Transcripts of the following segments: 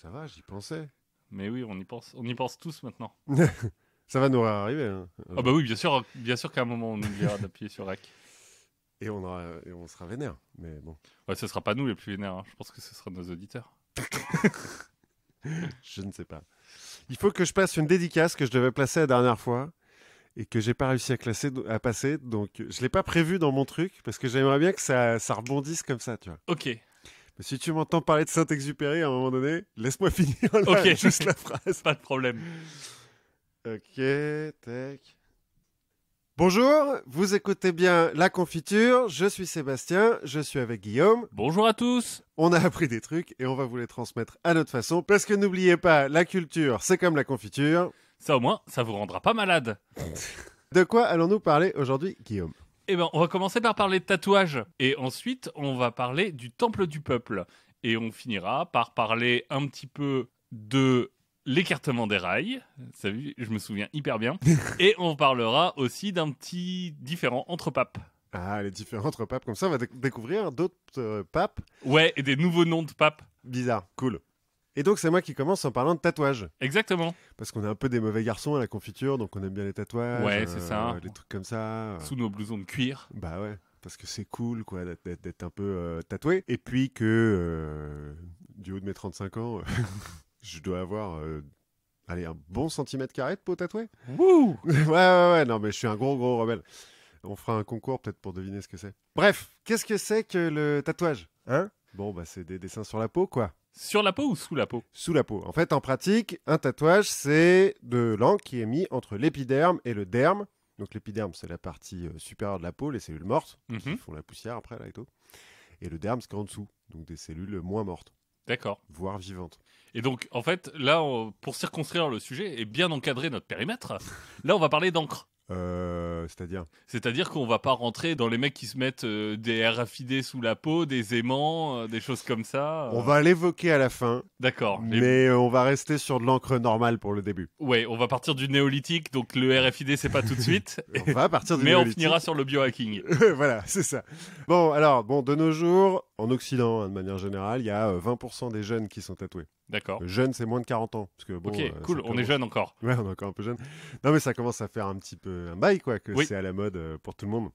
ça va, j'y pensais. Mais oui, on y pense tous maintenant. Ça va nous arriver. Hein. Ah bah oui, bien sûr qu'à un moment on oubliera d'appuyer sur REC. Et on sera vénère. Mais bon, Ouais, ce sera pas nous les plus vénères, hein. Je pense que ce sera nos auditeurs. je ne sais pas. Il faut que je passe une dédicace que je devais placer la dernière fois et que j'ai pas réussi à passer. Donc, je l'ai pas prévu dans mon truc parce que j'aimerais bien que ça rebondisse comme ça, tu vois. Ok, Mais si tu m'entends parler de Saint-Exupéry à un moment donné, laisse-moi finir là, Ok. juste la phrase. pas de problème. Ok, tac. Bonjour, vous écoutez bien La Confiture, je suis Sébastien, je suis avec Guillaume. Bonjour à tous. On a appris des trucs et on va vous les transmettre à notre façon parce que n'oubliez pas, la culture, c'est comme la confiture. Ça au moins, ça vous rendra pas malade. De quoi allons-nous parler aujourd'hui, Guillaume? Eh ben, on va commencer par parler de tatouage. Et ensuite, on va parler du temple du peuple. Et on finira par parler un petit peu de l'écartement des rails. Ça, je me souviens hyper bien. Et on parlera aussi d'un petit différent entre papes. Ah, les différentes papes, comme ça on va découvrir d'autres papes Ouais, et des nouveaux noms de papes. bizarres, cool. Et donc c'est moi qui commence en parlant de tatouage. Exactement. Parce qu'on est un peu des mauvais garçons à la confiture, donc on aime bien les tatouages. Ouais, c'est ça. Les trucs comme ça. Sous nos blousons de cuir. Bah ouais, parce que c'est cool quoi d'être un peu tatoué. Et puis que du haut de mes 35 ans, je dois avoir allez, un bon centimètre carré de peau tatouée. Wouh. Ouais, non mais je suis un gros rebelle. On fera un concours peut-être pour deviner ce que c'est. Bref, qu'est-ce que c'est que le tatouage? Hein? Bon bah c'est des dessins sur la peau quoi. Sur la peau ou sous la peau? Sous la peau. En fait, en pratique, un tatouage, c'est de l'encre qui est mis entre l'épiderme et le derme. Donc l'épiderme, c'est la partie supérieure de la peau, les cellules mortes, qui Mhm. font la poussière après, là et tout. Et le derme, c'est en dessous, donc des cellules moins mortes, D'accord. voire vivantes. Et donc, en fait, là, pour circonscrire le sujet et bien encadrer notre périmètre, là, on va parler d'encre. C'est-à-dire C'est-à-dire qu'on va pas rentrer dans les mecs qui se mettent des RFID sous la peau, des aimants, des choses comme ça. On va l'évoquer à la fin, D'accord. mais on va rester sur de l'encre normale pour le début. Ouais, on va partir du néolithique, donc le RFID, c'est pas tout de suite. On va partir du Mais on néolithique. finira sur le biohacking. Voilà, c'est ça. Bon, alors, de nos jours, en Occident, hein, de manière générale, il y a 20% des jeunes qui sont tatoués. D'accord. Jeunes, c'est moins de 40 ans. Parce que, bon, Ok, ça cool, on est commence- jeune encore. Ouais, on est encore un peu jeune. Non, mais ça commence à faire un petit peu un bail, quoi, que Oui. c'est à la mode pour tout le monde.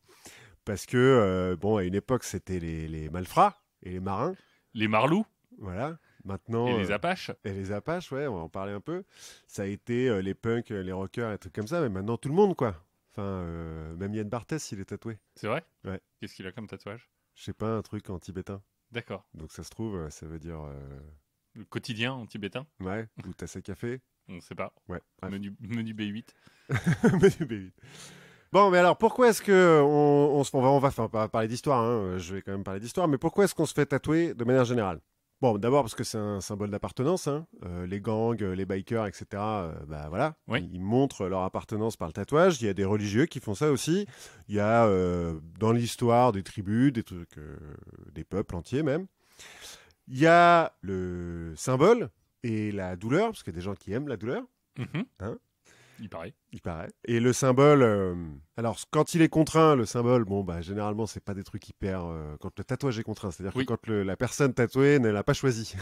Parce que, à une époque, c'était les malfrats et les marins. Les marlous Voilà. Maintenant. et les apaches. Et les apaches, ouais, on va en parler un peu. Ça a été les punks, les rockers, et trucs comme ça. Mais maintenant, tout le monde, quoi. Enfin, même Yann Barthès, il est tatoué. C'est vrai? Ouais. Qu'est-ce qu'il a comme tatouage? Je sais pas, un truc en tibétain. D'accord. Donc ça se trouve, ça veut dire. Le quotidien en tibétain? Ouais, ou tasse à café. On sait pas. Ouais. Bref. Menu B8. Menu B8. Bon, mais alors pourquoi est-ce que on va pas parler d'histoire, hein, je vais quand même parler d'histoire, mais pourquoi est-ce qu'on se fait tatouer de manière générale? Bon, d'abord parce que c'est un symbole d'appartenance, hein. Les gangs, les bikers, etc. Bah voilà, Oui. ils montrent leur appartenance par le tatouage. Il y a des religieux qui font ça aussi. Il y a dans l'histoire des tribus, des trucs, des peuples entiers même. Il y a le symbole et la douleur, parce qu'il y a des gens qui aiment la douleur. Mhm. Hein? Il paraît. Il paraît. Et le symbole, alors quand il est contraint, le symbole, généralement c'est pas des trucs hyper. Quand le tatouage est contraint, c'est-à-dire Oui. que quand la personne tatouée ne l'a pas choisi,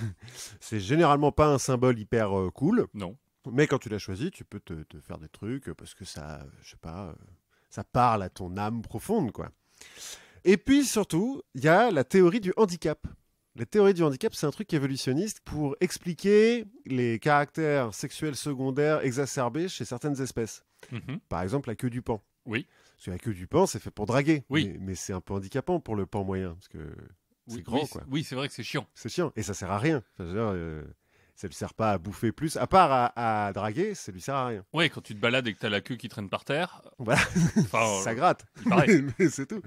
c'est généralement pas un symbole hyper cool. Non. Mais quand tu l'as choisi, tu peux te faire des trucs parce que ça, je sais pas, ça parle à ton âme profonde, quoi. Et puis surtout, il y a la théorie du handicap. La théorie du handicap, c'est un truc évolutionniste pour expliquer les caractères sexuels secondaires exacerbés chez certaines espèces. Mhm. Par exemple, la queue du paon. Oui. Parce que la queue du paon, c'est fait pour draguer. Oui. Mais c'est un peu handicapant pour le paon moyen, parce que c'est Oui, grand, oui, quoi. Oui, c'est vrai que c'est chiant. C'est chiant. Et ça sert à rien. Enfin, je veux dire, ça lui sert pas à bouffer plus. À part à draguer, ça lui sert à rien. Ouais, quand tu te balades et que t'as la queue qui traîne par terre, Voilà. enfin, Ça gratte. il paraît. Mais c'est tout.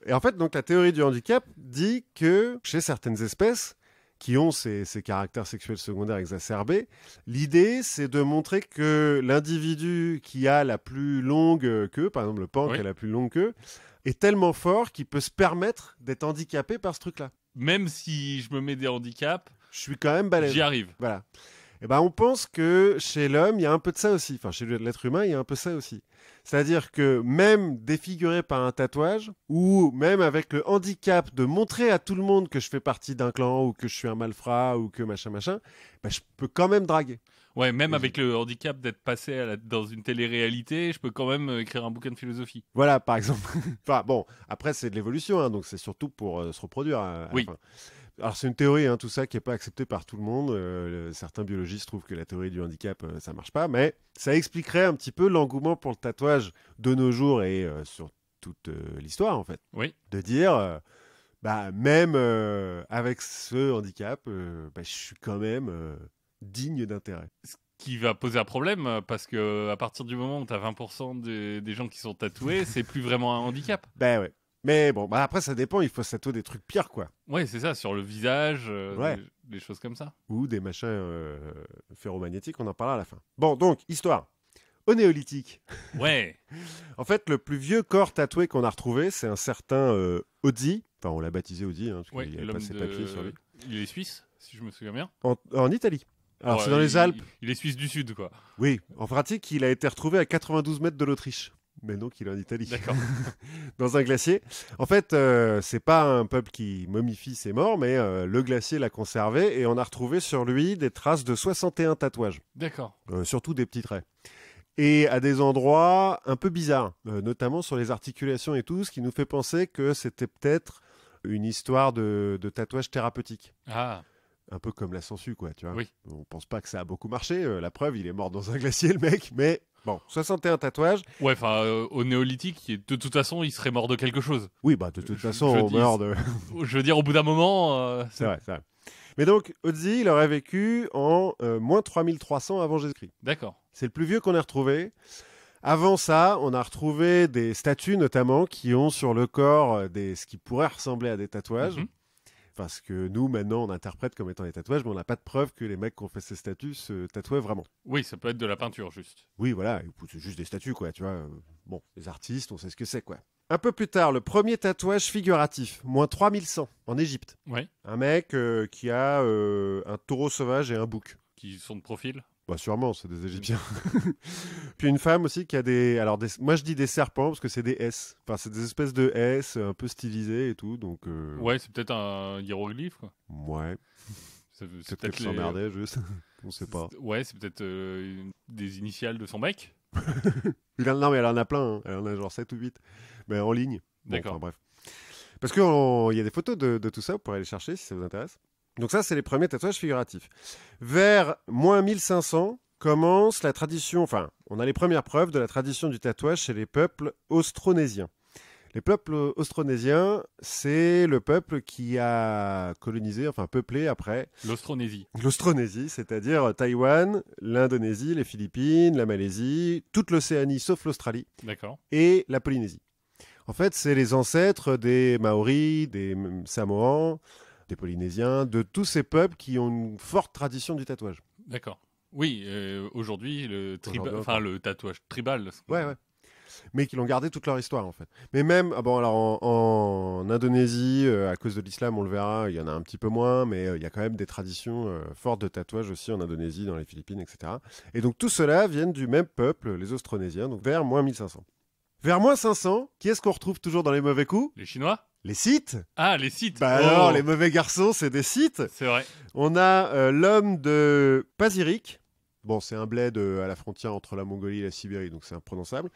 Et en fait, donc, la théorie du handicap dit que chez certaines espèces qui ont ces caractères sexuels secondaires exacerbés, l'idée, c'est de montrer que l'individu qui a la plus longue queue, par exemple le pan Oui. qui a la plus longue queue, est tellement fort qu'il peut se permettre d'être handicapé par ce truc-là. Même si je me mets des handicaps, Je suis quand même balèze. j'y arrive. Voilà. Eh ben, on pense que chez l'homme, il y a un peu de ça aussi. Enfin, chez l'être humain, il y a un peu ça aussi. C'est-à-dire que même défiguré par un tatouage, ou même avec le handicap de montrer à tout le monde que je fais partie d'un clan, ou que je suis un malfrat, ou que machin, ben, je peux quand même draguer. Ouais, même avec le handicap d'être passé dans une télé-réalité, je peux quand même écrire un bouquin de philosophie. Voilà, par exemple. Enfin, bon, après, c'est de l'évolution, hein, donc c'est surtout pour se reproduire. À la Oui. fin. Alors, c'est une théorie, hein, tout ça, qui n'est pas acceptée par tout le monde. Certains biologistes trouvent que la théorie du handicap, ça marche pas, mais ça expliquerait un petit peu l'engouement pour le tatouage de nos jours et sur toute l'histoire, en fait. Oui. De dire, bah, même avec ce handicap, bah, je suis quand même digne d'intérêt. Ce qui va poser un problème, parce que à partir du moment où tu as 20% des gens qui sont tatoués, c'est plus vraiment un handicap. Ben ouais. Mais bon, bah après, ça dépend, il faut se tatouer des trucs pires, quoi. Ouais, c'est ça, sur le visage, Ouais. des choses comme ça. Ou des machins ferromagnétiques, on en parlera à la fin. Bon, donc, histoire. Au néolithique. Ouais. En fait, le plus vieux corps tatoué qu'on a retrouvé, c'est un certain Odzi. Enfin, on l'a baptisé Odzi, hein, parce Ouais, qu'il n'y avait pas ses papiers sur lui. Il est suisse, si je me souviens bien. En Italie. Alors, Ouais, c'est dans les Alpes. Il est suisse du Sud, quoi. Oui, en pratique, il a été retrouvé à 92 mètres de l'Autriche. Mais donc, il est en Italie. D'accord. Dans un glacier. En fait, c'est pas un peuple qui momifie ses morts, mais le glacier l'a conservé et on a retrouvé sur lui des traces de 61 tatouages. D'accord. Surtout des petits traits. Et à des endroits un peu bizarres, notamment sur les articulations et tout, ce qui nous fait penser que c'était peut-être une histoire de tatouage thérapeutique. Ah. Un peu comme la sangsue, quoi, tu vois. Oui. On pense pas que ça a beaucoup marché. La preuve, il est mort dans un glacier, le mec. Mais bon, 61 tatouages. Ouais, enfin, au néolithique, de toute façon, il serait mort de quelque chose. Oui, bah de toute façon, je on dis- meurt de... Je veux dire, au bout d'un moment... c'est vrai, c'est vrai. Mais donc, Odzi, il aurait vécu en moins 3300 avant Jésus-Christ. D'accord. C'est le plus vieux qu'on ait retrouvé. Avant ça, on a retrouvé des statues, notamment, qui ont sur le corps ce qui pourrait ressembler à des tatouages. Mhm. Parce que nous, maintenant, on interprète comme étant des tatouages, mais on n'a pas de preuve que les mecs qui ont fait ces statues se tatouaient vraiment. Oui, ça peut être de la peinture, juste. Oui, voilà, c'est juste des statues, quoi, tu vois. Bon, les artistes, on sait ce que c'est, quoi. Un peu plus tard, le premier tatouage figuratif, moins 3100, en Égypte. Ouais. Un mec qui a un taureau sauvage et un bouc. Qui sont de profil. Bah sûrement, c'est des Égyptiens. Puis une femme aussi qui a des... Alors, moi je dis des serpents parce que c'est des S. Enfin, c'est des espèces de S un peu stylisés et tout, donc... Ouais, c'est peut-être un hiéroglyphe, quoi. Ouais. C'est Peut-être qu'elle s'emmerdait, juste. On sait pas. Ouais, c'est peut-être des initiales de son mec. Non, mais elle en a plein. Hein. Elle en a genre 7 ou 8. Mais en ligne. Bon, D'accord. enfin, bref. Parce qu'il y a des photos de tout ça, vous pourrez les chercher si ça vous intéresse. Donc ça, c'est les premiers tatouages figuratifs. Vers moins 1500 commence la tradition... Enfin, on a les premières preuves de la tradition du tatouage chez les peuples austronésiens. Les peuples austronésiens, c'est le peuple qui a colonisé, enfin peuplé après L'Austronésie. l'Austronésie, c'est-à-dire Taïwan, l'Indonésie, les Philippines, la Malaisie, toute l'Océanie sauf l'Australie D'accord. et la Polynésie. En fait, c'est les ancêtres des Maoris, des Samoans, des Polynésiens, de tous ces peuples qui ont une forte tradition du tatouage. D'accord. Oui, aujourd'hui, le tatouage tribal. Ouais. Mais qui l'ont gardé toute leur histoire, en fait. Mais même, en Indonésie, à cause de l'islam, on le verra, il y en a un petit peu moins, mais il y a quand même des traditions fortes de tatouage aussi en Indonésie, dans les Philippines, etc. Et donc tout cela viennent du même peuple, les Austronésiens, donc vers moins 1500. Vers moins 500, qui est-ce qu'on retrouve toujours dans les mauvais coups? Les Chinois? Les Scythes. Ah, les Scythes. Bah alors, les mauvais garçons, c'est des Scythes. C'est vrai. On a l'homme de Pazyryk. Bon, c'est un bled à la frontière entre la Mongolie et la Sibérie, donc c'est imprononçable.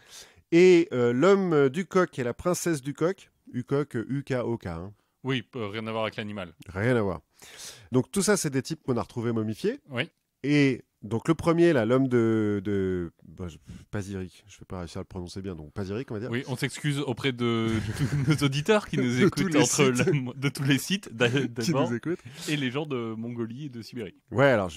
Et l'homme du coq et la princesse du coq. Ukok, U-K-O-K. Hein. Oui, rien à voir avec l'animal. Rien à voir. Donc tout ça, c'est des types qu'on a retrouvés momifiés. Oui. Et donc le premier, là, l'homme de Pazyryk. Je ne vais pas réussir à le prononcer bien, donc Pazyryk, on va dire. Oui, on s'excuse auprès de tous nos auditeurs qui nous écoutent de tous les sites Qui d'abord, nous écoutent. et les gens de Mongolie et de Sibérie. Ouais, alors,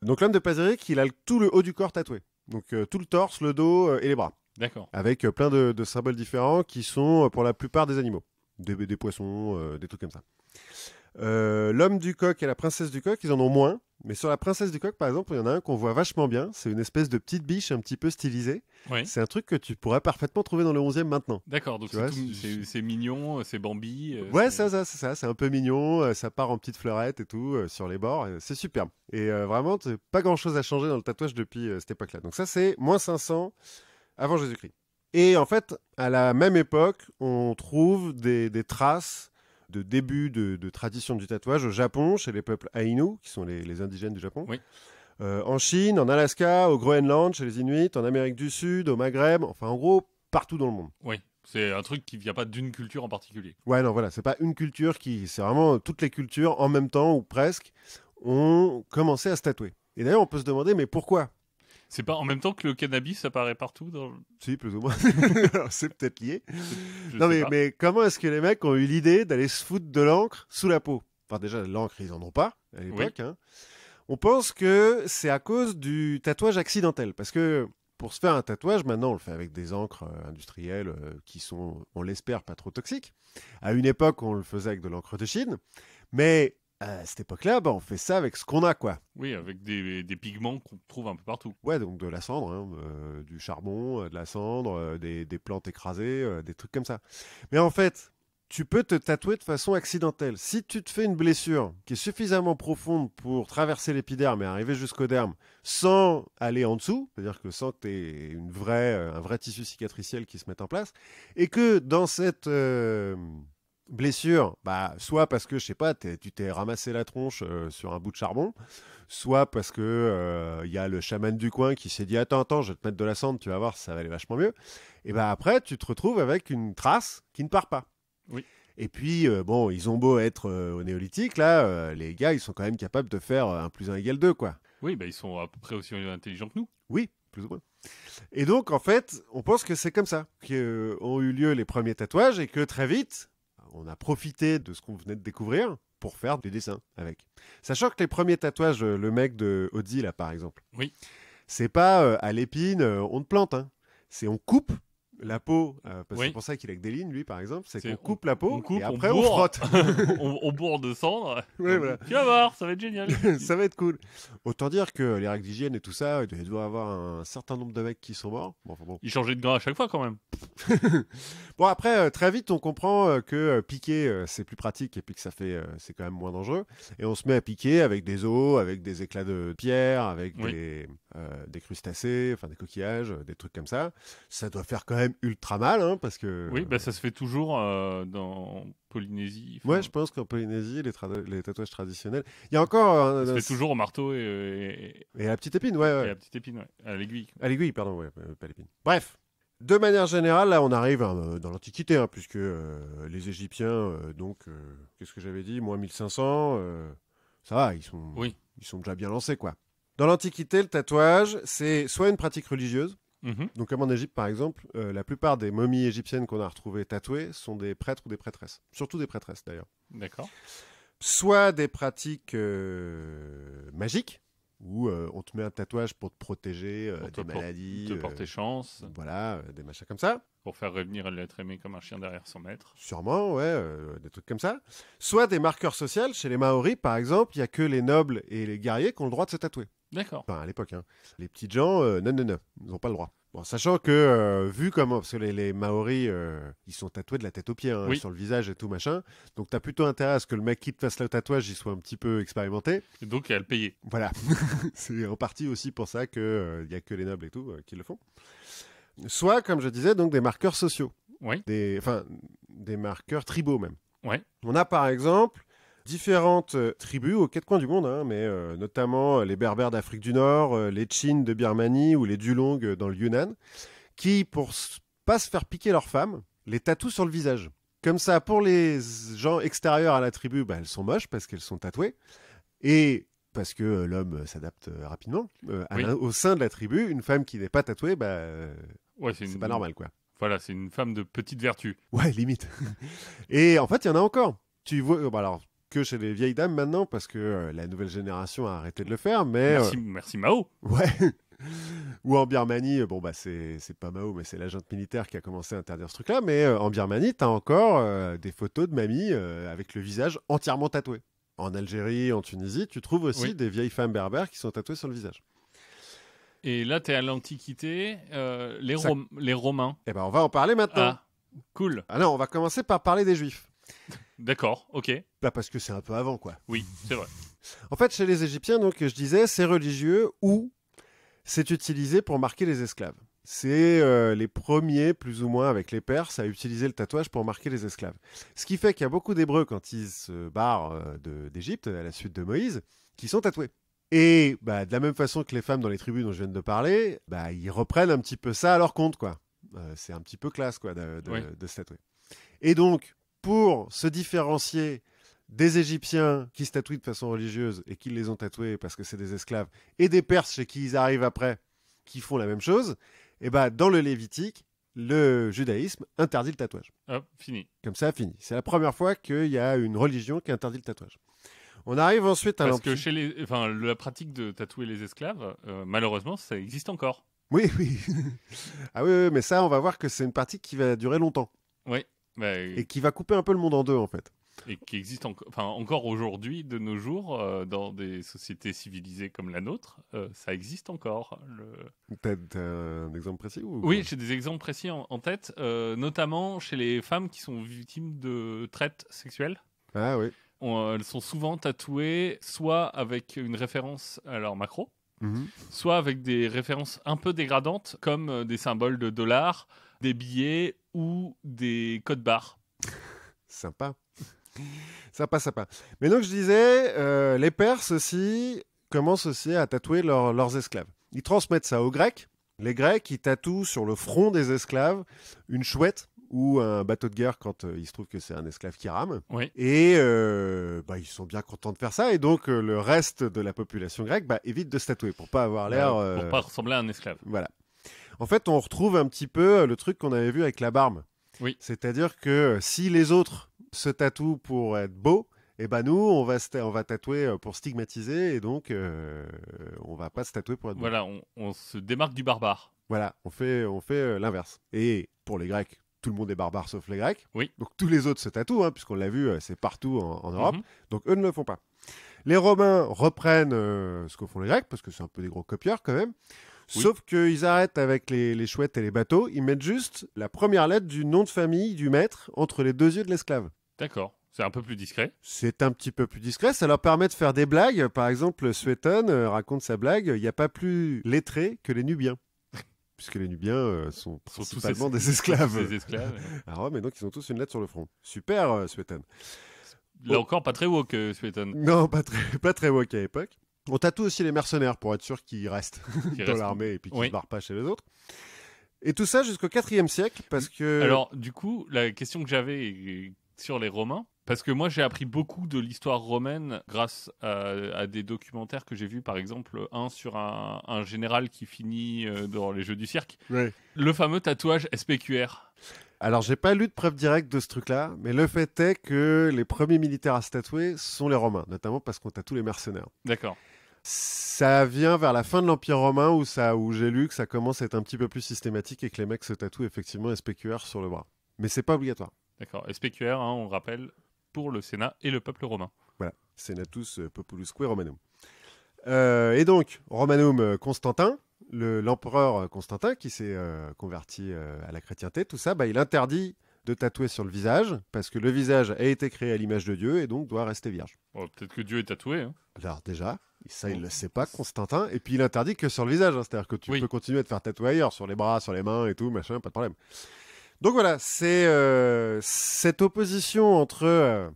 Donc l'homme de Pazyryk, il a tout le haut du corps tatoué. Donc tout le torse, le dos et les bras. D'accord. Avec plein de symboles différents qui sont pour la plupart des animaux. Des poissons, des trucs comme ça. L'homme du coq et la princesse du coq, ils en ont moins. Mais sur la princesse du coq, par exemple, il y en a un qu'on voit vachement bien. C'est une espèce de petite biche un petit peu stylisée. Oui. C'est un truc que tu pourrais parfaitement trouver dans le 11e maintenant. D'accord, donc Tu vois, c'est mignon, c'est Bambi. Ouais, c'est ça. C'est un peu mignon. Ça part en petites fleurettes et tout sur les bords. C'est superbe. Et vraiment, pas grand-chose à changer dans le tatouage depuis cette époque-là. Donc ça, c'est moins 500 avant Jésus-Christ. Et en fait, à la même époque, on trouve des traces de début de tradition du tatouage au Japon, chez les peuples Ainu, qui sont les indigènes du Japon. Oui. En Chine, en Alaska, au Groenland, chez les Inuits, en Amérique du Sud, au Maghreb, enfin en gros, partout dans le monde. Oui, c'est un truc qui vient pas d'une culture en particulier. Ouais, non, voilà, c'est pas une culture c'est vraiment toutes les cultures en même temps, ou presque, ont commencé à se tatouer. Et d'ailleurs, on peut se demander, mais pourquoi? C'est pas en même temps que le cannabis apparaît partout Si, plus ou moins. Alors, c'est peut-être lié. Je Non, sais pas. mais comment est-ce que les mecs ont eu l'idée d'aller se foutre de l'encre sous la peau? Enfin, déjà, l'encre, ils en ont pas à l'époque. Hein. On pense que c'est à cause du tatouage accidentel. Parce que pour se faire un tatouage, maintenant, on le fait avec des encres industrielles qui sont, on l'espère, pas trop toxiques. À une époque, on le faisait avec de l'encre de Chine. Mais à cette époque-là, on fait ça avec ce qu'on a, quoi. Oui, avec des pigments qu'on trouve un peu partout. Ouais, donc de la cendre, hein, du charbon, de la cendre, des plantes écrasées, des trucs comme ça. Mais en fait, tu peux te tatouer de façon accidentelle. Si tu te fais une blessure qui est suffisamment profonde pour traverser l'épiderme et arriver jusqu'au derme sans aller en dessous, c'est-à-dire que sans que tu aies un vrai tissu cicatriciel qui se mette en place, et que dans cette blessure, soit parce que, je sais pas, tu t'es ramassé la tronche sur un bout de charbon, soit parce que y a le chaman du coin qui s'est dit attends, je vais te mettre de la cendre, tu vas voir, ça va aller vachement mieux. Et après, tu te retrouves avec une trace qui ne part pas. Oui. Et puis, ils ont beau être au néolithique, là, les gars, ils sont quand même capables de faire 1 + 1 = 2, quoi. Oui, ils sont à peu près aussi intelligents que nous. Oui, plus ou moins. Et donc, en fait, on pense que c'est comme ça qu'ont eu lieu les premiers tatouages et que très vite, on a profité de ce qu'on venait de découvrir pour faire des dessins avec. Sachant que les premiers tatouages, le mec de Ozzy, là, par exemple, Oui. c'est pas à l'épine, on te plante, hein. C'est on coupe la peau, parce que c'est pour ça qu'il a que des lignes, lui, par exemple, c'est qu'on coupe la peau et après on frotte. on bourre de cendre. Ouais, voilà. Tu vas voir, ça va être génial. Ça va être cool. Autant dire que les règles d'hygiène et tout ça, il doit y avoir un certain nombre de mecs qui sont morts. Bon. Il changeait de gras à chaque fois quand même. Bon, après, très vite, on comprend que piquer, c'est plus pratique et puis que c'est quand même moins dangereux. Et on se met à piquer avec des os, avec des éclats de pierre, avec des crustacés, enfin des coquillages, des trucs comme ça. Ça doit faire quand même ultra mal, hein, parce que... Oui, ça se fait toujours dans Polynésie. Ouais, je pense qu'en Polynésie, les tatouages traditionnels... Il y a encore... ça se fait toujours au marteau et à la petite épine, ouais. Et à la petite épine, ouais. À l'aiguille. À l'aiguille, pardon, ouais, pas l'épine. Bref. De manière générale, là, on arrive dans l'Antiquité, hein, puisque les Égyptiens, qu'est-ce que j'avais dit, moins 1500, ça va, ils sont déjà bien lancés, quoi. Dans l'Antiquité, le tatouage, c'est soit une pratique religieuse. Donc, comme en Égypte, par exemple, la plupart des momies égyptiennes qu'on a retrouvées tatouées sont des prêtres ou des prêtresses. Surtout des prêtresses, d'ailleurs. D'accord. Soit des pratiques magiques, où on te met un tatouage pour te protéger des maladies. Te porter chance. Voilà, des machins comme ça. Pour faire revenir l'être aimé comme un chien derrière son maître. Sûrement, ouais, des trucs comme ça. Soit des marqueurs sociaux. Chez les Maoris, par exemple, il n'y a que les nobles et les guerriers qui ont le droit de se tatouer. D'accord. Enfin, à l'époque, hein. Les petites gens, non, ils n'ont pas le droit. Bon, sachant que, vu comment, parce que les Maoris, ils sont tatoués de la tête aux pieds, hein, sur le visage et tout machin, donc t'as plutôt intérêt à ce que le mec qui te fasse le tatouage, il soit un petit peu expérimenté. Et donc, à le payer. Voilà. C'est en partie aussi pour ça qu'il n'y a que les nobles et tout qui le font. Soit, comme je disais, donc des marqueurs sociaux. Oui. Des marqueurs tribaux même. Ouais. On a par exemple différentes tribus aux quatre coins du monde, hein, mais notamment les Berbères d'Afrique du Nord, les Tchins de Birmanie ou les Dulong dans le Yunnan, qui, pour pas se faire piquer leurs femmes, les tatouent sur le visage. Comme ça, pour les gens extérieurs à la tribu, elles sont moches parce qu'elles sont tatouées. Et parce que l'homme s'adapte rapidement. Au sein de la tribu, une femme qui n'est pas tatouée, c'est pas normal, quoi. Voilà, c'est une femme de petite vertu. Ouais, limite. Et en fait, il y en a encore. Tu vois, alors que chez les vieilles dames maintenant, parce que la nouvelle génération a arrêté de le faire, mais... Merci Mao. Ouais. Ou en Birmanie, c'est pas Mao, mais c'est la junte militaire qui a commencé à interdire ce truc-là, mais en Birmanie, t'as encore des photos de mamie avec le visage entièrement tatoué. En Algérie, en Tunisie, tu trouves aussi Oui. des vieilles femmes berbères qui sont tatouées sur le visage. Et là, tu es à l'Antiquité, Ça- les Romains. Eh ben, on va en parler maintenant. Ah, cool. Ah non, on va commencer par parler des Juifs. D'accord, ok. Bah, parce que c'est un peu avant, quoi. Oui, c'est vrai. En fait, chez les Égyptiens, donc, je disais, c'est religieux ou c'est utilisé pour marquer les esclaves. C'est les premiers, plus ou moins, avec les Perses, à utiliser le tatouage pour marquer les esclaves. Ce qui fait qu'il y a beaucoup d'Hébreux, quand ils se barrent d'Égypte, à la suite de Moïse, qui sont tatoués. Et bah, de la même façon que les femmes dans les tribus dont je viens de parler, bah, ils reprennent un petit peu ça à leur compte, quoi. C'est un petit peu classe, quoi, Oui. de se tatouer. Et donc, pour se différencier des Égyptiens qui se tatouent de façon religieuse et qui les ont tatoués parce que c'est des esclaves, et des Perses chez qui ils arrivent après, qui font la même chose, et bah, dans le Lévitique, le judaïsme interdit le tatouage. Hop, fini. Comme ça, fini. C'est la première fois qu'il y a une religion qui interdit le tatouage. On arrive ensuite à Parce que l'Empire. la pratique de tatouer les esclaves, malheureusement, ça existe encore. Oui, oui. Ah oui, oui, mais ça, on va voir que c'est une pratique qui va durer longtemps Oui. Bah, et qui va couper un peu le monde en deux, en fait. et qui existe encore aujourd'hui, de nos jours, dans des sociétés civilisées comme la nôtre, ça existe encore. T'as un exemple précis ou Oui, quoi? j'ai des exemples précis en tête, notamment chez les femmes qui sont victimes de traite sexuelle. Ah oui. Elles sont souvent tatouées soit avec une référence à leur macro, Mhm. soit avec des références un peu dégradantes, comme des symboles de dollars, des billets ou des codes barres. Sympa. Sympa, sympa. Mais donc, je disais, les Perses aussi commencent aussi à tatouer leurs esclaves. Ils transmettent ça aux Grecs. Les Grecs, ils tatouent sur le front des esclaves une chouette ou un bateau de guerre quand il se trouve que c'est un esclave qui rame. Oui, Et bah, ils sont bien contents de faire ça. Et donc, le reste de la population grecque bah, évite de se tatouer pour pas avoir l'air... pour pas ressembler à un esclave. Voilà. En fait, on retrouve un petit peu le truc qu'on avait vu avec la barbe. Oui. C'est-à-dire que si les autres se tatouent pour être beaux, et ben nous, on va tatouer pour stigmatiser et donc on va pas se tatouer pour être beau. Voilà, on se démarque du barbare. Voilà, on fait l'inverse. Et pour les Grecs, tout le monde est barbare sauf les Grecs. Oui. Donc tous les autres se tatouent, hein, puisqu'on l'a vu, c'est partout en Europe. Mhm. Donc eux ne le font pas. Les Romains reprennent ce que font les Grecs, parce que c'est un peu des gros copieurs quand même. Oui. Sauf qu'ils arrêtent avec les chouettes et les bateaux. Ils mettent juste la première lettre du nom de famille du maître entre les deux yeux de l'esclave. D'accord, c'est un peu plus discret. C'est un petit peu plus discret. Ça leur permet de faire des blagues. Par exemple, Suétone raconte sa blague. Il n'y a pas plus lettré que les Nubiens. Puisque les Nubiens sont principalement des esclaves. Des esclaves. À Rome, et donc ils ont tous une lettre sur le front. Super, Suétone. Là encore, pas très woke, Suétone. Non, pas très woke à l'époque. On tatoue aussi les mercenaires pour être sûr qu'ils restent Qui dans reste- l'armée et puis qu'ils Oui. ne se barrent pas chez les autres. Et tout ça jusqu'au 4e siècle parce que... Alors, du coup, la question que j'avais sur les Romains, parce que moi j'ai appris beaucoup de l'histoire romaine grâce à des documentaires que j'ai vus, par exemple un sur un général qui finit dans les Jeux du cirque, Ouais. le fameux tatouage SPQR. Alors, j'ai pas lu de preuve directe de ce truc-là, mais le fait est que les premiers militaires à se tatouer sont les Romains, notamment parce qu'on tatoue les mercenaires. D'accord. Ça vient vers la fin de l'Empire romain où j'ai lu que ça commence à être un petit peu plus systématique et que les mecs se tatouent effectivement SPQR sur le bras. Mais c'est pas obligatoire. D'accord. SPQR, hein, on rappelle, pour le Sénat et le peuple romain. Voilà, Senatus Populusque Romanum. Et donc, Romanum Constantin, l'empereur Constantin qui s'est converti à la chrétienté, tout ça, bah, il interdit de tatouer sur le visage parce que le visage a été créé à l'image de Dieu et donc doit rester vierge. Bon, peut-être que Dieu est tatoué. Hein. Alors déjà, ça il le sait pas, Constantin, et puis il interdit que sur le visage, hein, c'est-à-dire que tu Oui. peux continuer à te faire tatouer ailleurs, sur les bras, sur les mains et tout, machin, pas de problème. Donc voilà, c'est cette opposition entre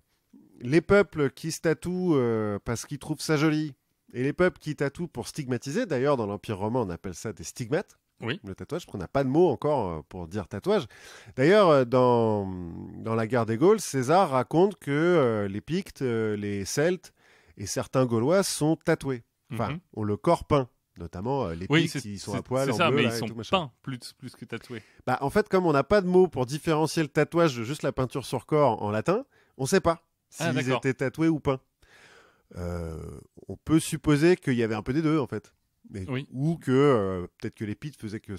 les peuples qui se tatouent parce qu'ils trouvent ça joli, et les peuples qui tatouent pour stigmatiser. D'ailleurs, dans l'Empire romain, on appelle ça des stigmates. Oui. Le tatouage, parce qu'on n'a pas de mot encore pour dire tatouage. D'ailleurs, dans la guerre des Gaules, César raconte que les Pictes, les Celtes et certains Gaulois sont tatoués. Enfin, Mhm. ont le corps peint. Notamment les Oui, Pictes, ils sont à c'est poil en ça, bleu. mais là, ils et sont tout, machin. peints plus que tatoués. Bah, en fait, comme on n'a pas de mot pour différencier le tatouage de juste la peinture sur corps en latin, on ne sait pas Ah, s'ils d'accord. étaient tatoués ou peints. On peut supposer qu'il y avait un peu des deux, en fait. Oui. Ou que peut-être que les Pictes faisaient que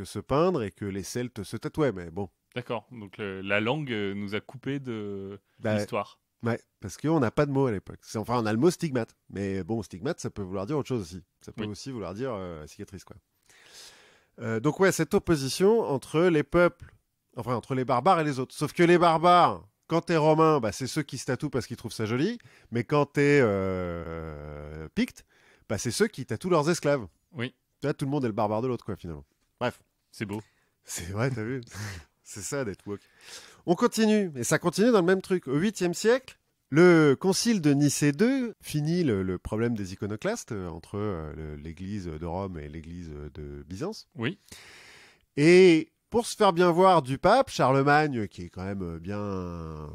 se peindre et que les Celtes se tatouaient. Mais bon, D'accord. Donc la langue nous a coupé de Bah, l'histoire. Ouais, parce qu'on n'a pas de mot à l'époque. Enfin, on a le mot stigmate. Mais bon, stigmate, ça peut vouloir dire autre chose aussi. Ça peut aussi vouloir dire cicatrice, quoi. Donc ouais, cette opposition entre les peuples, enfin entre les barbares et les autres. Sauf que les barbares, quand t'es romain, bah, c'est ceux qui se tatouent parce qu'ils trouvent ça joli. Mais quand t'es picte, bah, c'est ceux qui tatouent leurs esclaves. Oui. Là, tout le monde est le barbare de l'autre, quoi, finalement. Bref. C'est beau. C'est vrai, t'as vu. C'est ça d'être woke. On continue, et ça continue dans le même truc. Au 8e siècle, le concile de Nicée II finit le problème des iconoclastes entre l'église de Rome et l'église de Byzance. Oui. Et pour se faire bien voir du pape, Charlemagne, qui est quand même bien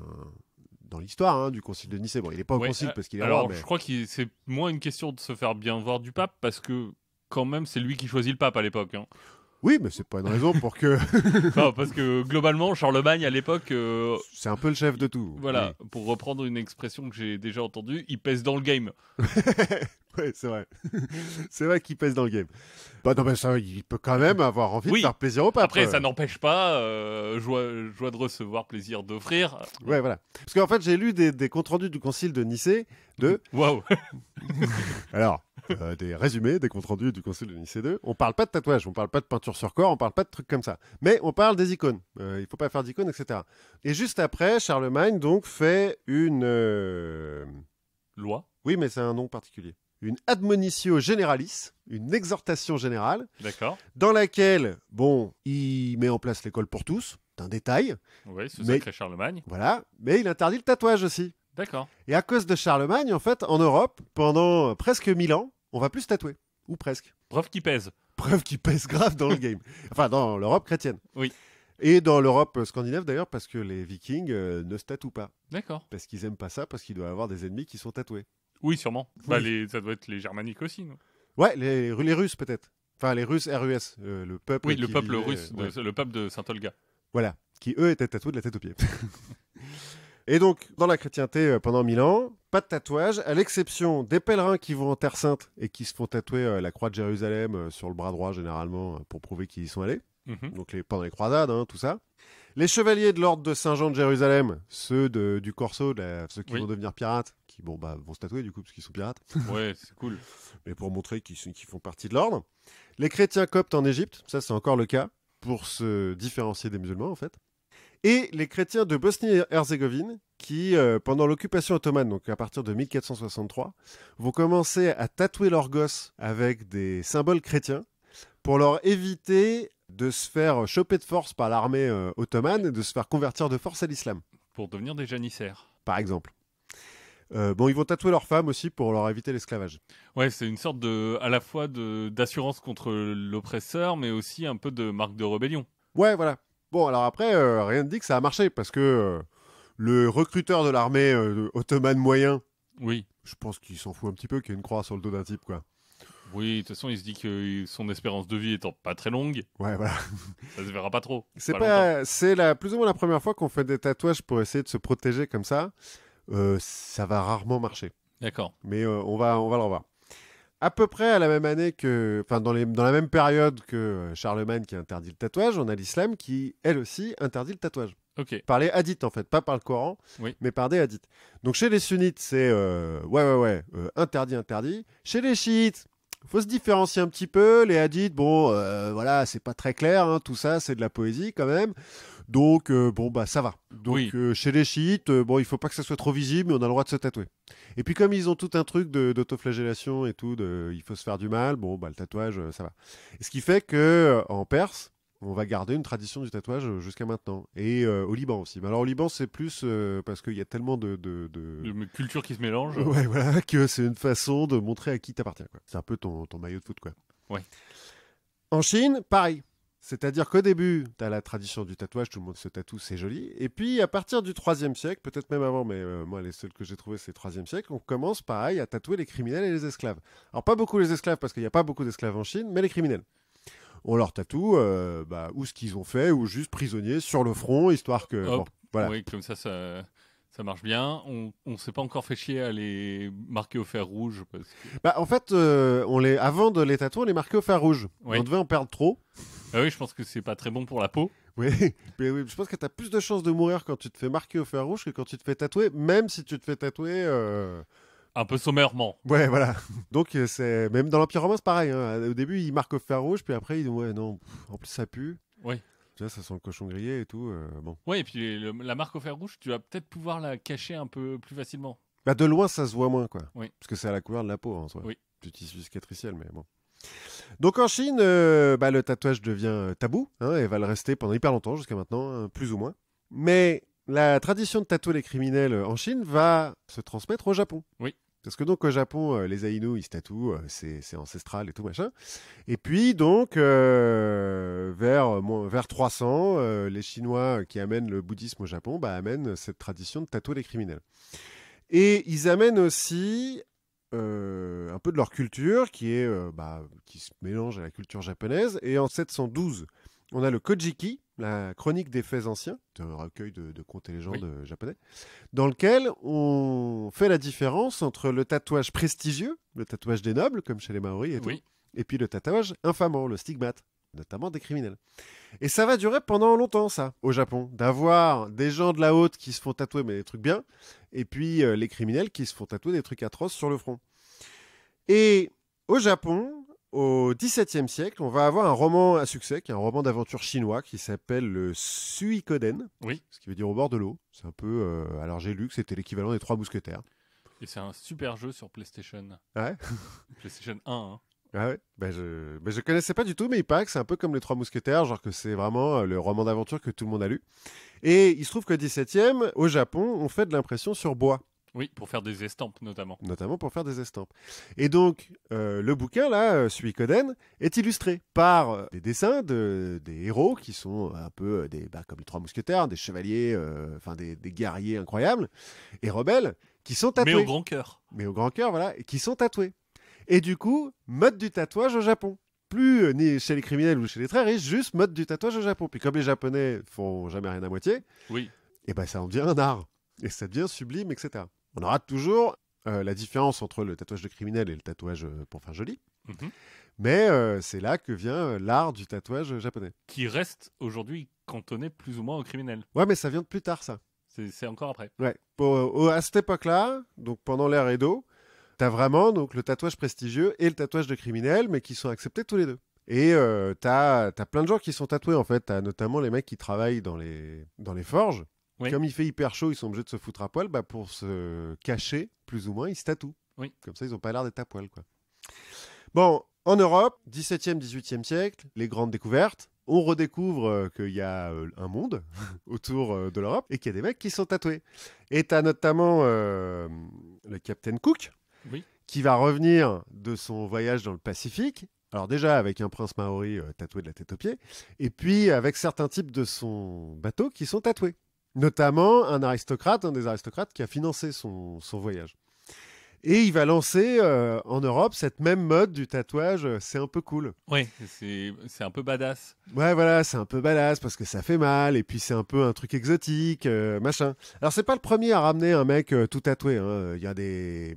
dans l'histoire du concile de Nicée, bon, il n'est pas au concile parce qu'il est roi, mais... je crois que c'est moins une question de se faire bien voir du pape, parce que quand même, c'est lui qui choisit le pape à l'époque. Oui, mais c'est pas une raison pour que... Non, parce que globalement, Charlemagne, à l'époque... c'est un peu le chef de tout. Voilà, oui. Pour reprendre une expression que j'ai déjà entendue, il pèse dans le game. Oui, c'est vrai. C'est vrai qu'il pèse dans le game. Bah non, mais ça, il peut quand même avoir envie de faire plaisir au pape. Après, ça n'empêche pas joie de recevoir, plaisir d'offrir. Ouais, voilà. Parce qu'en fait, j'ai lu des comptes rendus du concile de Nicée de... Waouh. Alors... des résumés, des comptes rendus du concile de Nicée 2. On parle pas de tatouage, on parle pas de peinture sur corps, on parle pas de trucs comme ça. Mais on parle des icônes. Il faut pas faire d'icônes, etc. Et juste après, Charlemagne donc fait une loi. Oui, mais c'est un nom particulier. Une admonitio generalis, une exhortation générale. D'accord. Dans laquelle, bon, il met en place l'école pour tous. C'est un détail. Oui, ce sacré Charlemagne. Voilà, mais il interdit le tatouage aussi. D'accord. Et à cause de Charlemagne, en fait, en Europe, pendant presque 1000 ans, on va plus se tatouer. Ou presque. Preuve qu'il pèse. Preuve qu'il pèse grave dans le game. Enfin, dans l'Europe chrétienne. Oui. Et dans l'Europe scandinave, d'ailleurs, parce que les Vikings ne se tatouent pas. D'accord. Parce qu'ils aiment pas ça, parce qu'ils doivent avoir des ennemis qui sont tatoués. Oui, sûrement. Oui. Bah, ça doit être les germaniques aussi, non? Ouais, les Russes, peut-être. Enfin, les Russes, RUS, le peuple. Oui, le peuple vivait, russe, le peuple de Saint-Olga. Voilà. Qui, eux, étaient tatoués de la tête aux pieds. Et donc, dans la chrétienté, pendant 1000 ans, pas de tatouage, à l'exception des pèlerins qui vont en Terre Sainte et qui se font tatouer la croix de Jérusalem sur le bras droit, généralement, pour prouver qu'ils y sont allés. Donc, pendant les croisades, tout ça. Les chevaliers de l'ordre de Saint-Jean de Jérusalem, ceux du Corso, ceux qui vont devenir pirates, qui vont se tatouer, du coup, parce qu'ils sont pirates. Ouais, c'est cool. Mais pour montrer qu'ils font partie de l'ordre. Les chrétiens coptes en Égypte, ça, c'est encore le cas, pour se différencier des musulmans, en fait. Et les chrétiens de Bosnie-Herzégovine qui, pendant l'occupation ottomane, donc à partir de 1463, vont commencer à tatouer leurs gosses avec des symboles chrétiens pour leur éviter de se faire choper de force par l'armée ottomane et de se faire convertir de force à l'islam. Pour devenir des janissaires. Par exemple. Ils vont tatouer leurs femmes aussi pour leur éviter l'esclavage. Ouais, c'est une sorte à la fois d'assurance contre l'oppresseur, mais aussi un peu de marque de rébellion. Ouais, voilà. Bon, alors après, rien ne dit que ça a marché, parce que le recruteur de l'armée ottomane moyen, oui, je pense qu'il s'en fout un petit peu qu'il y ait une croix sur le dos d'un type, quoi. Oui, de toute façon, il se dit que son espérance de vie étant pas très longue, ouais, voilà. Ça se verra pas trop. C'est plus ou moins la première fois qu'on fait des tatouages pour essayer de se protéger comme ça. Ça va rarement marcher. D'accord. Mais on va le revoir. À peu près à la même année dans la même période que Charlemagne qui interdit le tatouage, on a l'islam qui, elle aussi, interdit le tatouage. Ok. Par les hadiths, en fait, pas par le Coran, mais par des hadiths. Donc chez les sunnites, c'est interdit. Chez les chiites, faut se différencier un petit peu. Les hadiths, voilà, c'est pas très clair, tout ça, c'est de la poésie quand même. Donc, ça va. Donc, chez les chiites, il faut pas que ça soit trop visible, mais on a le droit de se tatouer. Et puis, comme ils ont tout un truc d'autoflagellation et tout, il faut se faire du mal, le tatouage, ça va. Et ce qui fait que en Perse, on va garder une tradition du tatouage jusqu'à maintenant. Et au Liban aussi. Mais alors, au Liban, c'est plus parce qu'il y a tellement de cultures qui se mélangent. Ouais, voilà, que c'est une façon de montrer à qui t'appartiens, quoi. C'est un peu ton maillot de foot, quoi. Ouais. En Chine, pareil. C'est-à-dire qu'au début, tu as la tradition du tatouage, tout le monde se tatoue, c'est joli. Et puis, à partir du 3e siècle, peut-être même avant, mais moi, les seuls que j'ai trouvés, c'est le 3e siècle, on commence, pareil, à tatouer les criminels et les esclaves. Alors, pas beaucoup les esclaves, parce qu'il n'y a pas beaucoup d'esclaves en Chine, mais les criminels. On leur tatoue ou ce qu'ils ont fait, ou juste prisonniers sur le front, histoire que... voilà. Oui, comme ça ça marche bien. On ne s'est pas encore fait chier à les marquer au fer rouge. Parce que... En fait, avant de les tatouer, on les marquait au fer rouge. Oui. On devait en perdre trop. Ah oui, je pense que c'est pas très bon pour la peau. Oui, mais oui, je pense que tu as plus de chances de mourir quand tu te fais marquer au fer rouge que quand tu te fais tatouer, même si tu te fais tatouer. Un peu sommairement. Ouais, voilà. Donc, c'est même dans l'Empire romain, c'est pareil. Hein. Au début, ils marquent au fer rouge, puis après, ils disent ouais, non, en plus, ça pue. Oui. Tu vois, ça sent le cochon grillé et tout. Bon. Ouais, et puis la marque au fer rouge, tu vas peut-être pouvoir la cacher un peu plus facilement. Bah, de loin, ça se voit moins, quoi. Oui. Parce que c'est à la couleur de la peau, en soi. Oui. Du tissu cicatriciel, mais bon. Donc, en Chine, le tatouage devient tabou, hein, et va le rester pendant hyper longtemps, jusqu'à maintenant, hein, plus ou moins. Mais la tradition de tatouer les criminels en Chine va se transmettre au Japon. Oui. Parce que donc au Japon, les Aïnous, ils se tatouent, c'est ancestral et tout machin. Et puis donc, vers 300, les Chinois qui amènent le bouddhisme au Japon amènent cette tradition de tatouer les criminels. Et ils amènent aussi un peu de leur culture qui se mélange à la culture japonaise. Et en 712, on a le Kojiki, la chronique des faits anciens, un recueil de contes et légendes japonais, dans lequel on fait la différence entre le tatouage prestigieux, le tatouage des nobles, comme chez les Maoris et tout, et puis le tatouage infamant, le stigmate, notamment des criminels. Et ça va durer pendant longtemps, ça, au Japon, d'avoir des gens de la haute qui se font tatouer mais des trucs bien, et puis les criminels qui se font tatouer des trucs atroces sur le front. Et au Japon, au XVIIe siècle, on va avoir un roman à succès, qui est un roman d'aventure chinois, qui s'appelle le Suikoden, ce qui veut dire au bord de l'eau. C'est un peu... alors j'ai lu que c'était l'équivalent des Trois Mousquetaires. Et c'est un super jeu sur PlayStation. Ouais. PlayStation 1, hein. Ah ouais, je connaissais pas du tout, mais il paraît que c'est un peu comme les Trois Mousquetaires, genre que c'est vraiment le roman d'aventure que tout le monde a lu. Et il se trouve qu'au XVIIe, au Japon, on fait de l'impression sur bois. Oui, pour faire des estampes notamment. Notamment pour faire des estampes. Et donc, le bouquin, là, Suikoden, est illustré par des dessins des héros qui sont un peu comme les Trois Mousquetaires, des chevaliers, des guerriers incroyables et rebelles qui sont tatoués. Mais au grand cœur. Mais au grand cœur, voilà, et qui sont tatoués. Et du coup, mode du tatouage au Japon. Plus ni chez les criminels ou chez les très riches, juste mode du tatouage au Japon. Puis comme les Japonais font jamais rien à moitié, et ça en devient un art. Et ça devient sublime, etc. On aura toujours la différence entre le tatouage de criminel et le tatouage pour faire joli. Mm-hmm. Mais c'est là que vient l'art du tatouage japonais. Qui reste aujourd'hui cantonné plus ou moins aux criminels. Ouais, mais ça vient de plus tard, ça. C'est encore après. Ouais. À cette époque-là, donc pendant l'ère Edo, t'as vraiment donc, le tatouage prestigieux et le tatouage de criminel, mais qui sont acceptés tous les deux. Et t'as plein de gens qui sont tatoués, en fait. T'as notamment les mecs qui travaillent dans les forges. Oui. Comme il fait hyper chaud, ils sont obligés de se foutre à poil. Pour se cacher, plus ou moins, ils se tatouent. Oui. Comme ça, ils n'ont pas l'air d'être à poil, quoi. Bon, en Europe, 17e, 18e siècle, les grandes découvertes. On redécouvre qu'il y a un monde autour de l'Europe et qu'il y a des mecs qui sont tatoués. Et t'as notamment le Captain Cook, qui va revenir de son voyage dans le Pacifique. Alors déjà avec un prince maori tatoué de la tête aux pieds, et puis avec certains types de son bateau qui sont tatoués. Notamment un des aristocrates qui a financé son voyage. Et il va lancer en Europe cette même mode du tatouage, c'est un peu cool. Oui, c'est un peu badass. Ouais, voilà, c'est un peu badass parce que ça fait mal, et puis c'est un peu un truc exotique, machin. Alors c'est pas le premier à ramener un mec tout tatoué. Hein. Il y a des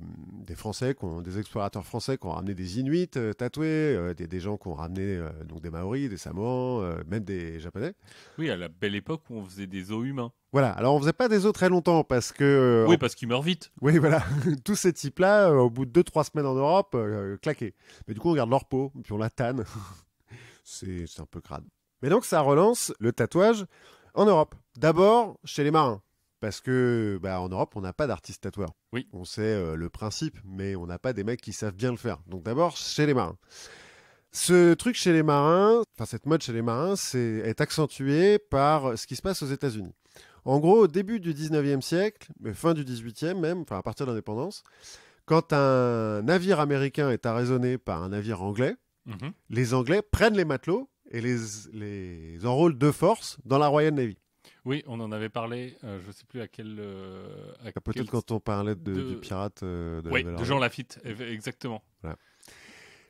Français, des explorateurs français qui ont ramené des Inuits tatoués, des gens qui ont ramené donc des Maoris, des Samoans, même des Japonais. Oui, à la belle époque où on faisait des os humains. Voilà, alors on faisait pas des os très longtemps parce que... oui, parce qu'ils meurent vite. Oui, voilà, tous ces types-là, au bout de 2-3 semaines en Europe, claqués. Mais du coup, on garde leur peau, puis on la tanne. c'est un peu crade. Mais donc, ça relance le tatouage en Europe. D'abord, chez les marins. Parce que en Europe, on n'a pas d'artistes tatoueurs. Oui. On sait le principe, mais on n'a pas des mecs qui savent bien le faire. Donc d'abord, chez les marins. Ce truc chez les marins, cette mode chez les marins, est accentuée par ce qui se passe aux États-Unis. En gros, au début du 19e siècle, mais fin du 18e même, à partir de l'indépendance, quand un navire américain est arraisonné par un navire anglais, les Anglais prennent les matelots et les enrôlent de force dans la Royal Navy. Oui, on en avait parlé, je ne sais plus à quel... Peut-être quand on parlait du pirate de Jean Lafitte, exactement. Voilà.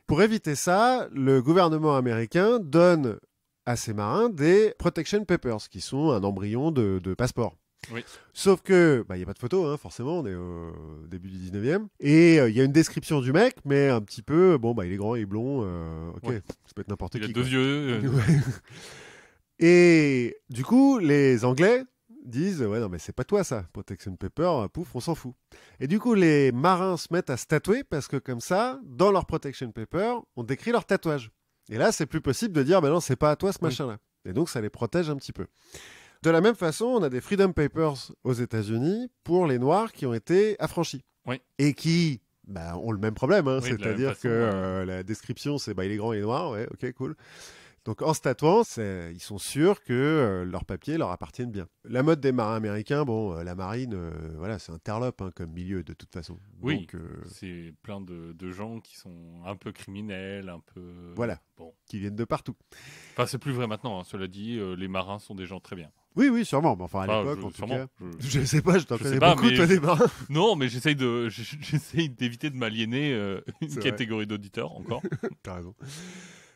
Pour éviter ça, le gouvernement américain donne à ces marins des protection papers, qui sont un embryon de passeport. Oui. Sauf que, il n'y a pas de photo, hein, forcément, on est au début du 19e. Et il y a une description du mec, mais un petit peu, il est grand, il est blond, ok, Ouais. ça peut être n'importe Il a qui. 2 Quoi. yeux. Ouais. Et du coup, les Anglais disent, ouais, non, mais c'est pas toi ça, Protection Paper, pouf, on s'en fout. Et du coup, les marins se mettent à se tatouer parce que comme ça, dans leur Protection Paper, on décrit leur tatouage. Et là, c'est plus possible de dire, non, c'est pas à toi ce Oui. machin-là. Et donc, ça les protège un petit peu. De la même façon, on a des Freedom Papers aux États-Unis pour les Noirs qui ont été affranchis. Oui. Et qui ont le même problème. Hein. Oui, de la C'est-à-dire même façon, que la description, c'est il est grand, il est noir. Ouais, ok, cool. Donc en se tatouant, ils sont sûrs que leurs papiers leur appartiennent bien. La mode des marins américains, la marine, voilà, c'est interlope comme milieu de toute façon. Oui, Donc, c'est plein de gens qui sont un peu criminels, un peu... Voilà, Bon. qui viennent de partout. Enfin, c'est plus vrai maintenant, hein. Cela dit, les marins sont des gens très bien. Oui, sûrement. Mais enfin, à l'époque, en tout sûrement, cas... Je sais pas, je t'en connais beaucoup, mais toi, des marins. Non, mais j'essaye d'éviter de m'aliéner une C'est catégorie d'auditeurs, encore. T'as raison.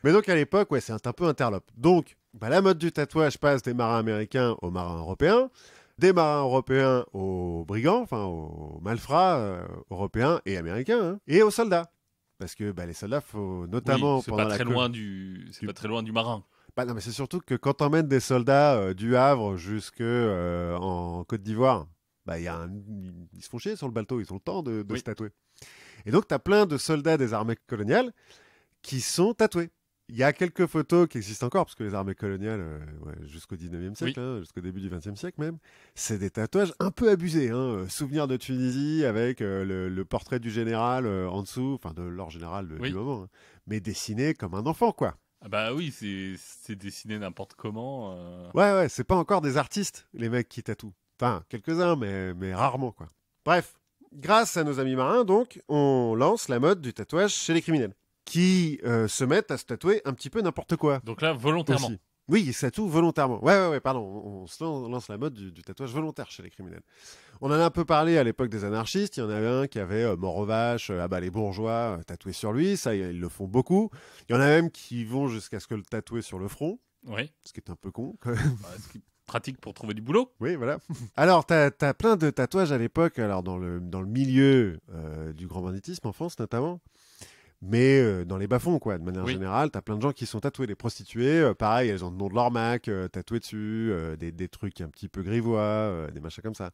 Mais donc à l'époque, ouais, c'est un peu interlope. Donc, la mode du tatouage passe des marins américains aux marins européens, des marins européens aux brigands, enfin aux malfrats européens et américains, hein, et aux soldats. Parce que les soldats, faut notamment Oui, c'est pendant pas la très co- loin c'est pas très loin du marin. non, mais c'est surtout que quand t'emmènes des soldats du Havre jusque en Côte d'Ivoire, ils se font chier sur le bateau, ils ont le temps de Oui. se tatouer. Et donc t'as plein de soldats des armées coloniales qui sont tatoués. Il y a quelques photos qui existent encore, parce que les armées coloniales, jusqu'au 19e siècle, Oui. jusqu'au début du 20e siècle même, c'est des tatouages un peu abusés. Souvenir de Tunisie avec le portrait du général en dessous, enfin de leur général Oui. du moment, hein, mais dessiné comme un enfant, quoi. Ah bah oui, c'est dessiné n'importe comment. Ouais, c'est pas encore des artistes, les mecs qui tatouent. Enfin, quelques-uns, mais rarement, quoi. Bref, grâce à nos amis marins, donc, on lance la mode du tatouage chez les criminels, qui se mettent à se tatouer un petit peu n'importe quoi. Donc là, volontairement. Aussi. Oui, ils se tatouent volontairement. Ouais, pardon. On lance la mode du tatouage volontaire chez les criminels. On en a un peu parlé à l'époque des anarchistes. Il y en avait un qui avait mort aux vaches, les bourgeois tatoués sur lui. Ça, ils le font beaucoup. Il y en a même qui vont jusqu'à ce que le tatouer sur le front. Oui. Ce qui est un peu con, quand même. Ce qui est pratique pour trouver du boulot. Oui, voilà. Alors, t'as plein de tatouages à l'époque, alors dans le milieu du grand banditisme en France notamment, mais dans les bas-fonds, quoi. De manière générale, t'as plein de gens qui sont tatoués. Les prostituées, pareil, elles ont le nom de leur Mac tatoué dessus, des trucs un petit peu grivois, des machins comme ça.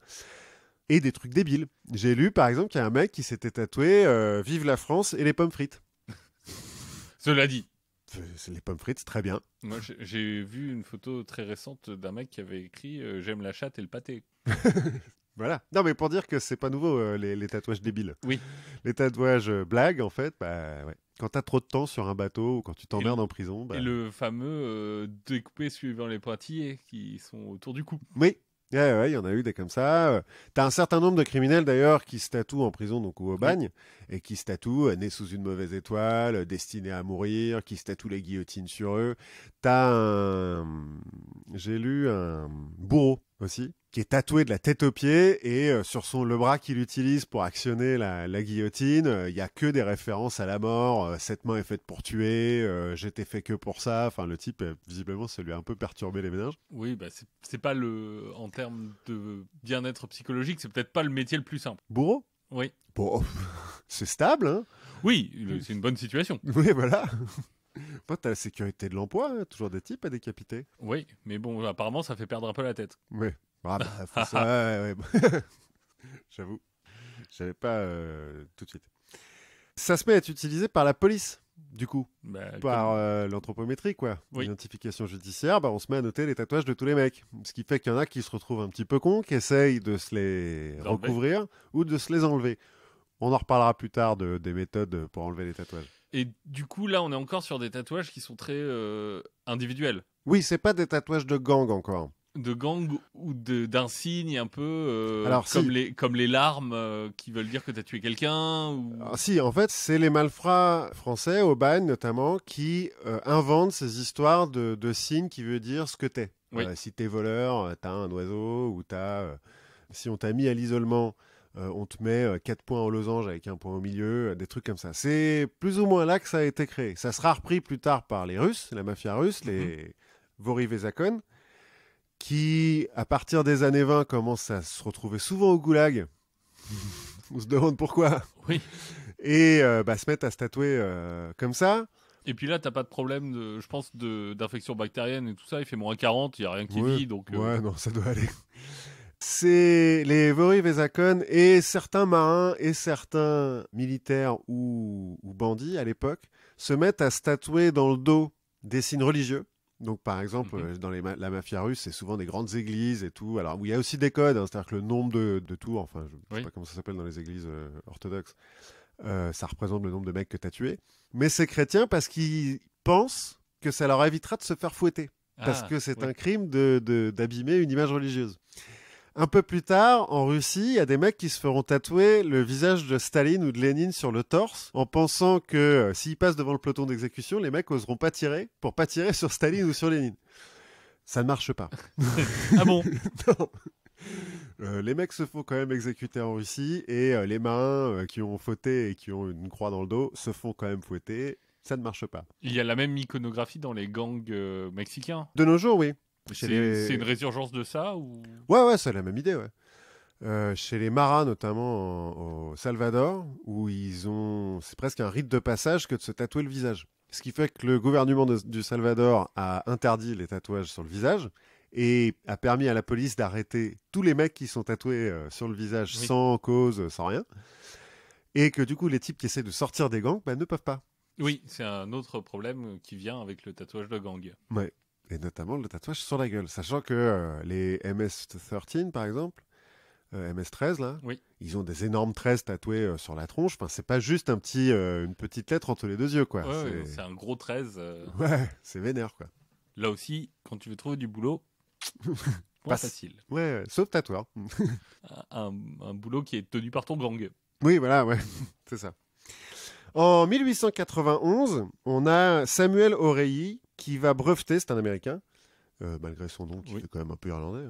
Et des trucs débiles. J'ai lu, par exemple, qu'il y a un mec qui s'était tatoué « Vive la France et les pommes frites ». Cela dit. C'est les pommes frites, c'est très bien. Moi, j'ai vu une photo très récente d'un mec qui avait écrit j'aime la chatte et le pâté. Voilà. Non, mais pour dire que c'est pas nouveau, les tatouages débiles. Oui. Les tatouages blagues, en fait, ouais. Quand t'as trop de temps sur un bateau ou quand tu t'emmerdes en prison. Et le fameux découpé suivant les pointillés qui sont autour du cou. Oui. Ouais, il y en a eu des comme ça. T'as un certain nombre de criminels d'ailleurs qui se tatouent en prison donc ou au bagne et qui se tatouent né sous une mauvaise étoile, destiné à mourir, qui se tatouent les guillotines sur eux. J'ai lu un bourreau aussi qui est tatoué de la tête aux pieds et sur le bras qu'il utilise pour actionner la guillotine, il y a que des références à la mort. Cette main est faite pour tuer. J'étais fait que pour ça. Enfin, le type visiblement ça lui a un peu perturbé les méninges. Oui, c'est pas en termes de bien-être psychologique, c'est peut-être pas le métier le plus simple. Bourreau? Oui. Bon, c'est stable, hein? Oui, c'est une bonne situation. Oui, voilà. Toi, t'as la sécurité de l'emploi, hein, toujours des types à décapiter. Oui, mais bon, apparemment, ça fait perdre un peu la tête. Oui. Faut ça. Ouais. J'avoue. J'avais pas tout de suite. Ça se met à être utilisé par la police, du coup. Par l'anthropométrie, quoi. Oui. L'identification judiciaire, on se met à noter les tatouages de tous les mecs. Ce qui fait qu'il y en a qui se retrouvent un petit peu cons, qui essayent de se les recouvrir ou de se les enlever. On en reparlera plus tard des méthodes pour enlever les tatouages. Et du coup, là, on est encore sur des tatouages qui sont très individuels. Oui, c'est pas des tatouages de gang encore. De gang ou d'insignes un peu Alors, comme les larmes qui veulent dire que tu as tué quelqu'un ou... Alors, si, en fait, c'est les malfrats français, au bagne notamment, qui inventent ces histoires de signes qui veut dire ce que t'es. Oui. Si t'es voleur, t'as un oiseau, ou si on t'a mis à l'isolement, on te met 4 points au losange avec un point au milieu, des trucs comme ça. C'est plus ou moins là que ça a été créé. Ça sera repris plus tard par les Russes, la mafia russe, les Vorivezakon, qui, à partir des années 20, commencent à se retrouver souvent au goulag. On se demande pourquoi. Oui. Et se mettent à se tatouer comme ça. Et puis là, t'as pas de problème, je pense, d'infection bactérienne et tout ça. Il fait moins 40, il n'y a rien qui vit. Donc, Ouais, non, ça doit aller. C'est les Vori Vezakon et certains marins et certains militaires ou bandits à l'époque se mettent à se tatouer dans le dos des signes religieux. Donc, par exemple, dans la mafia russe, c'est souvent des grandes églises et tout. Alors, où il y a aussi des codes, hein, c'est-à-dire que le nombre de tours, enfin, je sais pas comment ça s'appelle dans les églises orthodoxes, ça représente le nombre de mecs que tu as tués. Mais c'est chrétien parce qu'ils pensent que ça leur évitera de se faire fouetter. Parce que c'est un crime d'abîmer une image religieuse. Un peu plus tard, en Russie, il y a des mecs qui se feront tatouer le visage de Staline ou de Lénine sur le torse en pensant que s'ils passent devant le peloton d'exécution, les mecs oseront pas tirer pour pas tirer sur Staline ou sur Lénine. Ça ne marche pas. Ah bon? Non. Les mecs se font quand même exécuter en Russie et les marins qui ont fauté et qui ont une croix dans le dos se font quand même fouetter. Ça ne marche pas. Il y a la même iconographie dans les gangs mexicains. De nos jours, oui. C'est une résurgence de ça ou... Ouais, c'est la même idée, ouais. Chez les Maras, notamment au Salvador, où c'est presque un rite de passage que de se tatouer le visage. Ce qui fait que le gouvernement du Salvador a interdit les tatouages sur le visage et a permis à la police d'arrêter tous les mecs qui sont tatoués sur le visage sans cause, sans rien. Et que du coup, les types qui essaient de sortir des gangs ne peuvent pas. Oui, c'est un autre problème qui vient avec le tatouage de gang. Ouais. Et notamment le tatouage sur la gueule. Sachant que les MS-13, par exemple, MS-13, là, ils ont des énormes tresses tatouées sur la tronche. Enfin, c'est pas juste une petite lettre entre les deux yeux, quoi. Ouais, c'est un gros 13. Ouais, c'est vénère, quoi. Là aussi, quand tu veux trouver du boulot, pas facile. Ouais, sauf tatoueur. un boulot qui est tenu par ton gang. Oui, voilà, ouais, c'est ça. En 1891, on a Samuel Oreilly qui va breveter, c'est un Américain, malgré son nom qui est quand même un peu irlandais,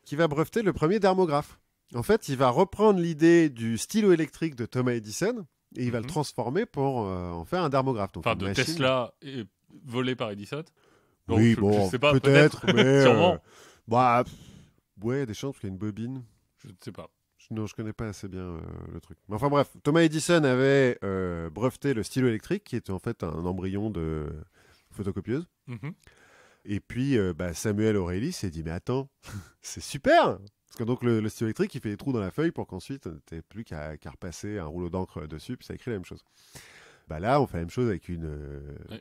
qui va breveter le premier dermographe. En fait, il va reprendre l'idée du stylo électrique de Thomas Edison et il va le transformer pour en faire un dermographe. Donc, de machine. Tesla volé par Edison. Donc, oui, je sais pas, peut-être, mais sûrement. Ouais, il y a des chances qu'il y ait une bobine. Je ne sais pas. Non, je connais pas assez bien le truc. Mais enfin bref, Thomas Edison avait breveté le stylo électrique, qui était en fait un embryon de photocopieuse. Et puis Samuel Oreilly s'est dit, mais attends, c'est super. Parce que donc le stylo électrique, il fait des trous dans la feuille pour qu'ensuite, on n'ait plus qu'à repasser un rouleau d'encre dessus, puis ça écrit la même chose. Là, on fait la même chose avec une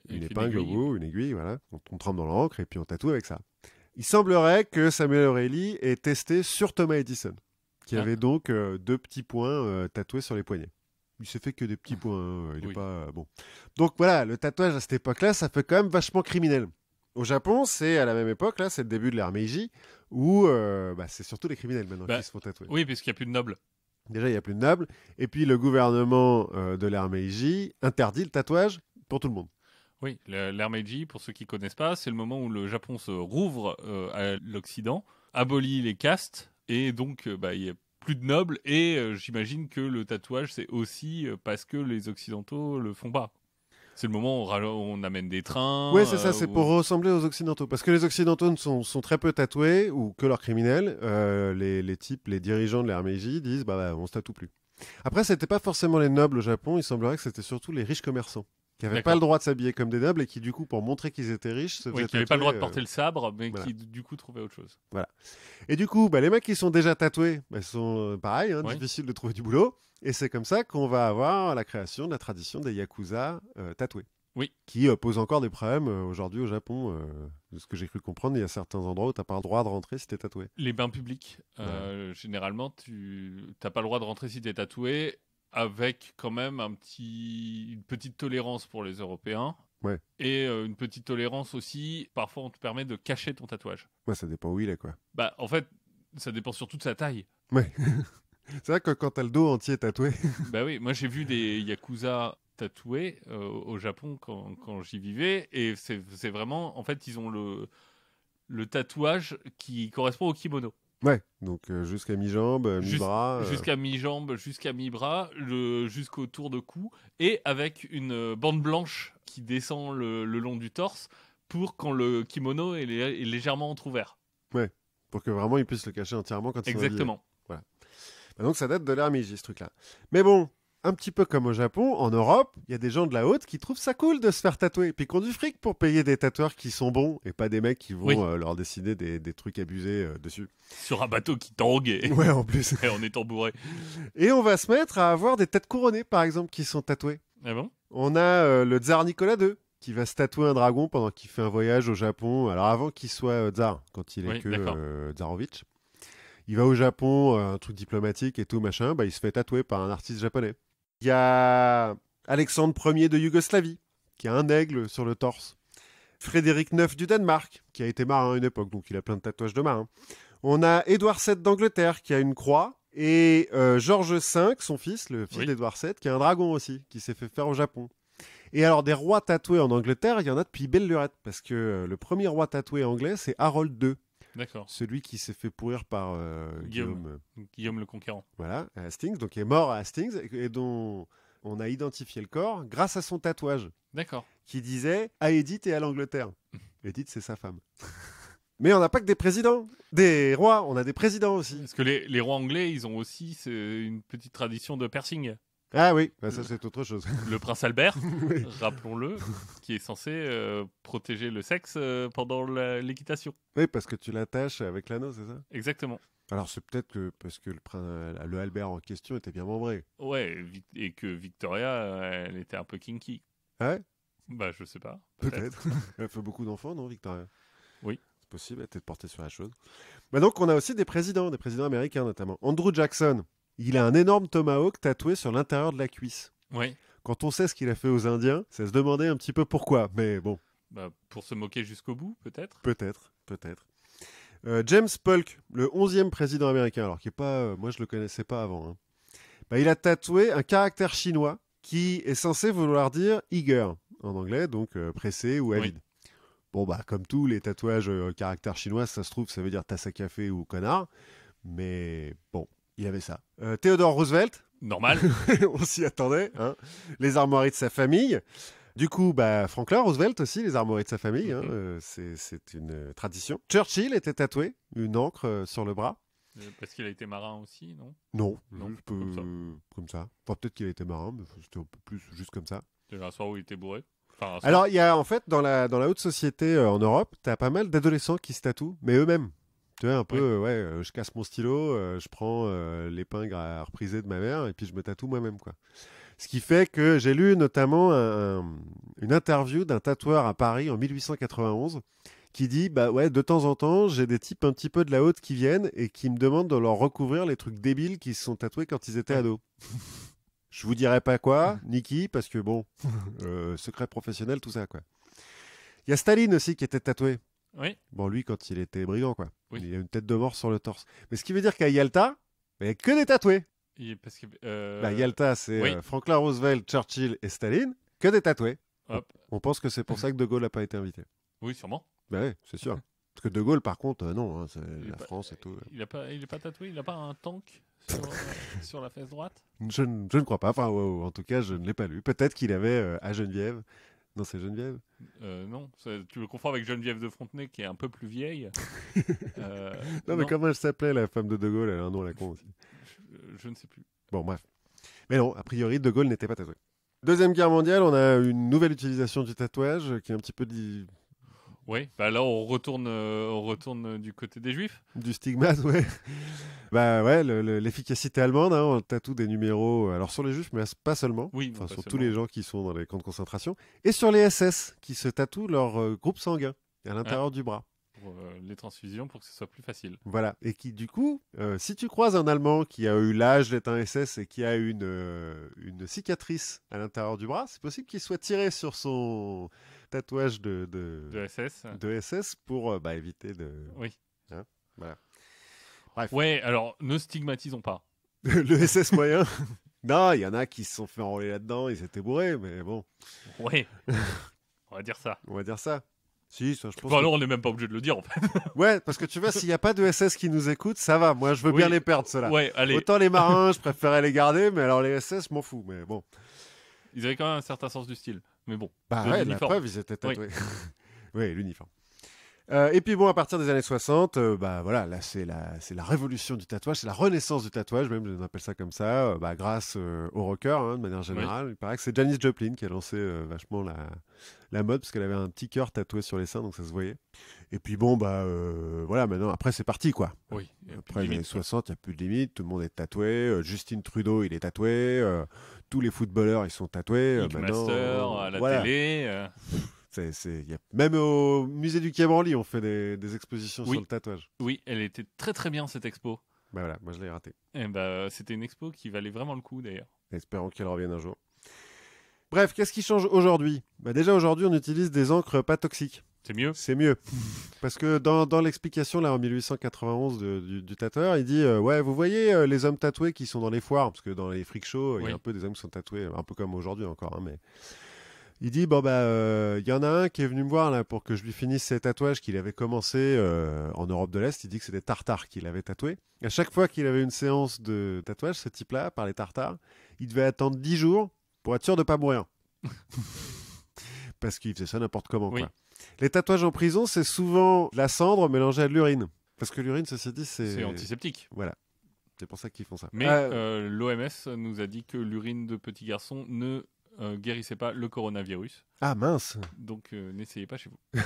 épingle au bout, une aiguille, voilà. On trempe dans l'encre et puis on tatoue avec ça. Il semblerait que Samuel Oreilly ait testé sur Thomas Edison, qui avait donc deux petits points tatoués sur les poignets. Il s'est fait que des petits points, il est pas bon. Donc voilà, le tatouage à cette époque-là, ça fait quand même vachement criminel. Au Japon, c'est à la même époque, là, c'est le début de l'ère Meiji, où c'est surtout les criminels maintenant qui se font tatouer. Oui, parce qu'il n'y a plus de nobles. Déjà, il n'y a plus de nobles. Et puis, le gouvernement de l'ère Meiji interdit le tatouage pour tout le monde. Oui, l'ère Meiji, pour ceux qui ne connaissent pas, c'est le moment où le Japon se rouvre à l'Occident, abolit les castes, et donc il n'y a plus de nobles. Et j'imagine que le tatouage, c'est aussi parce que les Occidentaux le font pas. C'est le moment où on amène des trains. Oui, c'est ça, c'est pour ressembler aux Occidentaux. Parce que les Occidentaux sont très peu tatoués, ou que leurs criminels. Les types, les dirigeants de l'ère Meiji disent on se tatoue plus. Après, c'était pas forcément les nobles au Japon, il semblerait que c'était surtout les riches commerçants, qui n'avaient pas le droit de s'habiller comme des nobles et qui, du coup, pour montrer qu'ils étaient riches, qui n'avaient pas le droit de porter le sabre, mais qui, du coup, trouvaient autre chose. Voilà. Et du coup, les mecs qui sont déjà tatoués, sont pareil, difficiles de trouver du boulot. Et c'est comme ça qu'on va avoir la création de la tradition des Yakuza tatoués. Oui. Qui pose encore des problèmes aujourd'hui au Japon. De ce que j'ai cru comprendre, il y a certains endroits où tu n'as pas le droit de rentrer si tu es tatoué. Les bains publics, généralement, tu n'as pas le droit de rentrer si tu es tatoué, avec quand même une petite tolérance pour les Européens. Ouais. Et une petite tolérance aussi, parfois on te permet de cacher ton tatouage. Ouais, ça dépend où il est, quoi. En fait, ça dépend surtout de sa taille. Ouais. C'est vrai que quand t'as le dos entier tatoué. Oui, moi j'ai vu des Yakuza tatoués au Japon quand j'y vivais, et c'est vraiment, en fait, ils ont le tatouage qui correspond au kimono. Ouais, donc jusqu'à mi-jambe, mi-bras. Jusqu'à mi-jambe, jusqu'à mi-bras, jusqu'au tour de cou, et avec une bande blanche qui descend le long du torse pour quand le kimono est légèrement entrouvert. Pour que vraiment ils puissent le cacher entièrement quand ils sont habillés. Exactement. Bah, donc ça date de l'ère Meiji, ce truc-là. Mais bon, un petit peu comme au Japon, en Europe, il y a des gens de la haute qui trouvent ça cool de se faire tatouer, puis qui ont du fric pour payer des tatoueurs qui sont bons, et pas des mecs qui vont leur dessiner des trucs abusés dessus. Sur un bateau qui tangue et, Ouais, en plus. et en étant bourré. Et on va se mettre à avoir des têtes couronnées, par exemple, qui sont tatouées. Ah bon? On a le tsar Nicolas II, qui va se tatouer un dragon pendant qu'il fait un voyage au Japon. Alors avant qu'il soit tsar, quand il est tsarovitch. Il va au Japon, un truc diplomatique et tout, machin, il se fait tatouer par un artiste japonais. Il y a Alexandre Ier de Yougoslavie, qui a un aigle sur le torse. Frédéric IX du Danemark, qui a été marin à une époque, donc il a plein de tatouages de marin. On a Édouard VII d'Angleterre, qui a une croix. Et George V, son fils, le fils d'Édouard VII, qui a un dragon aussi, qui s'est fait faire au Japon. Et alors, des rois tatoués en Angleterre, il y en a depuis belle lurette, parce que le premier roi tatoué anglais, c'est Harold II. D'accord. Celui qui s'est fait pourrir par Guillaume le Conquérant. Voilà, à Hastings, donc il est mort à Hastings, et dont on a identifié le corps grâce à son tatouage. D'accord. Qui disait « à Edith et à l'Angleterre ». Edith, c'est sa femme. Mais on n'a pas que des présidents, des rois, on a des présidents aussi. Parce que les rois anglais, ils ont aussi une petite tradition de piercing. Ah oui, ça c'est autre chose. Le prince Albert, rappelons-le, qui est censé protéger le sexe pendant l'équitation. Oui, parce que tu l'attaches avec l'anneau, c'est ça? Exactement. Alors c'est peut-être que parce que le Albert en question était bien membré. Ouais, et que Victoria, elle était un peu kinky. Ah ouais? Bah je sais pas. Peut-être. Elle fait beaucoup d'enfants, non, Victoria? Oui. C'est possible, elle était portée sur la chose. Mais donc on a aussi des présidents américains notamment. Andrew Jackson. Il a un énorme tomahawk tatoué sur l'intérieur de la cuisse. Oui. Quand on sait ce qu'il a fait aux Indiens, ça se demandait un petit peu pourquoi, mais bon. Bah, pour se moquer jusqu'au bout, peut-être. Peut-être. James Polk, le 11e président américain, alors qui est pas, moi je le connaissais pas avant. Il a tatoué un caractère chinois qui est censé vouloir dire eager en anglais, donc pressé ou avide. Oui. Bon comme tous les tatouages caractère chinois, ça se trouve ça veut dire tasse à café ou connard, mais bon. Il avait ça. Theodore Roosevelt. Normal. On s'y attendait. Les armoiries de sa famille. Du coup, Franklin Roosevelt aussi, les armoiries de sa famille. C'est une tradition. Churchill était tatoué, une encre sur le bras. Parce qu'il a été marin aussi, non? Non, comme ça. Enfin, peut-être qu'il a été marin, mais c'était un peu plus juste comme ça. C'était un soir où il était bourré. Enfin, alors, il y a en fait, dans la haute société en Europe, tu as pas mal d'adolescents qui se tatouent, mais eux-mêmes. Tu vois, un peu, je casse mon stylo, je prends l'épingle à repriser de ma mère et puis je me tatoue moi-même, quoi. Ce qui fait que j'ai lu notamment une interview d'un tatoueur à Paris en 1891 qui dit, de temps en temps, j'ai des types un petit peu de la haute qui viennent et qui me demandent de leur recouvrir les trucs débiles qui se sont tatoués quand ils étaient ados. Je vous dirai pas quoi, ni qui, parce que bon, secret professionnel, tout ça, quoi. Il y a Staline aussi qui était tatoué. Oui. Bon, lui, quand il était brigand, quoi. Oui. Il a une tête de mort sur le torse. Mais ce qui veut dire qu'à Yalta, il n'y a que des tatoués. Parce que, Yalta, c'est Franklin Roosevelt, Churchill et Staline, que des tatoués. Hop. On pense que c'est pour ça que De Gaulle n'a pas été invité. Oui, sûrement. Oui, c'est sûr. Parce que De Gaulle, par contre, non, c'est la France et tout. Il est pas tatoué, il n'a pas un tank sur la fesse droite? Je ne crois pas. Enfin, en tout cas, je ne l'ai pas lu. Peut-être qu'il avait à Geneviève. Non, c'est Geneviève? Non, tu le confonds avec Geneviève de Frontenay qui est un peu plus vieille. Non, mais comment elle s'appelait, la femme de Gaulle? Elle a un nom à la con aussi. Je ne sais plus. Bon, bref. Mais non, a priori, De Gaulle n'était pas tatoué. Deuxième Guerre mondiale, on a une nouvelle utilisation du tatouage qui est un petit peu Oui, là on retourne du côté des Juifs. Du stigmate, ouais. L'efficacité allemande, on tatoue des numéros, alors sur les Juifs, mais pas seulement. Oui, sur seulement. Tous les gens qui sont dans les camps de concentration. Et sur les SS, qui se tatouent leur groupe sanguin à l'intérieur du bras. Pour les transfusions, pour que ce soit plus facile. Voilà, et qui du coup, si tu croises un Allemand qui a eu l'âge d'être un SS et qui a une cicatrice à l'intérieur du bras, c'est possible qu'il soit tiré sur son tatouage de SS pour éviter de... Oui. Voilà. Bref. Ouais, alors ne stigmatisons pas. Le SS moyen. Non, il y en a qui se sont fait enrôler là-dedans, ils étaient bourrés, mais bon. Ouais, on va dire ça. Si, ça, je pense. Alors, on n'est même pas obligé de le dire, en fait. Ouais, parce que tu vois, s'il n'y a pas de SS qui nous écoutent, ça va. Moi, je veux bien les perdre, ceux-là. Ouais, allez. Autant les marins, je préférais les garder, mais alors les SS, je m'en fous. Mais bon. Ils avaient quand même un certain sens du style. Mais bon. La preuve, ils étaient tatoués. Oui, l'uniforme. Et puis bon, à partir des années 60, bah voilà, là c'est la révolution du tatouage, c'est la renaissance du tatouage, même on appelle ça comme ça, bah, grâce aux rockers de manière générale. Il paraît que c'est Janis Joplin qui a lancé vachement la mode parce qu'elle avait un petit cœur tatoué sur les seins, donc ça se voyait. Et puis bon, bah voilà, maintenant après c'est parti quoi. Oui. Après les années 60, il n'y a plus de limite, tout le monde est tatoué. Justin Trudeau, il est tatoué. Tous les footballeurs, ils sont tatoués. Ink Master à la voilà. télé. Même au musée du Quai Branly, on fait des expositions sur le tatouage. Oui, elle était très très bien cette expo. Bah voilà, moi je l'ai raté. Et bah, c'était une expo qui valait vraiment le coup d'ailleurs. Espérons qu'elle revienne un jour. Bref, qu'est-ce qui change aujourd'hui? Bah déjà aujourd'hui, on utilise des encres pas toxiques. C'est mieux. C'est mieux. Parce que dans l'explication, là, en 1891 du tatoueur, il dit ouais, vous voyez les hommes tatoués qui sont dans les foires, parce que dans les freak shows, il y a un peu des hommes qui sont tatoués, un peu comme aujourd'hui encore, hein, mais. Il dit bon bah il y en a un qui est venu me voir là pour que je lui finisse ses tatouages qu'il avait commencé en Europe de l'Est. Il dit que c'était Tartare qu'il avait tatoué. À chaque fois qu'il avait une séance de tatouage, ce type-là, par les Tartares, il devait attendre 10 jours pour être sûr de pas mourir. Parce qu'il faisait ça n'importe comment. Oui. Quoi. Les tatouages en prison, c'est souvent de la cendre mélangée à de l'urine. Parce que l'urine, ceci dit, c'est antiseptique. Voilà. C'est pour ça qu'ils font ça. Mais l'OMS nous a dit que l'urine de petits garçons ne guérissait pas le coronavirus. Ah mince. Donc n'essayez pas chez vous.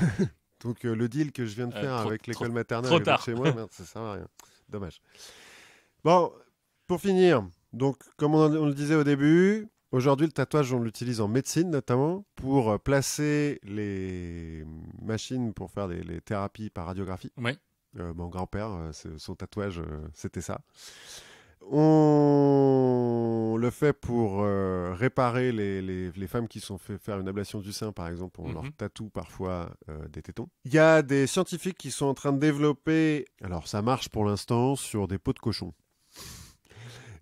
Donc le deal que je viens de faire avec l'école maternelle trop tard. chez moi, merde, ça sert à rien. Dommage. Bon, pour finir, donc comme on le disait au début, aujourd'hui le tatouage on l'utilise en médecine notamment pour placer les machines pour faire les thérapies par radiographie. Oui. Mon grand-père, son tatouage, c'était ça. On le fait pour réparer les femmes qui sont fait faire une ablation du sein, par exemple. On leur tatoue parfois des tétons. Il y a des scientifiques qui sont en train de développer, alors ça marche pour l'instant, sur des peaux de cochon,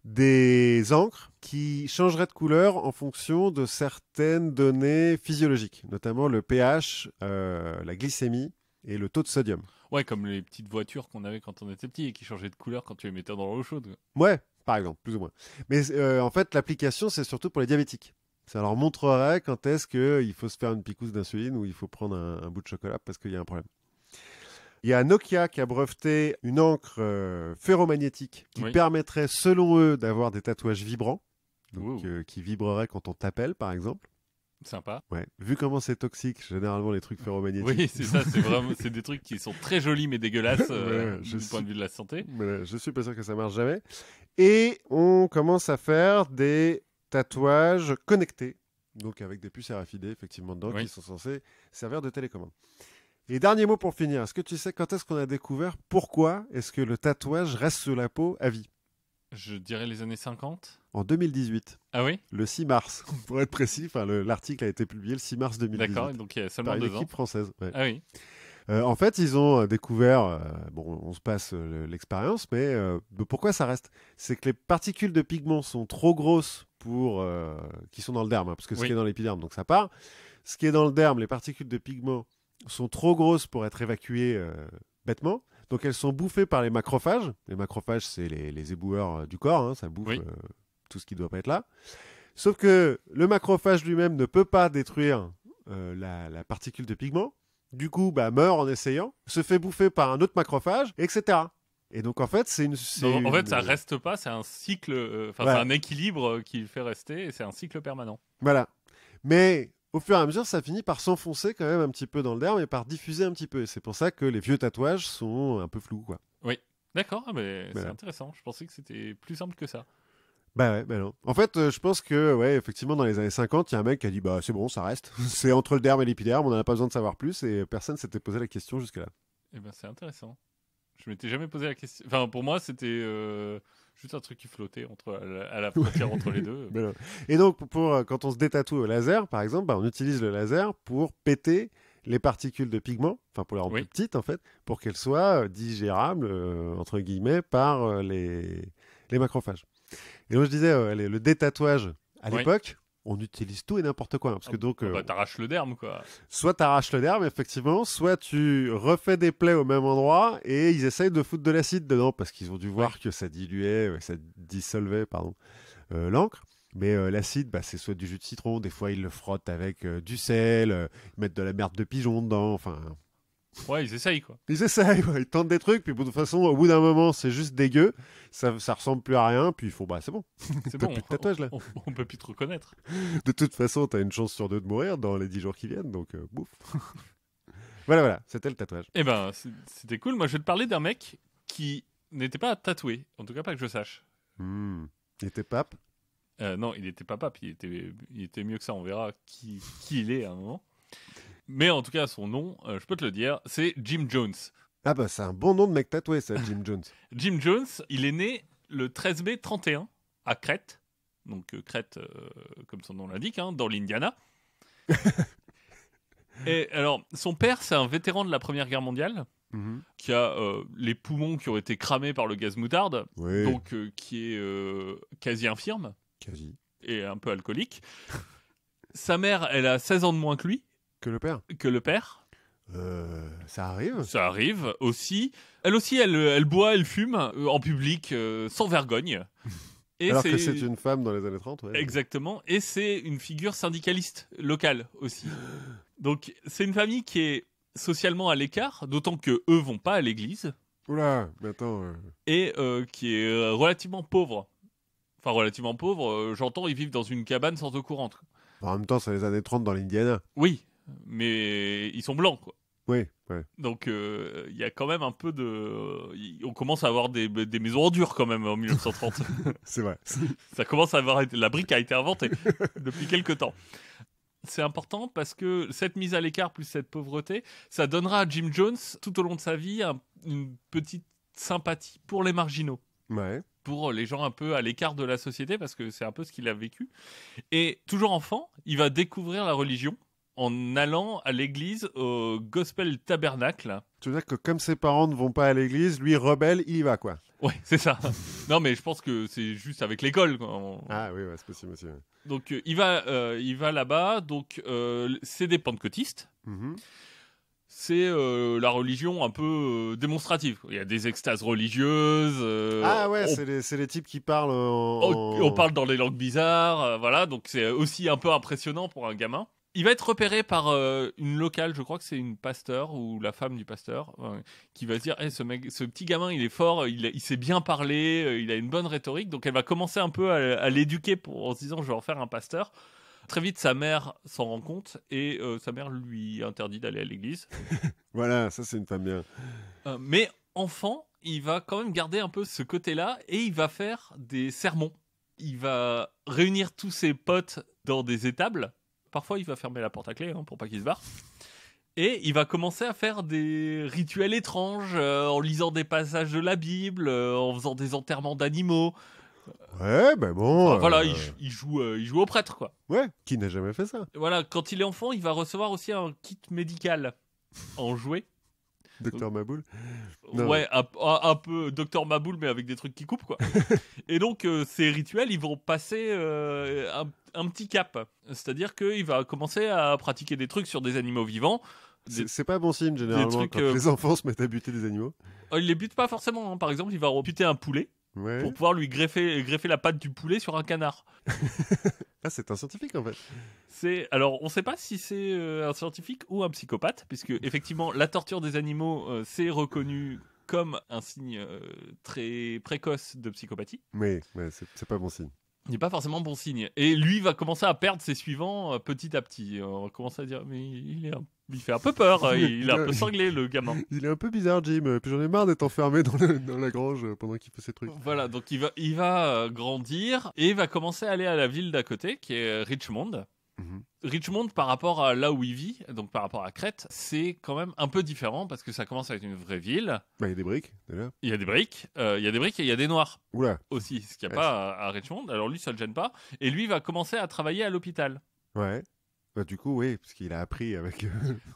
des encres qui changeraient de couleur en fonction de certaines données physiologiques, notamment le pH, la glycémie et le taux de sodium. Ouais, comme les petites voitures qu'on avait quand on était petit et qui changeaient de couleur quand tu les mettais dans l'eau chaude. Ouais, par exemple, plus ou moins. Mais en fait, l'application, c'est surtout pour les diabétiques. Ça leur montrerait quand est-ce qu'il faut se faire une picouse d'insuline ou il faut prendre un bout de chocolat parce qu'il y a un problème. Il y a Nokia qui a breveté une encre ferromagnétique qui permettrait, selon eux, d'avoir des tatouages vibrants, donc, qui vibreraient quand on t'appelle, par exemple. Sympa. Ouais. Vu comment c'est toxique, généralement les trucs ferromagnétiques. Oui, c'est ça, c'est des trucs qui sont très jolis mais dégueulasses du point de vue de la santé. Je suis pas sûr que ça marche jamais. Et on commence à faire des tatouages connectés, donc avec des puces RFID effectivement dedans qui sont censés servir de télécommande. Et dernier mot pour finir, est-ce que tu sais quand est-ce qu'on a découvert pourquoi est-ce que le tatouage reste sur la peau à vie? Je dirais les années 50. En 2018. Ah oui? Le 6 mars, pour être précis. Enfin, l'article a été publié le 6 mars 2018. D'accord, donc il y a seulement par 2 une équipe ans. française. Ouais. Ah oui. En fait, ils ont découvert, bon, on se passe l'expérience, mais pourquoi ça reste? C'est que les particules de pigments sont trop grosses pour qui sont dans le derme, hein, parce que ce qui est dans l'épiderme, donc ça part. Ce qui est dans le derme, les particules de pigments sont trop grosses pour être évacuées bêtement. Donc elles sont bouffées par les macrophages. Les macrophages, c'est les éboueurs du corps, hein, ça bouffe tout ce qui ne doit pas être là. Sauf que le macrophage lui-même ne peut pas détruire la particule de pigment. Du coup, meurt en essayant, se fait bouffer par un autre macrophage, etc. Et donc en fait, ça reste pas, c'est un cycle, c'est un équilibre qui fait rester, et c'est un cycle permanent. Voilà. Mais au fur et à mesure, ça finit par s'enfoncer quand même un petit peu dans le derme et par diffuser un petit peu. Et c'est pour ça que les vieux tatouages sont un peu flous, quoi. Oui, d'accord, mais c'est intéressant. Je pensais que c'était plus simple que ça. Bah non. En fait, je pense que, effectivement, dans les années 50, il y a un mec qui a dit, c'est bon, ça reste. C'est entre le derme et l'épiderme, on n'en a pas besoin de savoir plus, et personne s'était posé la question jusque-là. Eh ben, c'est intéressant. Je m'étais jamais posé la question. Enfin, pour moi, c'était juste un truc qui flottait à la frontière entre les deux. Et donc, quand on se détatoue au laser, par exemple, on utilise le laser pour péter les particules de pigment, enfin pour les rendre plus petites, en fait, pour qu'elles soient digérables, entre guillemets, par les macrophages. Et donc je disais, le détatouage à l'époque, on utilise tout et n'importe quoi. Parce que donc, t'arraches le derme, quoi. Soit t'arraches le derme, effectivement, soit tu refais des plaies au même endroit et ils essayent de foutre de l'acide dedans parce qu'ils ont dû voir que ça diluait, ça dissolvait, l'encre. Mais l'acide, c'est soit du jus de citron, des fois ils le frottent avec du sel, ils mettent de la merde de pigeon dedans, enfin... Ouais, ils essayent, quoi. Ils essayent, ouais, ils tentent des trucs, puis de toute façon, au bout d'un moment, c'est juste dégueu, ça ressemble plus à rien, puis il faut, bah c'est bon, C'est t'as bon, plus de tatouage là. on peut plus te reconnaître. De toute façon, t'as une chance sur 2 de mourir dans les 10 jours qui viennent, donc bouf. Voilà, c'était le tatouage. Eh ben, c'était cool. Moi, je vais te parler d'un mec qui n'était pas tatoué. En tout cas, pas que je sache. Il était pape. Non, il était pas pape. Il était mieux que ça. On verra qui il est à un moment. Mais en tout cas, son nom, je peux te le dire, c'est Jim Jones. Ah bah c'est un bon nom de mec tatoué, ça, Jim Jones. Jim Jones, il est né le 13 mai 31 à Crète. Donc Crète, comme son nom l'indique, hein, dans l'Indiana. Et alors, son père, c'est un vétéran de la Première Guerre mondiale, qui a les poumons qui ont été cramés par le gaz moutarde, Oui. donc qui est quasi infirme Quasi. et un peu alcoolique. Sa mère, elle a 16 ans de moins que lui, Que le père. que le père. Ça arrive. Ça arrive aussi. Elle aussi, elle boit, elle fume en public, sans vergogne. Et Alors que c'est une femme dans les années 30, ouais. Exactement. Et c'est une figure syndicaliste locale aussi. Donc, c'est une famille qui est socialement à l'écart, d'autant que eux vont pas à l'église, Oula, mais attends. et qui est relativement pauvre. Enfin, relativement pauvre, j'entends, ils vivent dans une cabane sans eau courante. En même temps, c'est les années 30 dans l'Indiana. Oui, mais ils sont blancs, quoi. Oui, ouais. Donc, il y a quand même un peu de... On commence à avoir des maisons en dur, quand même, en 1930. C'est vrai. Ça commence à avoir... La brique a été inventée depuis quelque temps. C'est important parce que cette mise à l'écart plus cette pauvreté, ça donnera à Jim Jones, tout au long de sa vie, une petite sympathie pour les marginaux. Ouais. Pour les gens un peu à l'écart de la société, parce que c'est un peu ce qu'il a vécu. Et toujours enfant, il va découvrir la religion en allant à l'église au Gospel Tabernacle. Tu veux dire que comme ses parents ne vont pas à l'église, lui, rebelle, il y va, quoi. Ouais, c'est ça. Non, mais je pense que c'est juste avec l'école, quoi. Ah oui, ouais, c'est possible aussi. Ouais. Donc, il va là-bas. Donc, c'est des pentecôtistes. C'est la religion un peu démonstrative. Il y a des extases religieuses. Ah ouais, c'est les types qui parlent On parle dans les langues bizarres. Voilà, donc c'est aussi un peu impressionnant pour un gamin. Il va être repéré par une locale, je crois que c'est une pasteur ou la femme du pasteur, qui va se dire hey, ce petit gamin, il est fort, il sait bien parler, il a une bonne rhétorique. Donc elle va commencer un peu à l'éduquer en se disant je vais en faire un pasteur. Très vite, sa mère s'en rend compte et sa mère lui interdit d'aller à l'église. Voilà, ça c'est une femme bien. Mais enfant, il va quand même garder un peu ce côté-là et il va faire des sermons. Il va réunir tous ses potes dans des étables. Parfois, il va fermer la porte à clé pour pas qu'il se barre. Et il va commencer à faire des rituels étranges en lisant des passages de la Bible, en faisant des enterrements d'animaux. Ouais, ben bon. Enfin, voilà, il joue au prêtre, quoi. Ouais, qui n'a jamais fait ça? Voilà, quand il est enfant, il va recevoir aussi un kit médical en jouet. Docteur Maboul? Non. Ouais, un peu Docteur Maboul, mais avec des trucs qui coupent, quoi. Et donc, ces rituels, ils vont passer un petit cap. C'est-à-dire qu'il va commencer à pratiquer des trucs sur des animaux vivants. C'est pas bon signe, généralement, trucs, quand les enfants se mettent à buter des animaux. Il les bute pas forcément. Par exemple, il va buter un poulet Ouais. pour pouvoir lui greffer la patte du poulet sur un canard. Ah, c'est un scientifique, en fait. Alors, on ne sait pas si c'est un scientifique ou un psychopathe, puisque effectivement, la torture des animaux, c'est reconnu comme un signe très précoce de psychopathie. Mais ouais, c'est pas bon signe. Il n'est pas forcément bon signe. Et lui va commencer à perdre ses suivants petit à petit. On va commencer à dire, mais il fait un peu peur, il est un peu cinglé, le gamin. Il est un peu bizarre, Jim. Puis j'en ai marre d'être enfermé dans la grange pendant qu'il fait ses trucs. Voilà, donc il va grandir et il va commencer à aller à la ville d'à côté, qui est Richmond. Richmond, par rapport à là où il vit, donc par rapport à Crète, c'est quand même un peu différent parce que ça commence à être une vraie ville. Bah, il y a des briques, déjà. Il y a des briques, et il y a des noirs. Oula. Aussi, ce qu'il n'y a pas à Richmond. Alors lui, ça le gêne pas. Et lui va commencer à travailler à l'hôpital. Ouais. Bah, du coup, oui, parce qu'il a appris avec...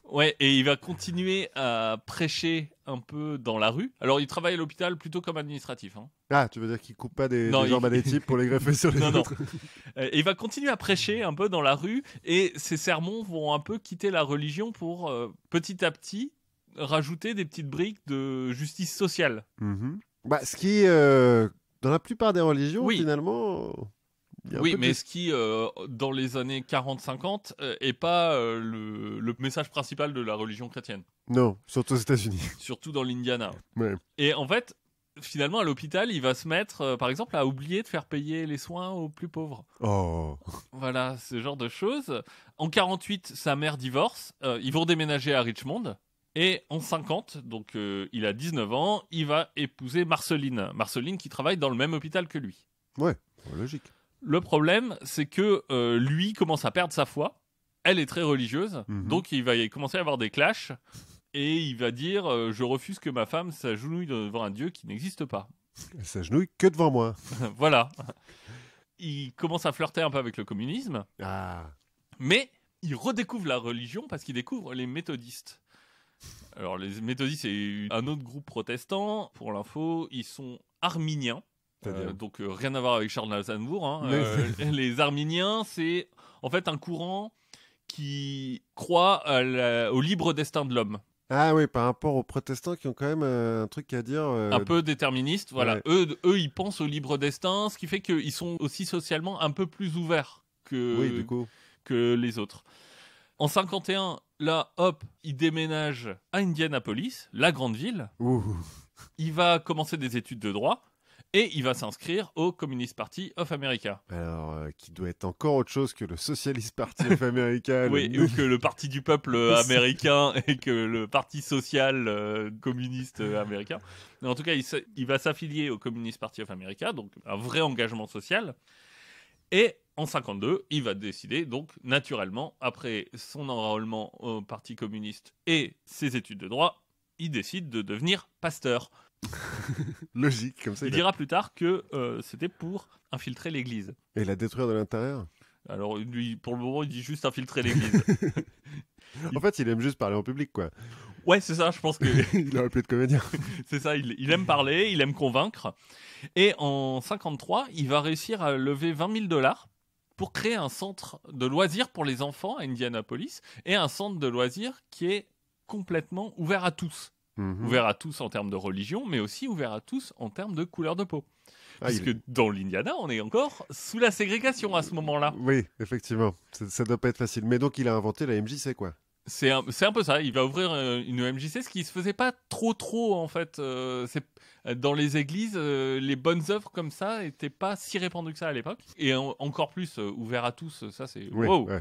Ouais, et il va continuer à prêcher un peu dans la rue. Alors, il travaille à l'hôpital plutôt comme administratif. Ah, tu veux dire qu'il coupe pas des Non, jambes à des types pour les greffer sur les autres? Et il va continuer à prêcher un peu dans la rue, et ses sermons vont un peu quitter la religion pour, petit à petit, rajouter des petites briques de justice sociale. Bah, ce qui, dans la plupart des religions, Oui. finalement... Il y a un Oui, peu de mais juste- ce qui, dans les années 40-50, est pas le message principal de la religion chrétienne, Non, surtout aux États-Unis. surtout dans l'Indiana. Ouais. Et en fait, finalement, à l'hôpital, il va se mettre, par exemple, à oublier de faire payer les soins aux plus pauvres. Oh. Voilà, ce genre de choses. En 48, sa mère divorce. Ils vont déménager à Richmond. Et en 50, donc il a 19 ans, il va épouser Marceline. Marceline qui travaille dans le même hôpital que lui. Ouais, logique. Le problème, c'est que lui commence à perdre sa foi. Elle est très religieuse. Mhm. Donc il va y commencer à avoir des clashs. Et il va dire je refuse que ma femme s'agenouille devant un dieu qui n'existe pas. Elle s'agenouille que devant moi. Voilà. Il commence à flirter un peu avec le communisme. Ah. Mais il redécouvre la religion parce qu'il découvre les méthodistes. Alors les méthodistes, c'est un autre groupe protestant. Pour l'info, ils sont arminiens. C'est-à-dire Donc rien à voir avec Charles Aznavour. Hein. Mais- Les arminiens, c'est en fait un courant qui croit au libre destin de l'homme. Ah oui, par rapport aux protestants qui ont quand même un truc à dire. Un peu déterministe. Voilà. ouais. Eux, ils pensent au libre destin, ce qui fait qu'ils sont aussi socialement un peu plus ouverts Oui, du coup. que les autres. En 51, là, hop, il déménage à Indianapolis, la grande ville. Ouh. Il va commencer des études de droit et il va s'inscrire au Communist Party of America. Alors, qui doit être encore autre chose que le Socialist Party of America. Oui, ou que le Parti du peuple américain et que le Parti social communiste américain. Mais en tout cas, il va s'affilier au Communist Party of America, donc un vrai engagement social. Et en 52, il va décider, donc naturellement, après son enrôlement au Parti communiste et ses études de droit, il décide de devenir pasteur. Logique, comme ça. Il dira plus tard que c'était pour infiltrer l'église. Et la détruire de l'intérieur. Alors lui, pour le moment, il dit juste infiltrer l'église. En fait, il aime juste parler en public, quoi. Ouais, c'est ça, je pense que Il aurait pu être comédien. c'est ça. Il aime parler, il aime convaincre. Et en 53, il va réussir à lever $20 000 pour créer un centre de loisirs pour les enfants à Indianapolis et un centre de loisirs qui est complètement ouvert à tous. Mhm. Ouvert à tous en termes de religion, mais aussi ouvert à tous en termes de couleur de peau. Ah, Puisque dans l'Indiana, on est encore sous la ségrégation à ce moment-là. Oui, effectivement. Ça doit pas être facile. Mais donc, il a inventé la MJC, quoi. C'est un peu ça. Il va ouvrir une MJC, ce qui se faisait pas trop en fait. Dans les églises, les bonnes œuvres comme ça n'étaient pas si répandues que ça à l'époque. Et encore plus ouvert à tous, ça c'est Oui, wow. ouais.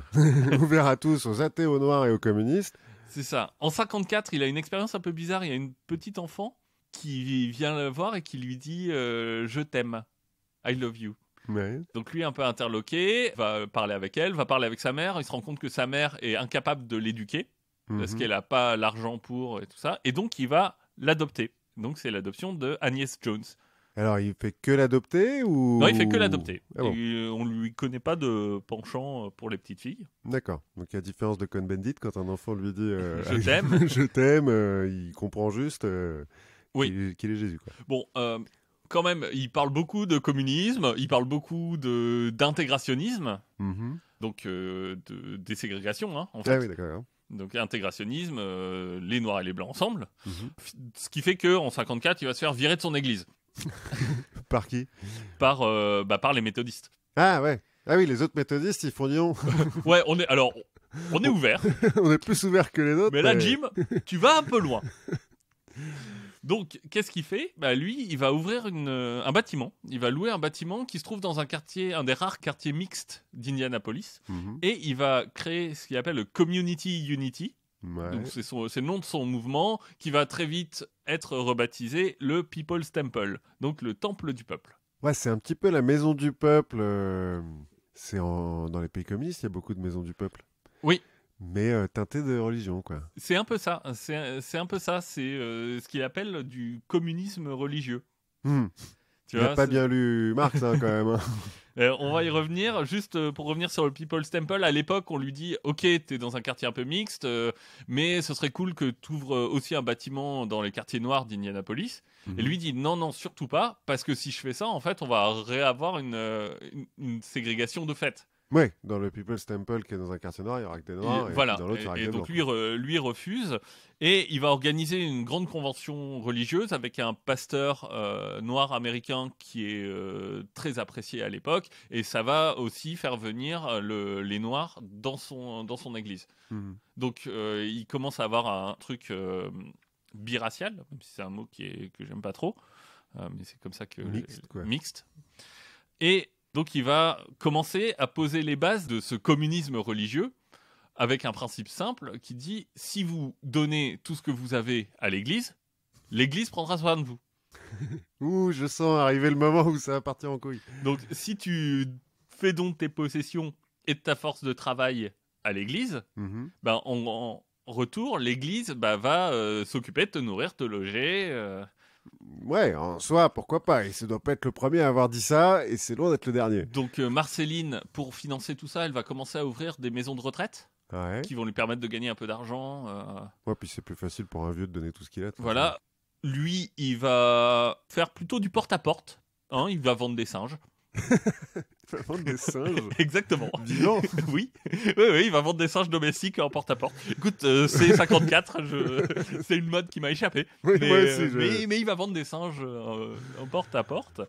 Ouvert à tous, aux athées, aux noirs et aux communistes. C'est ça. En 54, il a une expérience un peu bizarre. Il y a une petite enfant qui vient le voir et qui lui dit je t'aime, I love you. Ouais. Donc lui un peu interloqué, va parler avec elle, va parler avec sa mère. Il se rend compte que sa mère est incapable de l'éduquer parce Mhm. qu'elle n'a pas l'argent pour et tout ça. Et donc il va l'adopter. Donc c'est l'adoption de Agnès Jones. Alors, il fait que l'adopter ou... Non, il fait que l'adopter. Ah bon. Et on lui connaît pas de penchant pour les petites filles. D'accord. Donc, à différence de Cohn-Bendit, quand un enfant lui dit Je t'aime. je t'aime, il comprend juste Oui. qu'il est Jésus, quoi. Bon, quand même, il parle beaucoup de communisme, il parle beaucoup d'intégrationnisme, Mhm. donc de déségrégation, hein, en Ah fait. oui, d'accord. Donc intégrationnisme, les noirs et les blancs ensemble. Mhm. Ce qui fait qu'en 54, il va se faire virer de son église Par qui? par les méthodistes. Ah ouais. Ah oui, les autres méthodistes, ils font non. Ouais, on est ouvert, On est plus ouverts que les autres. mais là, Jim, tu vas un peu loin. Donc, qu'est-ce qu'il fait? Lui, il va ouvrir un bâtiment. Il va louer un bâtiment qui se trouve dans un quartier, un des rares quartiers mixtes d'Indianapolis. Mhm. Et il va créer ce qu'il appelle le Community Unity. Ouais. Donc c'est le nom de son mouvement qui va très vite être rebaptisé le People's Temple, donc le temple du peuple. Ouais, c'est un petit peu la maison du peuple. Dans les pays communistes, il y a beaucoup de maisons du peuple. Oui. Mais teintées de religion, quoi. C'est un peu ça. C'est un peu ça. C'est ce qu'il appelle du communisme religieux. Hmm. Tu Il n'a vois, pas c'est- bien lu Marx, hein, quand même. Hein. On va y revenir. Juste pour revenir sur le People's Temple, à l'époque, on lui dit ok, t'es dans un quartier un peu mixte, mais ce serait cool que tu ouvres aussi un bâtiment dans les quartiers noirs d'Indianapolis. Mhm. Et lui dit non, surtout pas, parce que si je fais ça, en fait, on va réavoir une ségrégation de fait. Ouais, dans le People's Temple qui est dans un quartier noir, il y aura que des noirs. Voilà. Et dans l'autre, il y aura que Et des donc blancs. lui refuse et il va organiser une grande convention religieuse avec un pasteur noir américain qui est très apprécié à l'époque et ça va aussi faire venir les noirs dans son église. Mhm. Donc il commence à avoir un truc biracial, même si c'est un mot que j'aime pas trop, mais c'est comme ça que Mixte, quoi. mixte. Et donc il va commencer à poser les bases de ce communisme religieux avec un principe simple qui dit si vous donnez tout ce que vous avez à l'Église, l'Église prendra soin de vous. Ouh, je sens arriver le moment où ça va partir en couille. Donc si tu fais don de tes possessions et de ta force de travail à l'Église, Mhm. ben, en retour, l'Église va s'occuper de te nourrir, te loger. Ouais, en soi, pourquoi pas. Et ça doit pas être le premier à avoir dit ça, et c'est loin d'être le dernier. Donc Marceline, pour financer tout ça, elle va commencer à ouvrir des maisons de retraite Ouais. qui vont lui permettre de gagner un peu d'argent. Ouais, puis c'est plus facile pour un vieux de donner tout ce qu'il a. de toute Voilà. Lui, il va faire plutôt du porte-à-porte. Hein, il va vendre des singes. façon. Vendre des singes Exactement. vivants. Oui. Oui, il va vendre des singes domestiques en porte-à-porte. Écoute, c'est 54, c'est une mode qui m'a échappé. Oui, Mais, moi aussi. mais il va vendre des singes en porte-à-porte.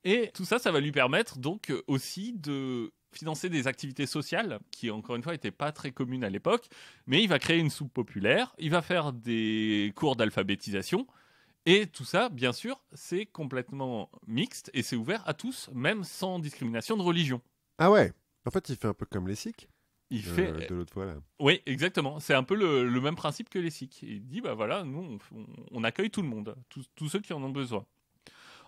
Et tout ça, ça va lui permettre donc aussi de financer des activités sociales qui, encore une fois, n'étaient pas très communes à l'époque. Mais il va créer une soupe populaire, il va faire des cours d'alphabétisation. Et tout ça, bien sûr, c'est complètement mixte et c'est ouvert à tous, même sans discrimination de religion. Ah ouais. En fait, il fait un peu comme les Sikhs Il fait... de l'autre fois là. Oui, exactement. C'est un peu le même principe que les Sikhs. Il dit, bah voilà, nous, on accueille tout le monde, tous ceux qui en ont besoin.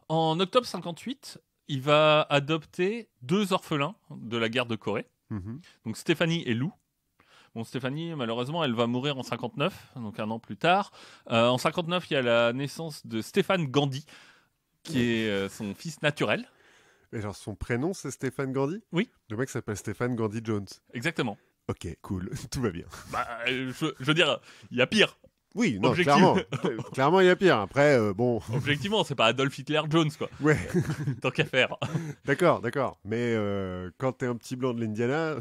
En octobre 58, il va adopter 2 orphelins de la guerre de Corée. Mhm. Donc Stéphanie et Lou. Bon, Stéphanie, malheureusement, elle va mourir en 59, donc un an plus tard. En 59, il y a la naissance de Stéphane Gandhi, qui est son fils naturel. Et genre, son prénom, c'est Stéphane Gandhi? Oui. Le mec s'appelle Stéphane Gandhi Jones. Exactement. Ok, cool. Tout va bien. Bah, je veux dire, il y a pire. Oui, non, Objectif. clairement. Clairement, il y a pire. Après, bon. Objectivement, c'est pas Adolf Hitler Jones, quoi. Ouais, Tant qu'à faire. d'accord. Mais quand t'es un petit blanc de l'Indiana,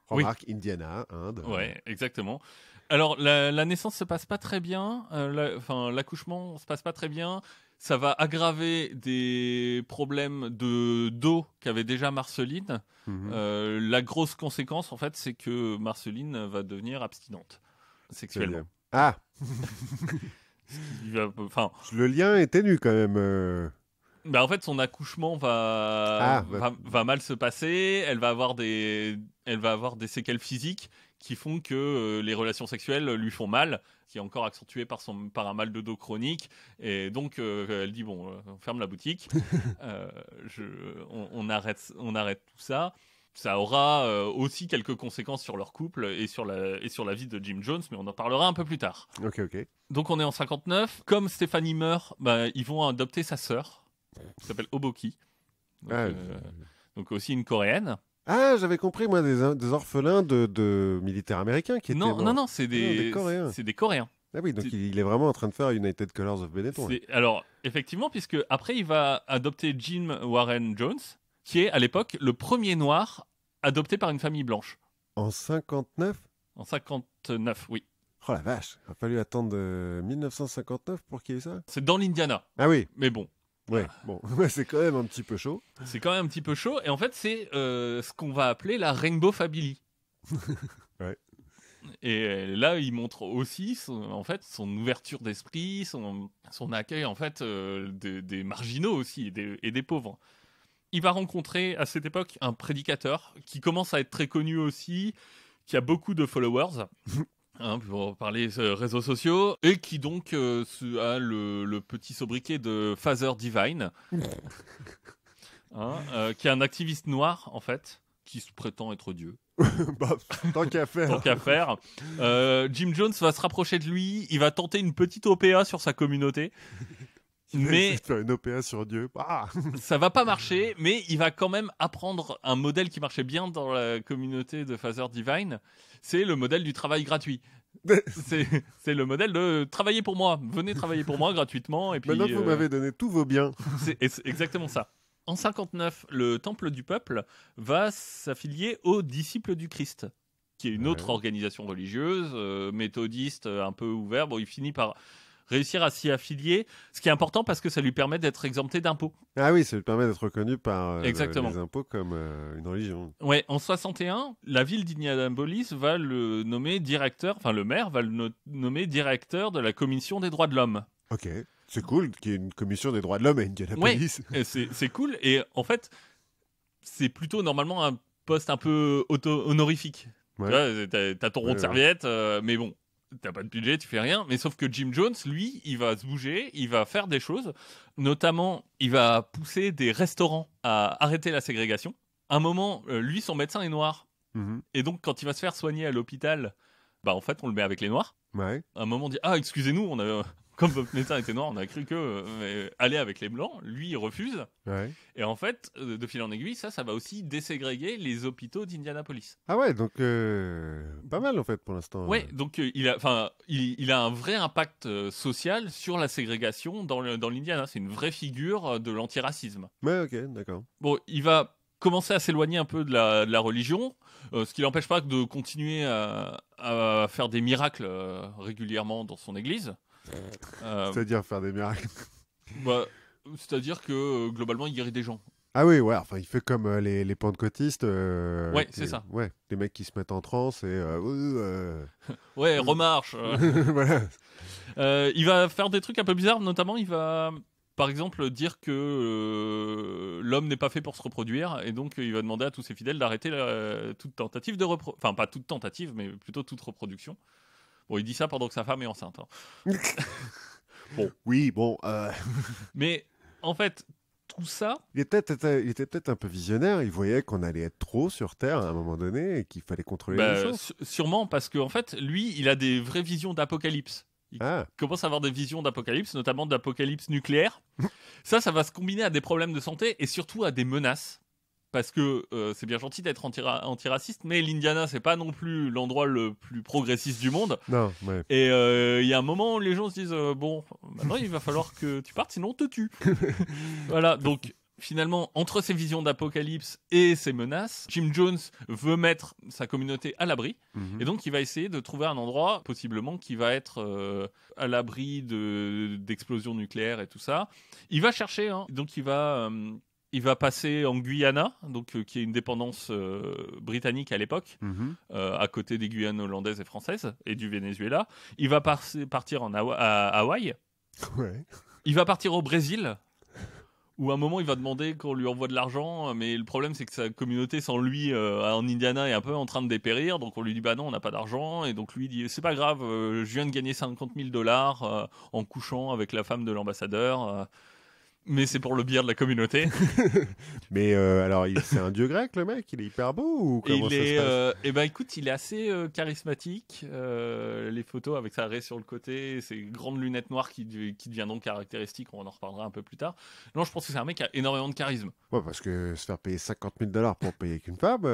remarque, Indiana, Inde. Ouais, exactement. Alors, la naissance se passe pas très bien. L'accouchement se passe pas très bien. Ça va aggraver des problèmes de dos qu'avait déjà Marceline. Mhm. La grosse conséquence, en fait, c'est que Marceline va devenir abstinente sexuellement. Ah, Enfin, le lien est ténu quand même. en fait, son accouchement va mal se passer. Elle va avoir des séquelles physiques qui font que les relations sexuelles lui font mal, qui est encore accentué par un mal de dos chronique. Et donc, elle dit bon, on ferme la boutique, on arrête tout ça. Ça aura aussi quelques conséquences sur leur couple et sur la vie de Jim Jones, mais on en parlera un peu plus tard. Ok. Donc on est en 59. Comme Stéphanie meurt, ils vont adopter sa sœur, qui s'appelle Oboki. Donc aussi une coréenne. Ah, j'avais compris, moi, des orphelins de militaires américains qui étaient morts. Non, c'est des Coréens. C'est des Coréens. Ah oui, donc il est vraiment en train de faire United Colors of Benetton. là. Alors, effectivement, puisque après, il va adopter Jim Warren Jones, qui est à l'époque le premier noir adopté par une famille blanche. En 59? En 59, oui. Oh la vache, il a fallu attendre 1959 pour qu'il y ait ça? C'est dans l'Indiana. Ah oui, Mais bon, ouais, bon, ouais, c'est quand même un petit peu chaud. c'est quand même un petit peu chaud. Et en fait, c'est ce qu'on va appeler la Rainbow Family. Ouais. Et là, il montre aussi son ouverture d'esprit, son accueil en fait des marginaux aussi et des pauvres. Il va rencontrer à cette époque un prédicateur qui commence à être très connu aussi, qui a beaucoup de followers. Pour parler réseaux sociaux, et qui donc a le petit sobriquet de Father Divine, qui est un activiste noir en fait, qui se prétend être Dieu. Bah, tant qu'à faire. Tant qu'à faire. Jim Jones va se rapprocher de lui, il va tenter une petite OPA sur sa communauté. Mais faire une OPA sur Dieu. Ah ça va pas marcher, mais il va quand même apprendre un modèle qui marchait bien dans la communauté de Father Divine. C'est le modèle du travail gratuit. C'est le modèle de travailler pour moi. Venez travailler pour moi gratuitement. Et puis, maintenant que vous m'avez donné tous vos biens. C'est exactement ça. En 59, le Temple du Peuple va s'affilier aux Disciples du Christ, qui est une autre organisation religieuse, méthodiste, un peu ouverte. Bon, il finit par réussir à s'y affilier, ce qui est important parce que ça lui permet d'être exempté d'impôts. Ah oui, ça lui permet d'être reconnu par Exactement. les impôts comme une religion. Ouais, en 61, la ville d'Indianapolis va le nommer directeur, enfin le maire va le nommer directeur de la commission des droits de l'homme. Ok, c'est cool qu'il y ait une commission des droits de l'homme à Indianapolis. Ouais, c'est cool. Et en fait, c'est plutôt normalement un poste un peu honorifique. Ouais. Tu vois, t'as ton rond de serviette, mais bon, t'as pas de budget, tu fais rien. Mais sauf que Jim Jones, lui, il va se bouger, il va faire des choses. Notamment, il va pousser des restaurants à arrêter la ségrégation. À un moment, lui, son médecin est noir. Mhm. Et donc, quand il va se faire soigner à l'hôpital, bah en fait, on le met avec les noirs. Ouais. À un moment, on dit ah, excusez-nous, on a comme votre médecin était noir, on a cru que aller avec les blancs. Lui, il refuse. Ouais. Et en fait, de fil en aiguille, ça va aussi déségréguer les hôpitaux d'Indianapolis. Ah ouais, donc pas mal en fait pour l'instant. Ouais, donc il a un vrai impact social sur la ségrégation dans l'Indiana. C'est une vraie figure de l'antiracisme. Ouais, ok, d'accord. Bon, il va commencer à s'éloigner un peu de la religion, ce qui n'empêche pas de continuer à faire des miracles régulièrement dans son église. C'est-à-dire faire des miracles. Bah, c'est-à-dire que globalement, il guérit des gens. Ah oui, ouais, enfin il fait comme les pentecôtistes. Ouais, c'est ça. Ouais, les mecs qui se mettent en transe et. Ouais, remarche. Voilà. Il va faire des trucs un peu bizarres, notamment il va, par exemple, dire que l'homme n'est pas fait pour se reproduire, et donc il va demander à tous ses fidèles d'arrêter toute tentative de reproduction. Enfin, pas toute tentative, mais plutôt toute reproduction. Bon, il dit ça pendant que sa femme est enceinte. Hein. Bon. Oui, bon. Mais en fait, tout ça. Il était peut-être un peu visionnaire. Il voyait qu'on allait être trop sur Terre à un moment donné et qu'il fallait contrôler les choses. Sûrement, parce qu'en fait, lui, il a des vraies visions d'apocalypse. Il commence à avoir des visions d'apocalypse, notamment d'apocalypse nucléaire. Ça va se combiner à des problèmes de santé et surtout à des menaces. Parce que c'est bien gentil d'être antiraciste, mais l'Indiana, c'est pas non plus l'endroit le plus progressiste du monde. Non, ouais. Et il y a un moment où les gens se disent bon, maintenant il va falloir que tu partes, sinon on te tue. Voilà, donc finalement, entre ces visions d'apocalypse et ces menaces, Jim Jones veut mettre sa communauté à l'abri. Et donc, il va essayer de trouver un endroit, possiblement, qui va être à l'abri d'explosions nucléaires et tout ça. Il va chercher, hein, donc il va passer en Guyana, donc, qui est une dépendance britannique à l'époque, à côté des Guyanes hollandaises et françaises, et du Venezuela. Il va partir à Hawaï. Ouais. Il va partir au Brésil, où à un moment il va demander qu'on lui envoie de l'argent, mais le problème c'est que sa communauté sans lui en Indiana est un peu en train de dépérir, donc on lui dit bah non, on n'a pas d'argent, et donc lui dit c'est pas grave, je viens de gagner 50 000 $ en couchant avec la femme de l'ambassadeur. Mais c'est pour le bien de la communauté. Mais alors, c'est un dieu grec, le mec. Il est hyper beau ou comment ça se passe Eh ben écoute, il est assez charismatique. Les photos avec sa raie sur le côté, ses grandes lunettes noires qui deviendront caractéristiques, on en reparlera un peu plus tard. Non, je pense que c'est un mec qui a énormément de charisme. Ouais, parce que se faire payer 50 000 $ pour payer avec une femme,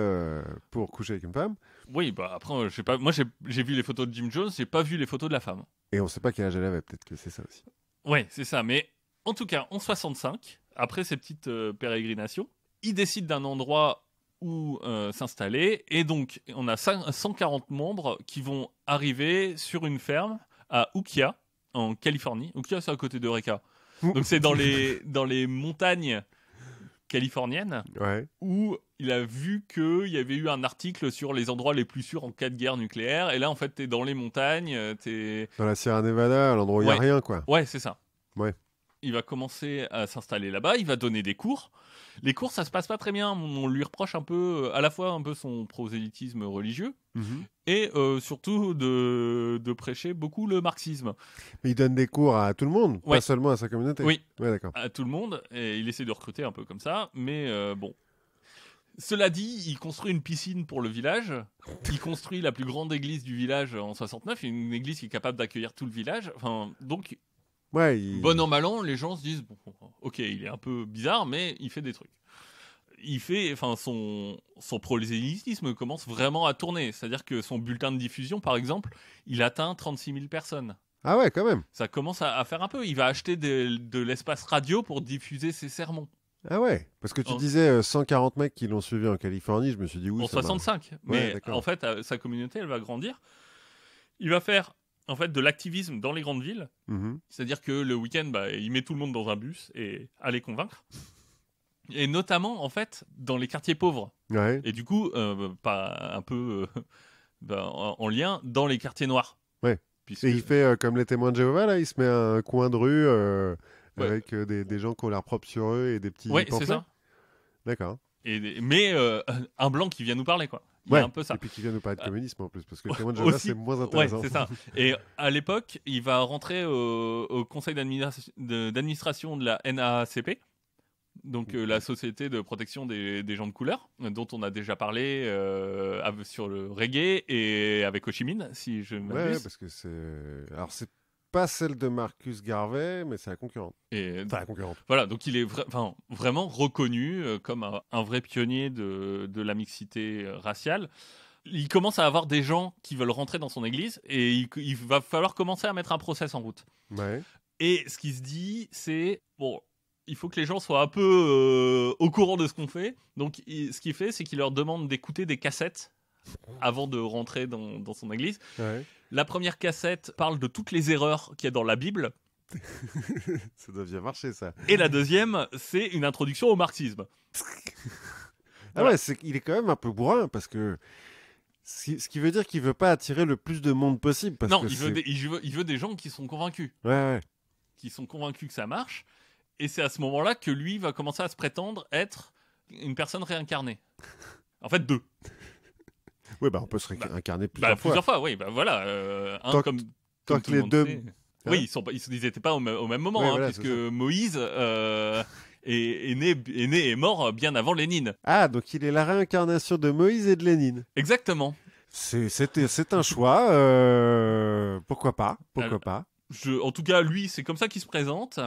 pour coucher avec une femme. Oui, bah après, je sais pas. Moi, j'ai vu les photos de Jim Jones, j'ai pas vu les photos de la femme. Et on sait pas quel âge elle avait. Peut-être que c'est ça aussi. Ouais, c'est ça. Mais en tout cas, en 65, après ces petites pérégrinations, il décide d'un endroit où s'installer. Et donc, on a 140 membres qui vont arriver sur une ferme à Ukiah, en Californie. Ukiah, c'est à côté d'Eureka. Donc, c'est dans les montagnes californiennes, où il a vu qu'il y avait eu un article sur les endroits les plus sûrs en cas de guerre nucléaire. Et là, en fait, t'es dans les montagnes. Dans la Sierra Nevada, à l'endroit où il n'y a rien, quoi. Ouais, c'est ça. Ouais. Il va commencer à s'installer là-bas, il va donner des cours. Les cours, ça se passe pas très bien. On lui reproche un peu, à la fois un peu son prosélytisme religieux, et surtout de prêcher beaucoup le marxisme. Mais il donne des cours à tout le monde, pas seulement à sa communauté. Oui, ouais, d'accord. À tout le monde, et il essaie de recruter un peu comme ça, mais bon. Cela dit, il construit une piscine pour le village. Il construit la plus grande église du village en 69, une église qui est capable d'accueillir tout le village. Enfin, donc... Ouais, bon an, mal an, les gens se disent bon, ok, il est un peu bizarre, mais il fait des trucs. Son prosélytisme commence vraiment à tourner. C'est-à-dire que son bulletin de diffusion, par exemple, il atteint 36 000 personnes. Ah ouais, quand même. Ça commence à faire un peu. Il va acheter de l'espace radio pour diffuser ses sermons. Ah ouais, parce que tu En- disais 140 mecs qui l'ont suivi en Californie, je me suis dit oui, En ça va. 65. Ouais, Mais d'accord. en fait, sa communauté, elle va grandir. Il va faire en fait de l'activisme dans les grandes villes. Mhm. C'est-à-dire que le week-end, il met tout le monde dans un bus et à les convaincre. Et notamment, en fait, dans les quartiers pauvres. Ouais, Et du coup, pas un peu en lien dans les quartiers noirs. ouais. Puisque, Et il fait comme les témoins de Jéhovah, là, il se met à un coin de rue ouais, avec des gens qui ont l'air propres sur eux et des petits ouais, c'est pamphlets. ça. D'accord. Mais un blanc qui vient nous parler, quoi. Il y Ouais, a un peu ça. et puis qui vient nous parler de Euh, communisme en plus, parce que les témoins de Jéhovah, Aussi, c'est moins ouais, intéressant. c'est ça. Et à l'époque, il va rentrer au conseil d'administration de la NAACP, donc la société de protection des gens de couleur, dont on a déjà parlé sur le reggae et avec Ho Chi Minh, si je ne Ouais, m'abuse. parce que c'est. Alors, c'est pas celle de Marcus Garvey, mais c'est la concurrente. Et Enfin, la concurrente. voilà, donc il est vraiment reconnu comme un vrai pionnier de la mixité raciale. Il commence à avoir des gens qui veulent rentrer dans son église et il va falloir commencer à mettre un process en route. Ouais. Et ce qui se dit, c'est bon, il faut que les gens soient un peu au courant de ce qu'on fait. Donc, ce qu'il fait, c'est qu'il leur demande d'écouter des cassettes avant de rentrer dans son église. Ouais. La première cassette parle de toutes les erreurs qu'il y a dans la Bible. Ça doit bien marcher, ça. Et la deuxième, c'est une introduction au marxisme. Ah ouais, il est quand même un peu bourrin, parce que. Ce qui veut dire qu'il veut pas attirer le plus de monde possible. Parce Non, que il veut des gens qui sont convaincus. Ouais, ouais. Qui sont convaincus que ça marche. Et c'est à ce moment-là que lui va commencer à se prétendre être une personne réincarnée. En fait, deux. Ouais, bah on peut se réincarner plusieurs fois. Plusieurs fois, oui. Voilà. Tant que comme les deux. Sait. Hein, oui, ils n'étaient pas au même moment, ouais, voilà, puisque Moïse est né et mort bien avant Lénine. Ah, donc il est la réincarnation de Moïse et de Lénine. Exactement. C'est un choix. Pourquoi pas? Pourquoi pas? En tout cas, lui, c'est comme ça qu'il se présente.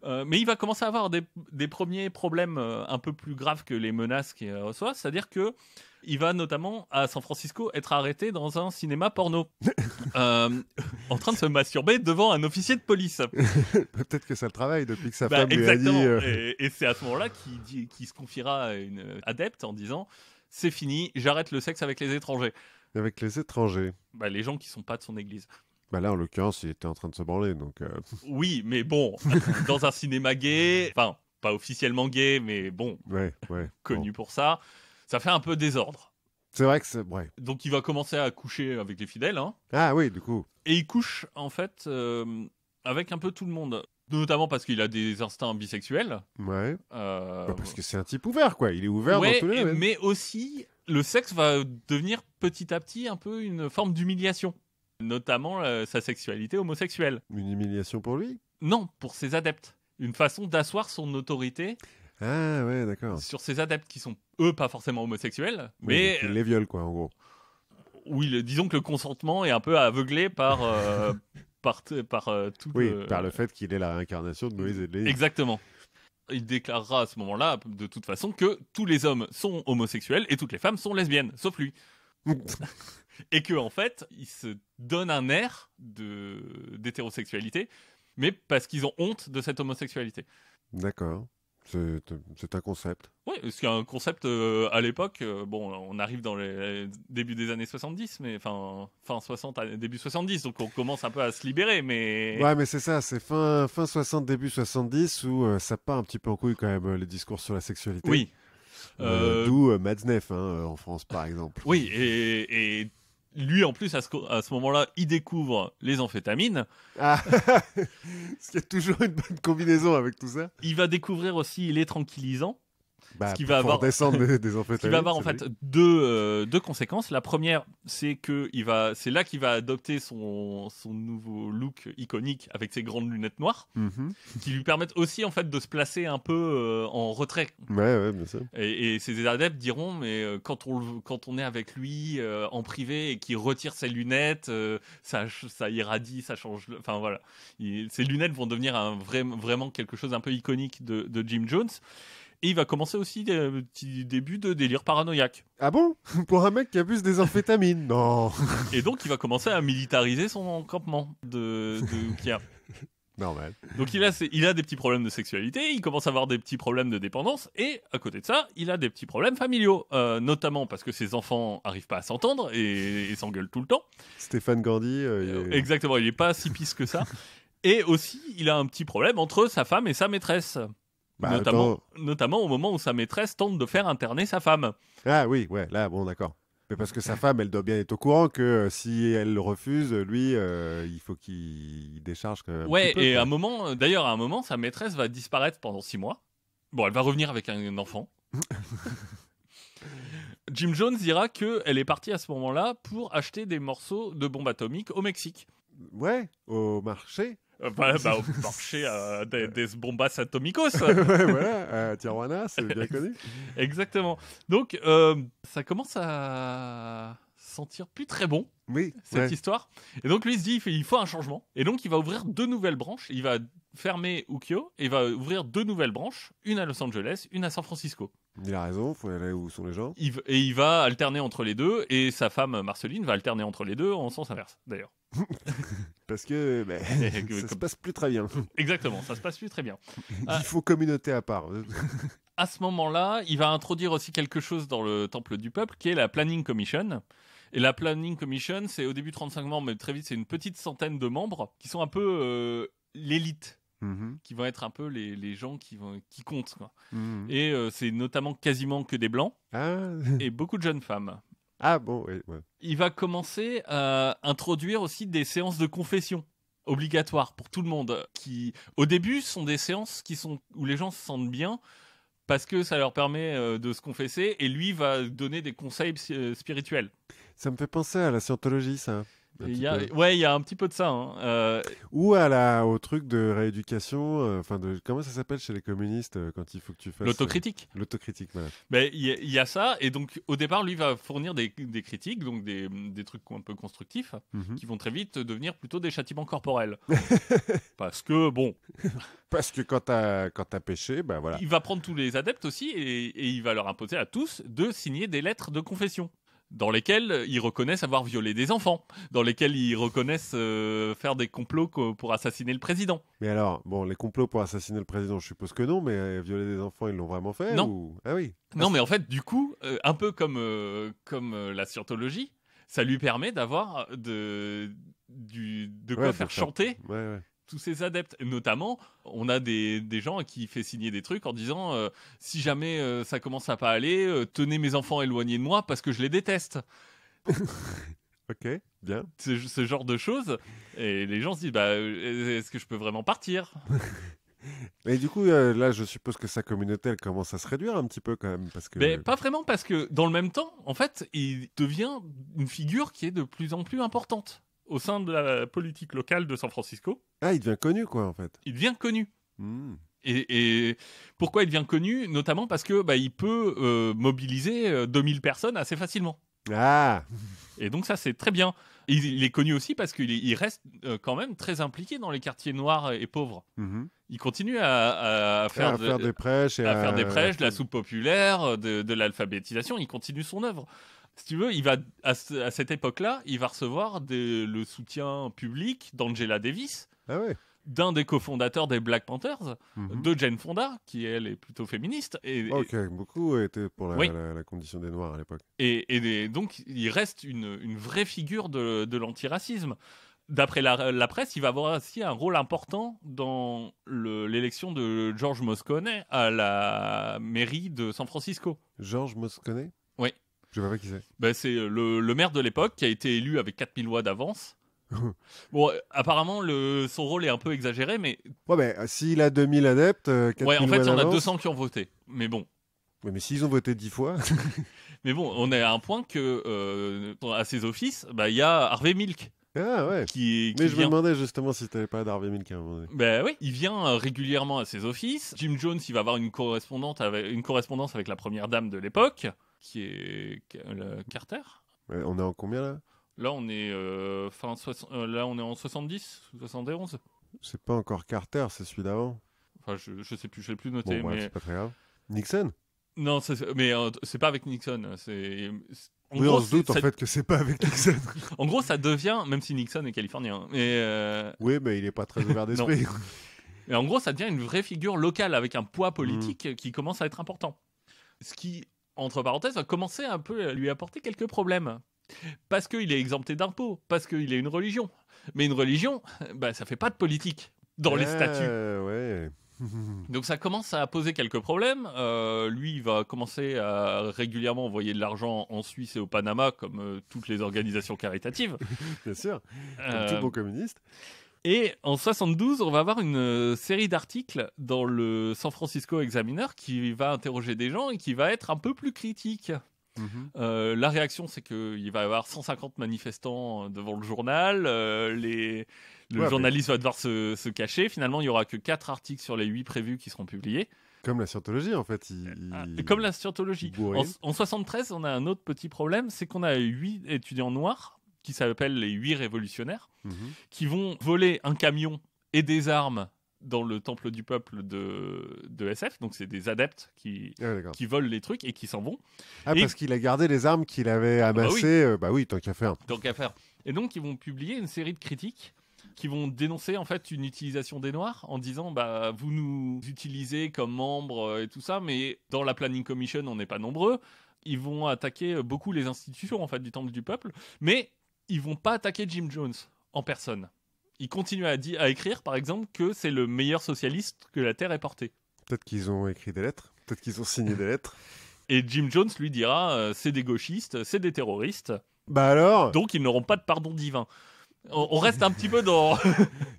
Mais il va commencer à avoir des premiers problèmes un peu plus graves que les menaces qu'il reçoit. C'est-à-dire que il va notamment, à San Francisco, être arrêté dans un cinéma porno. En train de se masturber devant un officier de police. Peut-être que ça le travaille depuis que sa femme lui a dit... Exactement. Et c'est à ce moment-là qu'il se confiera à une adepte en disant « C'est fini, j'arrête le sexe avec les étrangers. » Avec les étrangers. Les gens qui sont pas de son église. Bah là, en l'occurrence, il était en train de se branler, donc... Oui, mais bon, dans un cinéma gay, enfin, pas officiellement gay, mais bon, ouais, connu bon. pour ça, ça fait un peu désordre. C'est vrai que c'est... Ouais. Donc il va commencer à coucher avec les fidèles, hein, Ah oui, du coup. et il couche, en fait, avec un peu tout le monde. Notamment parce qu'il a des instincts bisexuels. Ouais. Bah parce que c'est un type ouvert, quoi. Il est ouvert dans tous les domaines. Mais aussi, le sexe va devenir petit à petit un peu une forme d'humiliation. Notamment sa sexualité homosexuelle. Une humiliation pour lui? Non, pour ses adeptes. Une façon d'asseoir son autorité Ah ouais, d'accord. sur ses adeptes qui sont, eux, pas forcément homosexuels. Oui, mais il les viole, quoi, en gros. oui, disons que le consentement est un peu aveuglé par, tout Oui, par le fait qu'il est la réincarnation de Moïse et de Lénine. Exactement. Il déclarera à ce moment-là, de toute façon, que tous les hommes sont homosexuels et toutes les femmes sont lesbiennes, sauf lui. Et que en fait, ils se donnent un air d'hétérosexualité, mais parce qu'ils ont honte de cette homosexualité. D'accord. C'est un concept. Oui, c'est un concept à l'époque. Bon, on arrive dans les débuts des années 70, mais fin 60, début 70, donc on commence un peu à se libérer. Mais Ouais, mais c'est ça, c'est fin 60, début 70 où ça part un petit peu en couille quand même, les discours sur la sexualité. oui. D'où Matzneff, en France, par exemple. Oui, et lui, en plus, à ce moment-là, il découvre les amphétamines. Ah, parce qu'il y a toujours une bonne combinaison avec tout ça. Il va découvrir aussi les tranquillisants. Bah, Ce qui va pour avoir descendre des amphétamines. qui va avoir en fait deux conséquences. La première, c'est là qu'il va adopter son nouveau look iconique avec ses grandes lunettes noires, qui lui permettent aussi en fait de se placer un peu en retrait. Ouais, bien sûr. Et ses adeptes diront, mais quand on est avec lui en privé et qu'il retire ses lunettes, ça irradie, ça change. Enfin voilà, ses lunettes vont devenir vraiment quelque chose un peu iconique de Jim Jones. Et il va commencer aussi des petits débuts de délire paranoïaque. Ah bon? Pour un mec qui abuse des amphétamines? Non. Et donc, il va commencer à militariser son campement de Kia. Normal. Donc il a des petits problèmes de sexualité, il commence à avoir des petits problèmes de dépendance, et à côté de ça, il a des petits problèmes familiaux, notamment parce que ses enfants arrivent pas à s'entendre et s'engueulent tout le temps. Stéphane Gandhi. Exactement, il est pas si pisse que ça. Et aussi, il a un petit problème entre sa femme et sa maîtresse. Bah, Notamment au moment où sa maîtresse tente de faire interner sa femme. Ah oui, ouais, là, bon, d'accord. Mais parce que sa femme, elle doit bien être au courant que si elle le refuse, lui, il faut qu'il décharge quand même. Ouais, un petit peu, et quoi. à un moment, sa maîtresse va disparaître pendant 6 mois. Bon, elle va revenir avec un enfant. Jim Jones dira qu'elle est partie à ce moment-là pour acheter des morceaux de bombes atomiques au Mexique. Ouais, au marché. Au marché des bombas atomicos. Ouais, voilà, à Tijuana, c'est bien connu. Exactement. Donc, ça commence à sentir plus très bon, Oui, cette histoire. Et donc, lui, il se dit, il faut un changement. Et donc, il va ouvrir 2 nouvelles branches. Il va fermer Ukiyo et il va ouvrir 2 nouvelles branches. Une à Los Angeles, une à San Francisco. Il a raison, faut aller où sont les gens. Il va alterner entre les deux. Et sa femme, Marceline, va alterner entre les deux en sens inverse, d'ailleurs. Parce que ça se passe plus très bien. Exactement, ça se passe plus très bien. Il faut communauté à part. À ce moment-là, il va introduire aussi quelque chose dans le Temple du Peuple, qui est la Planning Commission. Et la Planning Commission, c'est au début 35 membres, mais très vite, c'est une petite centaine de membres qui sont un peu l'élite, qui vont être un peu les gens qui comptent, quoi. Et c'est notamment quasiment que des blancs et beaucoup de jeunes femmes. Ah bon, oui. Ouais. Il va commencer à introduire aussi des séances de confession obligatoires pour tout le monde, qui au début sont des séances où les gens se sentent bien parce que ça leur permet de se confesser, et lui va donner des conseils spirituels. Ça me fait penser à la scientologie, ça. Il y a un petit peu de ça. Ou au truc de rééducation, comment ça s'appelle chez les communistes quand il faut que tu fasses... L'autocritique. L'autocritique, voilà. Il y a ça, et donc au départ, lui va fournir des critiques, donc des trucs un peu constructifs, qui vont très vite devenir plutôt des châtiments corporels. Parce que, bon... Parce que quand t'as péché, bah voilà. Il va prendre tous les adeptes aussi, et il va leur imposer à tous de signer des lettres de confession, dans lesquels ils reconnaissent avoir violé des enfants, dans lesquels ils reconnaissent faire des complots pour assassiner le président. Mais alors, bon, les complots pour assassiner le président, je suppose que non, mais violer des enfants, ils l'ont vraiment fait? Non. Ah oui. Non, mais en fait, du coup, un peu comme la scientologie, ça lui permet d'avoir de quoi faire chanter tous ces adeptes. Et notamment, on a des gens à qui il fait signer des trucs en disant si jamais ça commence à pas aller, tenez mes enfants éloignés de moi parce que je les déteste. Ok, bien. Ce genre de choses. Et les gens se disent est-ce que je peux vraiment partir? Et du coup, là, je suppose que sa communauté, elle commence à se réduire un petit peu quand même. Parce que... Mais pas vraiment, parce que dans le même temps, en fait, il devient une figure qui est de plus en plus importante au sein de la politique locale de San Francisco. Ah, il devient connu, quoi, en fait. Il devient connu. Et pourquoi il devient connu? Notamment parce que il peut mobiliser 2000 personnes assez facilement. Ah. Et donc ça, c'est très bien. Il est connu aussi parce qu'il reste quand même très impliqué dans les quartiers noirs et pauvres. Il continue à faire des prêches, de la soupe populaire, de l'alphabétisation. Il continue son œuvre. Si tu veux, il va à cette époque-là, il va recevoir le soutien public d'Angela Davis, d'un des cofondateurs des Black Panthers, de Jane Fonda, qui elle est plutôt féministe. Beaucoup étaient pour la condition des Noirs à l'époque. Et donc, il reste une vraie figure de l'antiracisme. D'après la presse, il va avoir aussi un rôle important dans l'élection de George Moscone à la mairie de San Francisco. George Moscone? Oui. Je ne sais pas qui c'est. C'est le maire de l'époque qui a été élu avec 4000 voix d'avance. Bon, apparemment, son rôle est un peu exagéré, mais... Ouais, s'il a 2000 adeptes, 4000 ouais, en fait, il y en a d'avance... 200 qui ont voté. Mais bon. Ouais, mais s'ils ont voté 10 fois... Mais bon, on est à un point que, à ses offices, il y a Harvey Milk. Ah ouais. Mais je me demandais justement si tu n'avais pas d'Harvey Milk à un moment donné. Oui, il vient régulièrement à ses offices. Jim Jones, il va avoir une correspondance avec la première dame de l'époque, qui est Carter. Ouais, on est en combien là? Là, on est là, on est en 70, 71. C'est pas encore Carter, c'est celui d'avant. Enfin, je sais plus, je l'ai plus noté. Bon, mais c'est pas très grave. Nixon? Non, mais c'est pas avec Nixon. En Oui, gros, on se doute en fait que c'est pas avec Nixon. En gros, ça devient, même si Nixon est californien, Oui, mais il est pas très ouvert non. d'esprit. Mais en gros, ça devient une vraie figure locale avec un poids politique qui commence à être important. Ce qui, entre parenthèses, a commencé un peu à lui apporter quelques problèmes. Parce qu'il est exempté d'impôts, parce qu'il est une religion. Mais une religion, ça fait pas de politique dans les statuts. Ouais. Donc ça commence à poser quelques problèmes. Lui, il va commencer à régulièrement envoyer de l'argent en Suisse et au Panama, comme toutes les organisations caritatives. Bien sûr, comme tout bon communiste. Et en 72, on va avoir une série d'articles dans le San Francisco Examiner qui va interroger des gens et qui va être un peu plus critique. La réaction, c'est qu'il va y avoir 150 manifestants devant le journal. Le journaliste va devoir se cacher. Finalement, il n'y aura que 4 articles sur les 8 prévus qui seront publiés. Comme la scientologie, en fait. Comme la scientologie. En 73, on a un autre petit problème, c'est qu'on a 8 étudiants noirs qui s'appellent les 8 révolutionnaires, qui vont voler un camion et des armes dans le temple du peuple de SF. Donc c'est des adeptes qui volent les trucs et qui s'en vont. Parce qu'il a gardé les armes qu'il avait amassées. Oui, tant qu'à faire. Tant qu'à faire. Et donc ils vont publier une série de critiques qui vont dénoncer en fait une utilisation des Noirs en disant vous nous utilisez comme membres et tout ça, mais dans la Planning Commission on n'est pas nombreux. Ils vont attaquer beaucoup les institutions en fait du temple du peuple, mais ils vont pas attaquer Jim Jones en personne. Ils continuent à écrire, par exemple, que c'est le meilleur socialiste que la Terre ait porté. Peut-être qu'ils ont écrit des lettres. Peut-être qu'ils ont signé des lettres. Et Jim Jones lui dira c'est des gauchistes, c'est des terroristes. Alors donc ils n'auront pas de pardon divin. On reste un petit peu dans...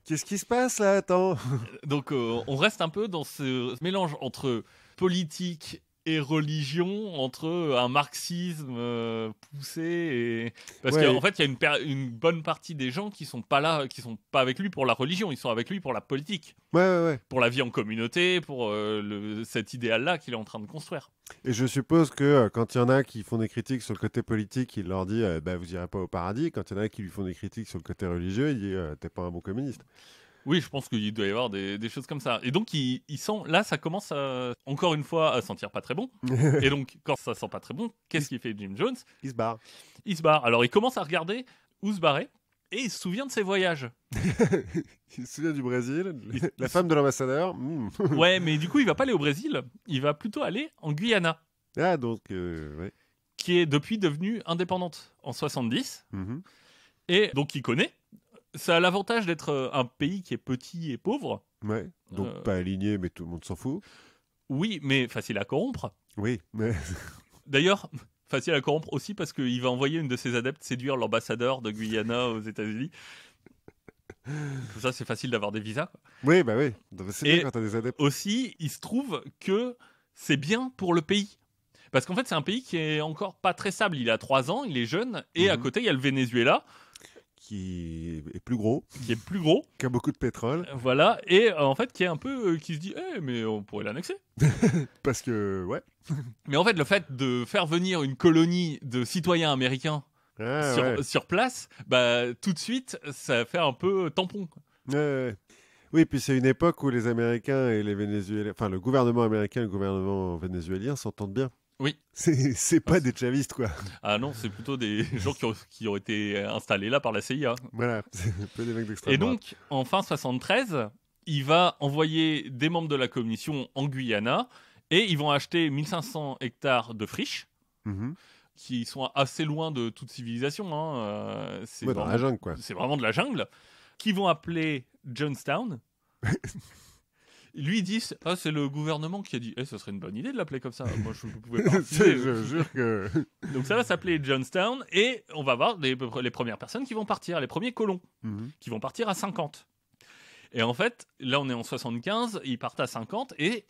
Qu'est-ce qui se passe là? Attends. Donc on reste un peu dans ce mélange entre politique et religion, entre un marxisme poussé parce qu'en fait il y a une bonne partie des gens qui sont pas là, qui sont pas avec lui pour la religion, ils sont avec lui pour la politique, pour la vie en communauté, pour cet idéal-là qu'il est en train de construire. Et je suppose que quand il y en a qui font des critiques sur le côté politique, il leur dit vous irez pas au paradis. Quand il y en a qui lui font des critiques sur le côté religieux, il dit t'es pas un bon communiste. Oui, je pense qu'il doit y avoir des choses comme ça. Et donc, il sent, là, ça commence encore une fois à sentir pas très bon. Et donc, quand ça sent pas très bon, qu'est-ce qu'il fait Jim Jones? Il se barre. Il se barre. Alors, il commence à regarder où se barrer et il se souvient de ses voyages. Il se souvient du Brésil, la femme de l'ambassadeur. Ouais, mais du coup, il va pas aller au Brésil. Il va plutôt aller en Guyana. Ah, donc, ouais. Qui est depuis devenue indépendante en 70. Et donc, il connaît. Ça a l'avantage d'être un pays qui est petit et pauvre. Ouais, donc pas aligné, mais tout le monde s'en fout. Oui, mais facile à corrompre. Oui, mais... D'ailleurs, facile à corrompre aussi parce qu'il va envoyer une de ses adeptes séduire l'ambassadeur de Guyana aux États-Unis. Tout ça, c'est facile d'avoir des visas, quoi. Oui, oui. C'est bien quand t'as des adeptes. Aussi, il se trouve que c'est bien pour le pays. Parce qu'en fait, c'est un pays qui est encore pas très stable. Il a 3 ans, il est jeune, et à côté, il y a le Venezuela. Qui est plus gros. Qui a beaucoup de pétrole. Voilà, et en fait, qui est un peu... qui se dit, mais on pourrait l'annexer. Parce que, ouais. Mais en fait, le fait de faire venir une colonie de citoyens américains sur place, tout de suite, ça fait un peu tampon. Oui, puis c'est une époque où les Américains et les Vénézuéliens... Enfin, le gouvernement américain et le gouvernement vénézuélien s'entendent bien. Oui. C'est pas des chavistes, quoi. Ah non, c'est plutôt des gens qui ont été installés là par la CIA. Voilà, c'est un peu des mecs d'extrême droite. Et donc, en fin 73, il va envoyer des membres de la commission en Guyana et ils vont acheter 1500 hectares de friches qui sont assez loin de toute civilisation. C'est dans la jungle, quoi. C'est vraiment de la jungle. Qui vont appeler Jonestown. Lui dit c'est le gouvernement qui a dit ça serait une bonne idée de l'appeler comme ça. Moi je pouvais pas. Je jure que donc ça va s'appeler Jonestown et on va voir les premières personnes qui vont partir, les premiers colons qui vont partir à 50. Et en fait, là on est en 75, ils partent à 50 et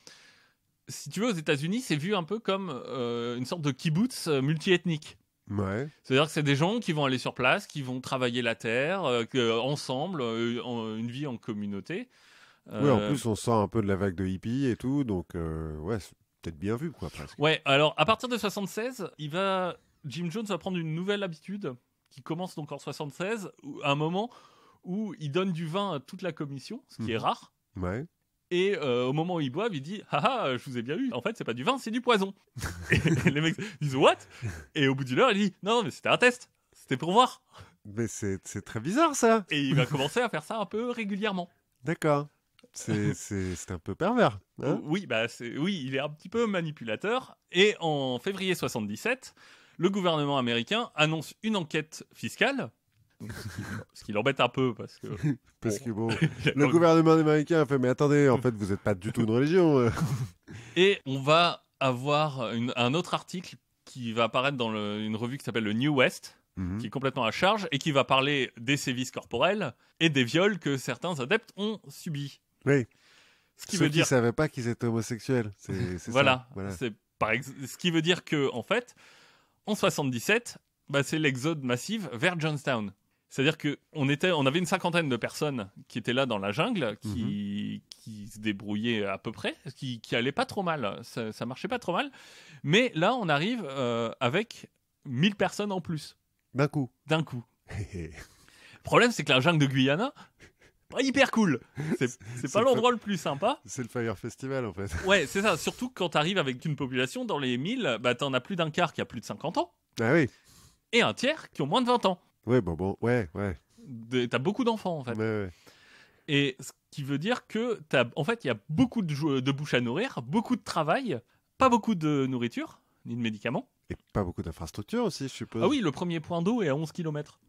si tu veux aux États-Unis, c'est vu un peu comme une sorte de kibbutz multiethnique. Ouais. C'est-à-dire que c'est des gens qui vont aller sur place, qui vont travailler la terre ensemble, une vie en communauté. Oui, en plus, on sent un peu de la vague de hippies et tout, donc ouais, c'est peut-être bien vu, quoi, presque. Ouais, alors, à partir de 76, Jim Jones va prendre une nouvelle habitude, qui commence donc en 76, à un moment où il donne du vin à toute la commission, ce qui est rare. Ouais. Et au moment où ils boivent, il dit haha, je vous ai bien eu. En fait, c'est pas du vin, c'est du poison. Et les mecs disent what? Et au bout d'une heure, il dit non, mais c'était un test. C'était pour voir. Mais c'est très bizarre, ça. Et il va commencer à faire ça un peu régulièrement. D'accord. C'est un peu pervers. Hein Oui, oui, il est un petit peu manipulateur. Et en février 77, le gouvernement américain annonce une enquête fiscale. Ce qui l'embête un peu parce que. Parce que bon, le gouvernement américain a fait mais attendez, en fait, vous n'êtes pas du tout une religion. Et on va avoir un autre article qui va apparaître dans une revue qui s'appelle le New West, qui est complètement à charge et qui va parler des sévices corporels et des viols que certains adeptes ont subis. Oui. Ce qui Ceux veut dire. qui savaient pas qu'ils étaient homosexuels. Voilà. Ça. Voilà. Ce qui veut dire que en fait, en 77, c'est l'exode massif vers Johnstown. C'est-à-dire qu'on avait une cinquantaine de personnes qui étaient là dans la jungle, qui se débrouillaient à peu près, qui allaient pas trop mal, ça marchait pas trop mal. Mais là, on arrive avec 1000 personnes en plus. D'un coup. Le problème, c'est que la jungle de Guyana, pas hyper cool. C'est pas l'endroit le plus sympa. C'est le Fire Festival, en fait. Ouais, c'est ça. Surtout quand tu arrives avec une population, dans les 1000, t'en as plus d'un quart qui a plus de 50 ans. Ah oui. Et un tiers qui ont moins de 20 ans. Ouais, ouais. T'as beaucoup d'enfants, en fait. Ouais. Et ce qui veut dire que, en fait, il y a beaucoup de bouches à nourrir, beaucoup de travail, pas beaucoup de nourriture, ni de médicaments. Et pas beaucoup d'infrastructures aussi, je suppose. Ah oui, le premier point d'eau est à 11 km.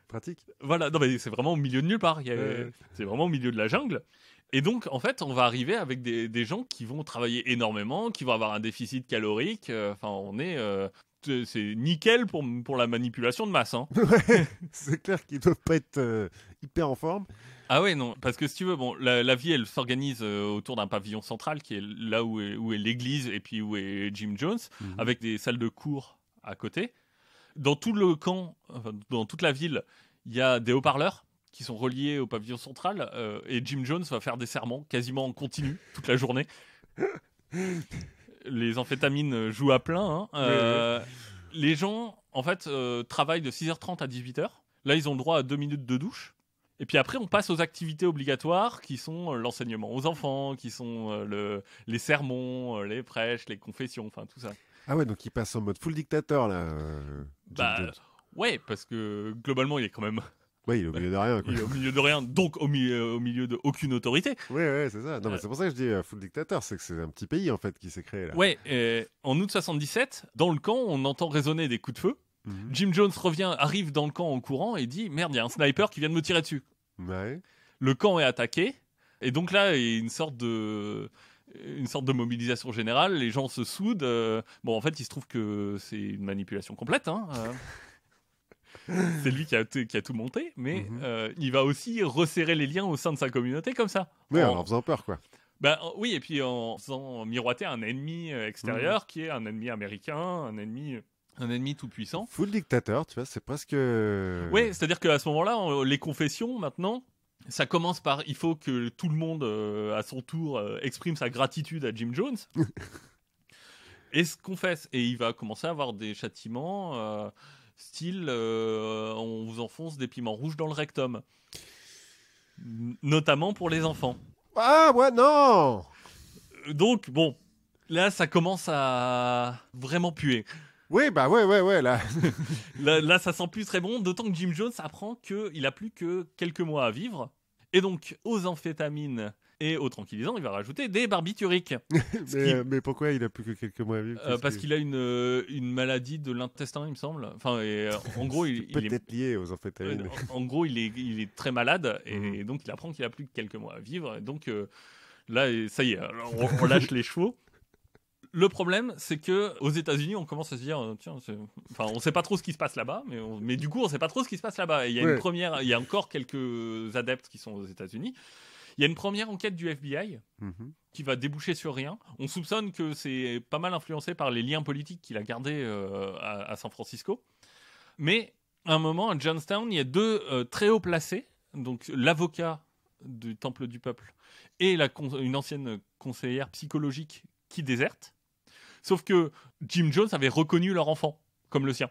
Pratique. Voilà, non mais c'est vraiment au milieu de nulle part. C'est vraiment au milieu de la jungle. Et donc, en fait, on va arriver avec des gens qui vont travailler énormément, qui vont avoir un déficit calorique. C'est nickel pour la manipulation de masse. Hein. Ouais, c'est clair qu'ils doivent pas être hyper en forme. Ah ouais, non, parce que si tu veux, la vie, elle s'organise autour d'un pavillon central qui est là où est l'église et puis où est Jim Jones, avec des salles de cours à côté. Dans tout le camp, dans toute la ville, il y a des haut-parleurs qui sont reliés au pavillon central et Jim Jones va faire des sermons quasiment en continu toute la journée. Les amphétamines jouent à plein. Hein. Les gens, en fait, travaillent de 6h30 à 18h. Là, ils ont le droit à 2 minutes de douche. Et puis après, on passe aux activités obligatoires qui sont l'enseignement aux enfants, qui sont les sermons, les prêches, les confessions, enfin tout ça. Ah ouais, donc il passe en mode full dictateur, là. Ouais, parce que globalement, il est quand même... Ouais, il est au milieu de rien, quoi. Il est au milieu de rien, donc au milieu de aucune autorité. Ouais, c'est ça. Non, mais c'est pour ça que je dis full dictateur, c'est que c'est un petit pays, en fait, qui s'est créé, là. Ouais, en août 77, dans le camp, on entend résonner des coups de feu. Jim Jones arrive dans le camp en courant et dit « Merde, il y a un sniper qui vient de me tirer dessus. » Ouais. Le camp est attaqué, et donc là, il y a une sorte de mobilisation générale, les gens se soudent. En fait, il se trouve que c'est une manipulation complète. Hein, c'est lui qui a tout monté, mais il va aussi resserrer les liens au sein de sa communauté comme ça. Oui, en faisant peur, quoi. Oui, et puis en faisant miroiter un ennemi extérieur qui est un ennemi américain, un ennemi tout puissant. Full dictateur, tu vois, c'est presque... Oui, c'est-à-dire qu'à ce moment-là, les confessions, maintenant, ça commence par il faut que tout le monde, à son tour, exprime sa gratitude à Jim Jones. Et se confesse. Et il va commencer à avoir des châtiments, style on vous enfonce des piments rouges dans le rectum. Notamment pour les enfants. Ah, ouais, non. Donc, bon, là, ça commence à vraiment puer. Oui, ouais, là. là, ça sent plus très bon, d'autant que Jim Jones apprend qu'il a plus que quelques mois à vivre. Et donc, aux amphétamines et aux tranquillisants, il va rajouter des barbituriques. Mais pourquoi il a plus que quelques mois à vivre? Parce qu'il a une maladie de l'intestin, il me semble. Enfin, en gros, il peut-être lié aux amphétamines. En gros, il est très malade et donc il apprend qu'il a plus que quelques mois à vivre. Et donc là, ça y est, on lâche les chevaux. Le problème, c'est que aux États-Unis, on commence à se dire, on sait pas trop ce qui se passe là-bas, mais du coup, on sait pas trop ce qui se passe là-bas. Et il y a encore quelques adeptes qui sont aux États-Unis. Il y a une première enquête du FBI qui va déboucher sur rien. On soupçonne que c'est pas mal influencé par les liens politiques qu'il a gardés à San Francisco. Mais à un moment, à Johnstown, il y a deux très hauts placés, donc l'avocat du Temple du Peuple et une ancienne conseillère psychologique qui déserte. Sauf que Jim Jones avait reconnu leur enfant, comme le sien.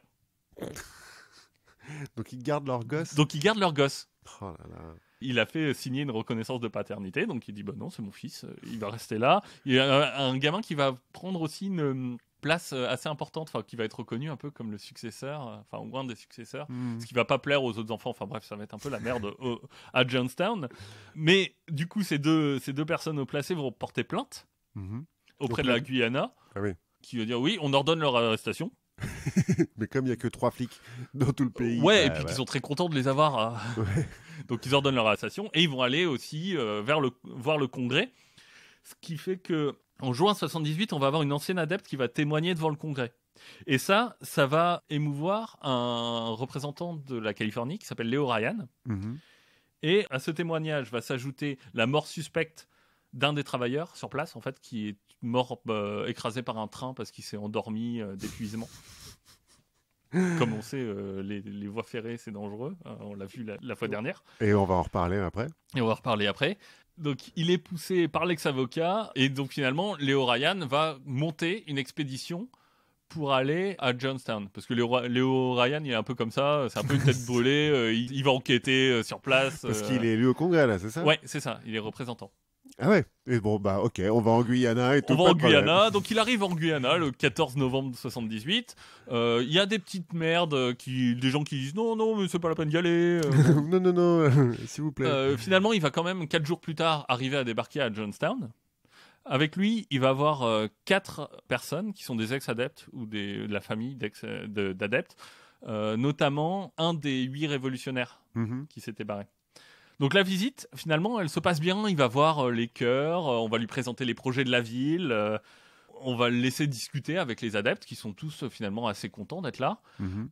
Donc ils gardent leur gosse. Donc ils gardent leur gosse. Oh là là. il a fait signer une reconnaissance de paternité, donc il dit bah non, c'est mon fils, il va rester là. Il y a un gamin qui va prendre aussi une place assez importante, enfin qui va être reconnu un peu comme le successeur, enfin ou un des successeurs, ce qui va pas plaire aux autres enfants. Enfin bref, ça va être un peu la merde à Johnstown. Mais du coup, ces deux personnes au placé vont porter plainte auprès de la Guyana, qui va dire oui, on ordonne leur arrestation. Mais comme il n'y a que 3 flics dans tout le pays. Ouais, et puis qu'ils sont très contents de les avoir. Donc ils ordonnent leur arrestation et ils vont aller aussi voir le Congrès. Ce qui fait que en juin 78, on va avoir une ancienne adepte qui va témoigner devant le Congrès. Et ça va émouvoir un représentant de la Californie qui s'appelle Leo Ryan. Et à ce témoignage va s'ajouter la mort suspecte d'un des travailleurs sur place, en fait, qui est mort écrasé par un train parce qu'il s'est endormi d'épuisement. Comme on sait, les voies ferrées, c'est dangereux. On l'a vu la fois dernière. Et on va en reparler après. Donc, il est poussé par l'ex-avocat. Et donc, finalement, Leo Ryan va monter une expédition pour aller à Johnstown. Parce que Leo Ryan, il est un peu comme ça. C'est un peu une tête brûlée. Il va enquêter sur place. Parce qu'il est élu au Congrès, là, c'est ça? Ouais, c'est ça. Il est représentant. Ah ouais. Et bon, bah ok, on va en Guyana et tout. On va en Guyana, donc il arrive en Guyana le 14 novembre 78. Il y a des petites merdes, des gens qui disent non, mais c'est pas la peine d'y aller. non, s'il vous plaît. Finalement, il va quand même 4 jours plus tard arriver à débarquer à Johnstown. Avec lui, il va avoir 4 personnes qui sont des ex-adeptes ou de la famille d'adeptes, notamment un des 8 révolutionnaires qui s'était barré. Donc la visite, finalement, elle se passe bien. Il va voir les chœurs, on va lui présenter les projets de la ville, on va le laisser discuter avec les adeptes qui sont tous finalement assez contents d'être là.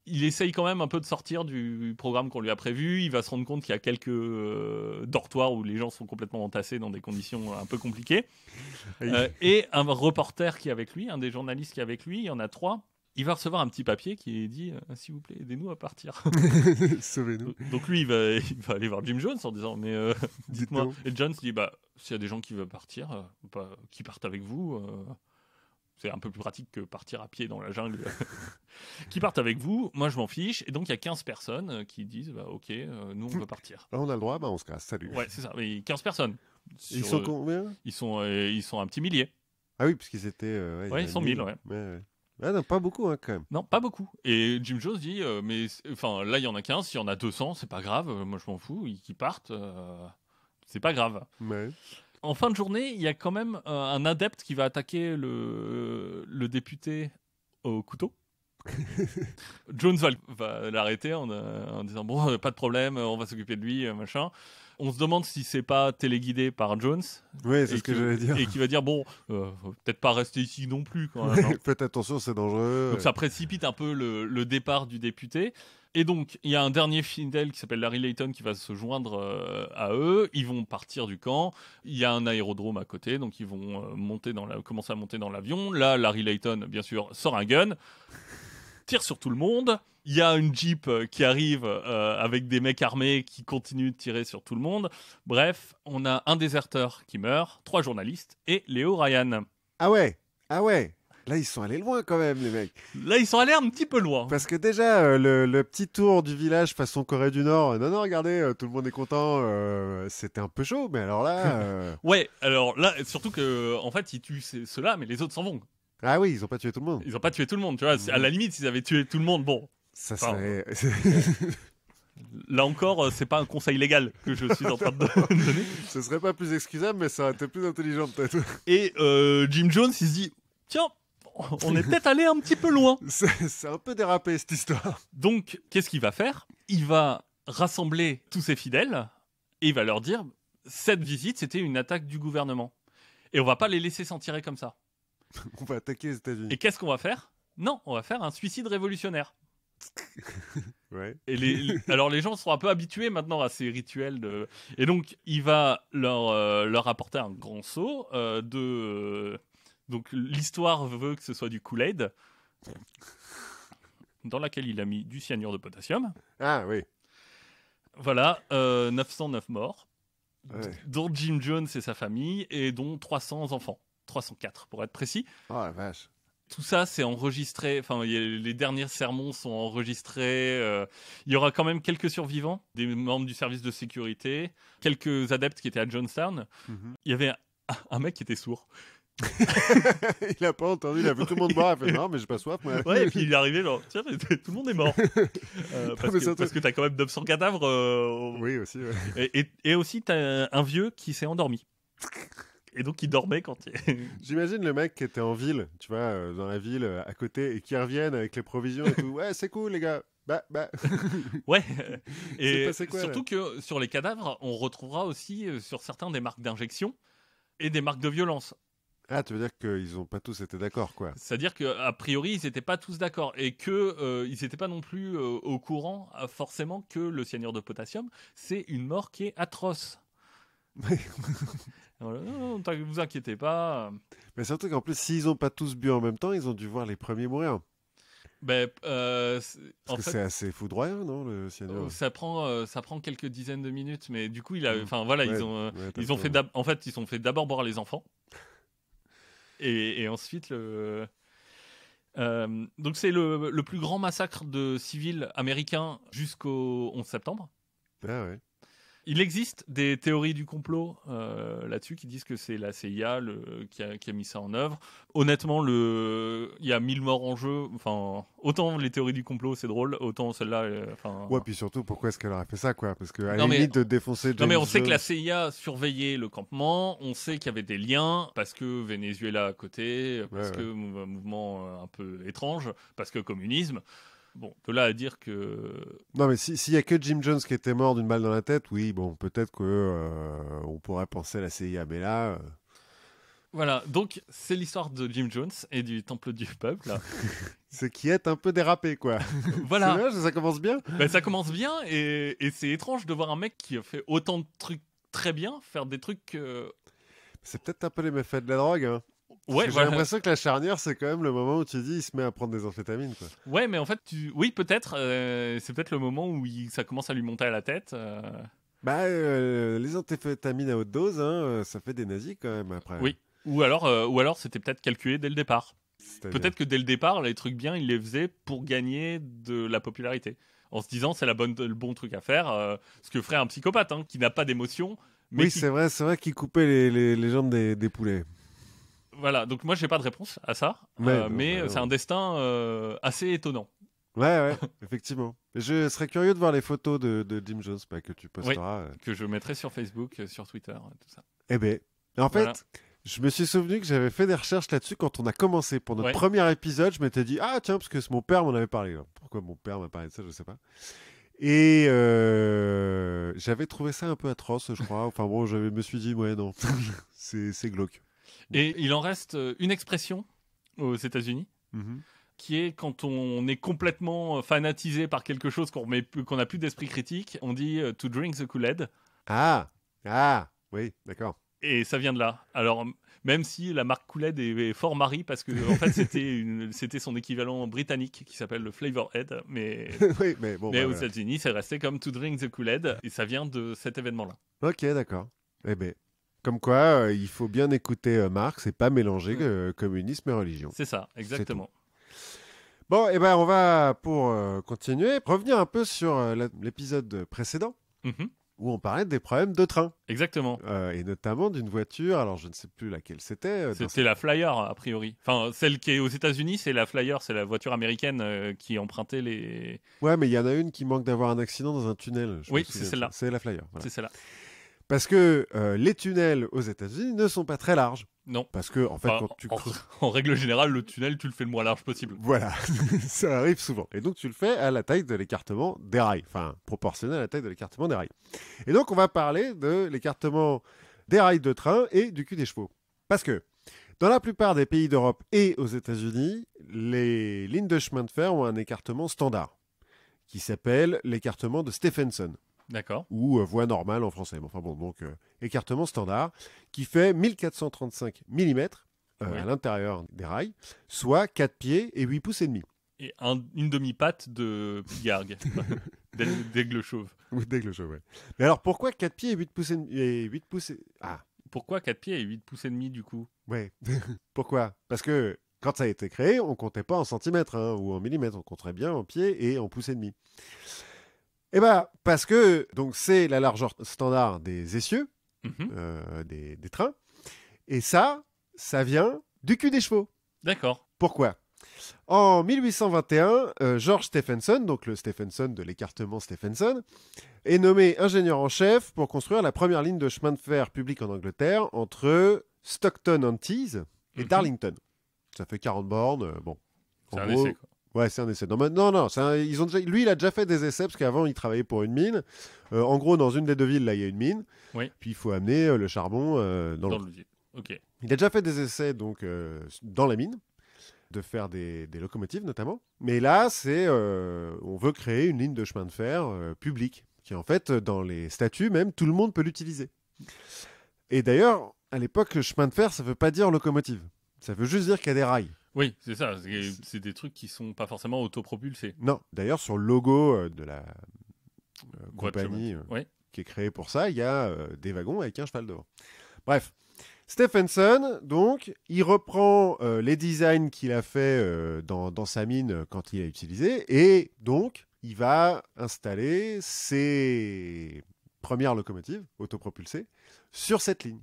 Il essaye quand même un peu de sortir du programme qu'on lui a prévu. Il va se rendre compte qu'il y a quelques dortoirs où les gens sont complètement entassés dans des conditions un peu compliquées. Et un reporter qui est avec lui, un des journalistes qui est avec lui, il y en a 3. Il va recevoir un petit papier qui dit s'il vous plaît, aidez-nous à partir. Sauvez-nous. Donc lui, il va aller voir Jim Jones en disant mais dites-moi. Et Jones dit s'il y a des gens qui veulent partir, qui partent avec vous. C'est un peu plus pratique que partir à pied dans la jungle. Qui partent avec vous, moi je m'en fiche. Et donc il y a 15 personnes qui disent ok, nous on veut partir. Là on a le droit, on se casse, salut. Ouais, c'est ça. Mais 15 personnes. Ils sont combien? Ils sont un petit millier. Ah oui, parce qu'ils étaient. Ils sont 1000, ouais. Ah non, pas beaucoup quand même. Non, pas beaucoup. Et Jim Jones dit mais enfin là il y en a 15, s'il y en a 200, c'est pas grave, moi je m'en fous, qu'ils partent, c'est pas grave. Ouais. En fin de journée, il y a quand même un adepte qui va attaquer le député au couteau. Jones va l'arrêter en disant bon, pas de problème, on va s'occuper de lui, machin. On se demande si c'est pas téléguidé par Jones. Oui, c'est ce que j'allais dire. Et qui va dire bon, faut peut-être pas rester ici non plus quand même. Hein. Faites attention, c'est dangereux. Donc ça précipite un peu le départ du député. Et donc, il y a un dernier fidèle qui s'appelle Larry Layton qui va se joindre à eux. Ils vont partir du camp. Il y a un aérodrome à côté, donc ils vont commencer à monter dans l'avion. Là, Larry Layton, bien sûr, sort un gun, tire sur tout le monde. Il y a une Jeep qui arrive avec des mecs armés qui continuent de tirer sur tout le monde. Bref, on a un déserteur qui meurt, 3 journalistes et Leo Ryan. Ah ouais. Là, ils sont allés loin quand même, les mecs. Là, ils sont allés un petit peu loin. Parce que déjà, le petit tour du village façon Corée du Nord, non, regardez, tout le monde est content, c'était un peu chaud, mais alors là... Ouais, alors là, surtout que en fait, ils tuent ceux-là, mais les autres s'en vont. Ah oui, ils ont pas tué tout le monde. Ils ont pas tué tout le monde, tu vois. À la limite, s'ils avaient tué tout le monde, bon... Ça serait... Là encore, c'est pas un conseil légal que je suis en train de donner. Ce serait pas plus excusable, mais ça aurait été plus intelligent peut-être. Et Jim Jones, il se dit, tiens, on est peut-être allé un petit peu loin. C'est un peu dérapé cette histoire. Donc, qu'est-ce qu'il va faire? Il va rassembler tous ses fidèles et il va leur dire, cette visite, c'était une attaque du gouvernement. Et on va pas les laisser s'en tirer comme ça. On va attaquer les États-Unis. Et qu'est-ce qu'on va faire? Non, on va faire un suicide révolutionnaire. Ouais. Et alors les gens seront un peu habitués maintenant à ces rituels et donc il va leur apporter un grand seau donc l'histoire veut que ce soit du Kool-Aid dans laquelle il a mis du cyanure de potassium. Ah oui. Voilà, 909 morts, ouais. Dont Jim Jones et sa famille et dont 300 enfants, 304 pour être précis. Oh la vache. Tout ça, c'est enregistré. Enfin, les derniers sermons sont enregistrés. Il y aura quand même quelques survivants, des membres du service de sécurité, quelques adeptes qui étaient à Johnstown. Il y avait un mec qui était sourd. Il a pas entendu, il a vu tout le monde boire, il a fait non, mais j'ai pas soif. Moi. Ouais, et puis il est arrivé, genre, tiens, mais tout le monde est mort. Parce que t'as quand même 900 cadavres. Oui, aussi. Ouais. Et aussi, t'as un vieux qui s'est endormi. Et donc, il dormait quand il... J'imagine le mec qui était en ville, tu vois, dans la ville à côté, et qui reviennent avec les provisions et tout. Ouais, c'est cool, les gars. Bah. Ouais. C'est Et passé quoi, surtout là que sur les cadavres, on retrouvera aussi sur certains des marques d'injection et des marques de violence. Ah, tu veux dire qu'ils ont pas tous été d'accord, quoi. C'est-à-dire qu'a priori, ils n'étaient pas tous d'accord et qu'ils n'étaient pas non plus au courant forcément que le cyanure de potassium, c'est une mort qui est atroce. Voilà, non, vous inquiétez pas. Mais surtout qu'en plus, s'ils ont pas tous bu en même temps, ils ont dû voir les premiers mourir. Ben, Parce en que fait, c'est assez foudroyant, non, le cyanure ça prend quelques dizaines de minutes, mais du coup, enfin Ouais, ils ont fait en fait, ils ont fait d'abord boire les enfants et ensuite donc c'est le plus grand massacre de civils américains jusqu'au 11 septembre. Ah ouais. Il existe des théories du complot là-dessus qui disent que c'est la CIA qui a mis ça en œuvre. Honnêtement, il y a 1000 morts en jeu. Enfin, autant les théories du complot, c'est drôle, autant celle-là... Ouais, puis surtout, pourquoi est-ce qu'elle aurait fait ça, quoi? Parce qu'à la Non, mais- limite de défoncer Non James mais on sait que la Jones- CIA surveillait le campement, on sait qu'il y avait des liens, parce que Venezuela à côté, parce Ouais, que mouvement un peu étrange, parce que communisme. Bon, de là à dire que... Non, mais s'il y a que Jim Jones qui était mort d'une balle dans la tête, oui, bon, peut-être que on pourrait penser à la CIA, mais là... Voilà, donc c'est l'histoire de Jim Jones et du Temple du Peuple. c'est qui est un peu dérapé, quoi. Voilà. C'est bien, ça commence bien. Ben, ça commence bien et c'est étrange de voir un mec qui a fait autant de trucs très bien faire des trucs... C'est peut-être un peu les méfaits de la drogue, hein. Ouais, J'ai voilà. l'impression que la charnière, c'est quand même le moment où tu dis, il se met à prendre des amphétamines, quoi. Ouais, mais en fait, oui, peut-être. C'est peut-être le moment où ça commence à lui monter à la tête. Bah, les amphétamines à haute dose, hein, ça fait des nazis quand même après. Oui. Ou alors c'était peut-être calculé dès le départ. C'est-à-dire- Peut-être que dès le départ, les trucs bien, il les faisait pour gagner de la popularité. En se disant, c'est le bon truc à faire. Ce que ferait un psychopathe, hein, qui n'a pas d'émotion. Mais Oui, qui- c'est vrai qu'ils coupaient les jambes des poulets. Voilà, donc moi, j'ai pas de réponse à ça. Ouais, non, mais bah, c'est non. un destin assez étonnant. Ouais, effectivement. Je serais curieux de voir les photos de Jim Jones que tu posteras. Que je mettrai sur Facebook, sur Twitter, tout ça. Eh ben, en fait, Voilà. je me suis souvenu que j'avais fait des recherches là-dessus quand on a commencé. Pour notre Ouais. premier épisode, je m'étais dit, ah tiens, parce que mon père m'en avait parlé. Pourquoi mon père m'a parlé de ça, je sais pas. Et j'avais trouvé ça un peu atroce, je crois. Enfin bon, je me suis dit, ouais, non, c'est glauque. Et il en reste une expression aux États-Unis Mhm. qui est quand on est complètement fanatisé par quelque chose qu'on n'a plus d'esprit critique, on dit to drink the Kool-Aid. Ah, oui, d'accord. Et ça vient de là. Alors, même si la marque Kool-Aid est fort Marie, parce que en fait, c'était son équivalent britannique qui s'appelle le Flavorhead, mais, oui, mais bon. mais bah, aux voilà. États-Unis, c'est resté comme to drink the Kool-Aid, et ça vient de cet événement-là. Ok, d'accord. Eh ben, comme quoi, il faut bien écouter Marx et pas mélanger communisme et religion. C'est ça, exactement. Bon, eh ben, on va, pour continuer, revenir un peu sur l'épisode précédent, Mhm, où on parlait des problèmes de train, exactement. et notamment d'une voiture, alors je ne sais plus laquelle c'était. C'était la Flyer, a priori. Enfin, celle qui est aux États-Unis, c'est la Flyer, c'est la voiture américaine qui empruntait les. Ouais, mais il y en a une qui manque d'avoir un accident dans un tunnel. je me Oui, souviens c'est de celle-là. ça. C'est la Flyer. Voilà. C'est celle-là. Parce que les tunnels aux États-Unis ne sont pas très larges. Non. Parce que, en fait, Enfin, quand tu en, creuses. en règle générale, le tunnel, tu le fais le moins large possible. Voilà, ça arrive souvent. Et donc tu le fais à la taille de l'écartement des rails, enfin proportionnel à la taille de l'écartement des rails. Et donc on va parler de l'écartement des rails de train et du cul des chevaux. Parce que dans la plupart des pays d'Europe et aux États-Unis, les lignes de chemin de fer ont un écartement standard qui s'appelle l'écartement de Stephenson D'accord. ou voie normale en français. Enfin bon, donc écartement standard qui fait 1435 mm Ouais. à l'intérieur des rails, soit 4 pieds et 8 pouces et demi. Et une demi-patte de pigargue. D'aigle chauve. Ou d'aigle chauve, ouais. Mais alors pourquoi 4 pieds et 8 pouces et 8 pouces Ah, Pourquoi 4 pieds et 8 pouces et demi du coup? ouais. Pourquoi? Parce que Quand ça a été créé, on comptait pas en centimètres ou en millimètres, on compterait bien en pieds et en pouces et demi. Et parce que donc c'est la largeur standard des essieux, des trains, et ça vient du cul des chevaux. D'accord. Pourquoi ? En 1821, George Stephenson, donc le Stephenson de l'écartement Stephenson, est nommé ingénieur en chef pour construire la première ligne de chemin de fer public en Angleterre entre Stockton-on-Tees et Darlington. Ça fait 40 bornes. Bon. C'est un essai, quoi. Ouais, c'est un essai. Non, lui, il a déjà fait des essais parce qu'avant, il travaillait pour une mine. En gros, dans une des deux villes, là, il y a une mine. Oui. Puis il faut amener le charbon dans le vide. Ok. Il a déjà fait des essais donc dans la mine, de faire des locomotives notamment. Mais là, on veut créer une ligne de chemin de fer publique, qui en fait, dans les statuts même, tout le monde peut l'utiliser. Et d'ailleurs, à l'époque, chemin de fer, ça veut pas dire locomotive. Ça veut juste dire qu'il y a des rails. Oui, c'est ça. C'est des trucs qui sont pas forcément autopropulsés. Non. D'ailleurs, sur le logo de la compagnie oui. qui est créée pour ça, il y a des wagons avec un cheval devant. Bref. Stephenson, donc, il reprend les designs qu'il a fait dans sa mine quand il a utilisé, et donc, il va installer ses premières locomotives autopropulsées sur cette ligne.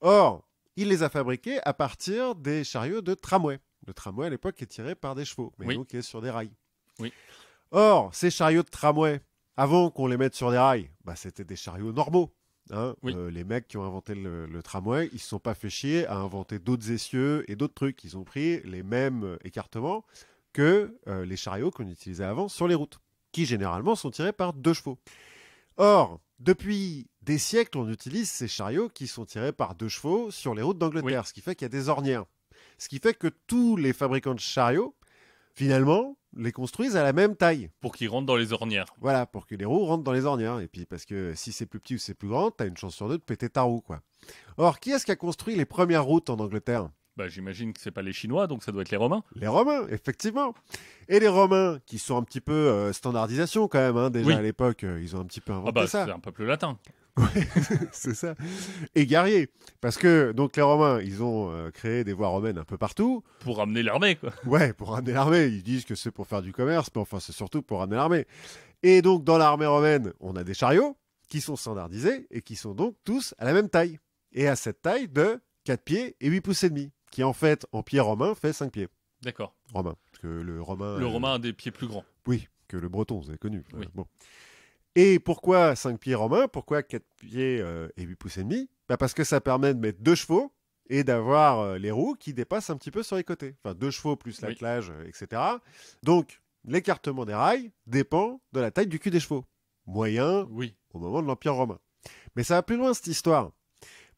Or, il les a fabriquées à partir des chariots de tramway. Le tramway, à l'époque, est tiré par des chevaux, mais donc il est sur des rails. Oui. Or, ces chariots de tramway, avant qu'on les mette sur des rails, c'était des chariots normaux. Oui. Les mecs qui ont inventé le tramway, ils ne se sont pas fait chier à inventer d'autres essieux et d'autres trucs. Ils ont pris les mêmes écartements que les chariots qu'on utilisait avant sur les routes, qui généralement sont tirés par 2 chevaux. Or, depuis des siècles, on utilise ces chariots qui sont tirés par 2 chevaux sur les routes d'Angleterre, ce qui fait qu'il y a des ornières. Ce qui fait que tous les fabricants de chariots, finalement, les construisent à la même taille. Pour qu'ils rentrent dans les ornières. Voilà, pour que les roues rentrent dans les ornières. Et puis, parce que si c'est plus petit ou c'est plus grand, t'as une chance sur 2 de péter ta roue, quoi. Or, qui est-ce qui a construit les premières routes en Angleterre ? J'imagine que c'est pas les Chinois, donc ça doit être les Romains. Les Romains, effectivement. Et les Romains, qui sont un petit peu standardisation quand même, déjà à l'époque, ils ont un petit peu inventé ça. C'est un peuple latin. Ouais, c'est ça. Et guerrier. Parce que donc les Romains, ils ont créé des voies romaines un peu partout. Pour ramener l'armée, quoi. Ouais, pour ramener l'armée. Ils disent que c'est pour faire du commerce, mais enfin, c'est surtout pour ramener l'armée. Et donc, dans l'armée romaine, on a des chariots qui sont standardisés et qui sont donc tous à la même taille. Et à cette taille de 4 pieds et 8 pouces et demi, qui en fait, en pied romain, fait 5 pieds. D'accord. Romain. Parce que le romain... Le romain a des pieds plus grands. Oui, que le breton, vous avez connu. Oui. Bon. Et pourquoi 5 pieds romains ? Pourquoi 4 pieds et 8 pouces et demi ? Parce que ça permet de mettre 2 chevaux et d'avoir les roues qui dépassent un petit peu sur les côtés. Enfin, 2 chevaux plus l'attelage, etc. Donc, l'écartement des rails dépend de la taille du cul des chevaux. Moyen au moment de l'Empire romain. Mais ça va plus loin, cette histoire.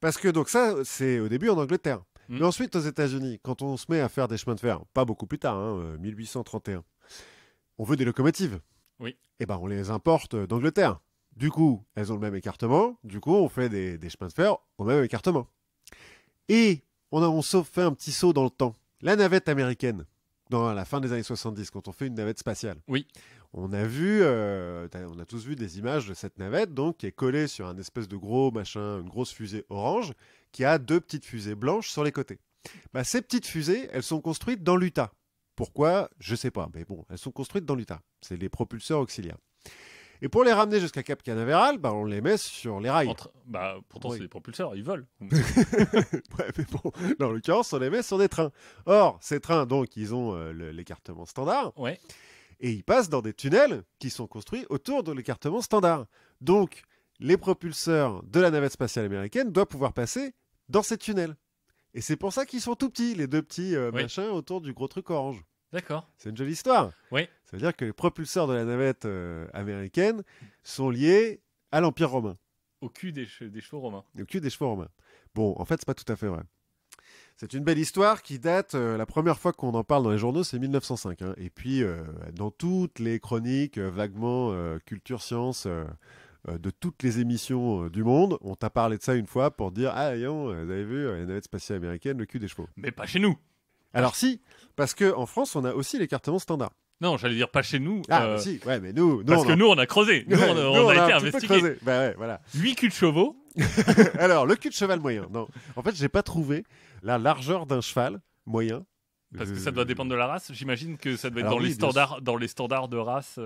Parce que donc ça, c'est au début en Angleterre. Mais ensuite, aux États-Unis, quand on se met à faire des chemins de fer, pas beaucoup plus tard, 1831, on veut des locomotives. Oui. Et on les importe d'Angleterre. Du coup, elles ont le même écartement. Du coup, on fait des chemins de fer au même écartement. Et on fait un petit saut dans le temps. La navette américaine, dans la fin des années 70, quand on fait une navette spatiale. Oui. On a tous vu des images de cette navette, donc, qui est collée sur un espèce de gros machin, une grosse fusée orange, qui a 2 petites fusées blanches sur les côtés. Ces petites fusées, elles sont construites dans l'Utah. Pourquoi ? Je sais pas, mais bon, elles sont construites dans l'Utah. C'est les propulseurs auxiliaires. Et pour les ramener jusqu'à Cap Canaveral, on les met sur les rails. Pourtant, c'est des propulseurs, ils volent. Ouais, mais bon, dans l'occurrence, on les met sur des trains. Or, ces trains, donc, ils ont l'écartement standard. Ouais. Et ils passent dans des tunnels qui sont construits autour de l'écartement standard. Donc, les propulseurs de la navette spatiale américaine doivent pouvoir passer dans ces tunnels. Et c'est pour ça qu'ils sont tout petits, les 2 petits machins autour du gros truc orange. D'accord. C'est une jolie histoire. Oui. Ça veut dire que les propulseurs de la navette américaine sont liés à l'Empire romain. Au cul des chevaux romains. Au cul des chevaux romains. Bon, en fait, c'est pas tout à fait vrai. C'est une belle histoire qui date, la première fois qu'on en parle dans les journaux, c'est 1905. Et puis, dans toutes les chroniques, vaguement, culture, science, de toutes les émissions du monde, on t'a parlé de ça une fois pour dire « Ah, vous avez vu, la navette spatiale américaine, le cul des chevaux. » Mais pas chez nous. Alors si, parce qu'en France, on a aussi l'écartement standard. Non, j'allais dire pas chez nous. Ah, si, ouais, mais nous parce que nous, on a creusé. Nous, on a été investigué. Voilà. 8 culs de chevaux. Alors, le cul de cheval moyen. Non. En fait, j'ai pas trouvé la largeur d'un cheval moyen Parce que ça doit dépendre de la race. J'imagine que ça doit être Alors dans les standards de race.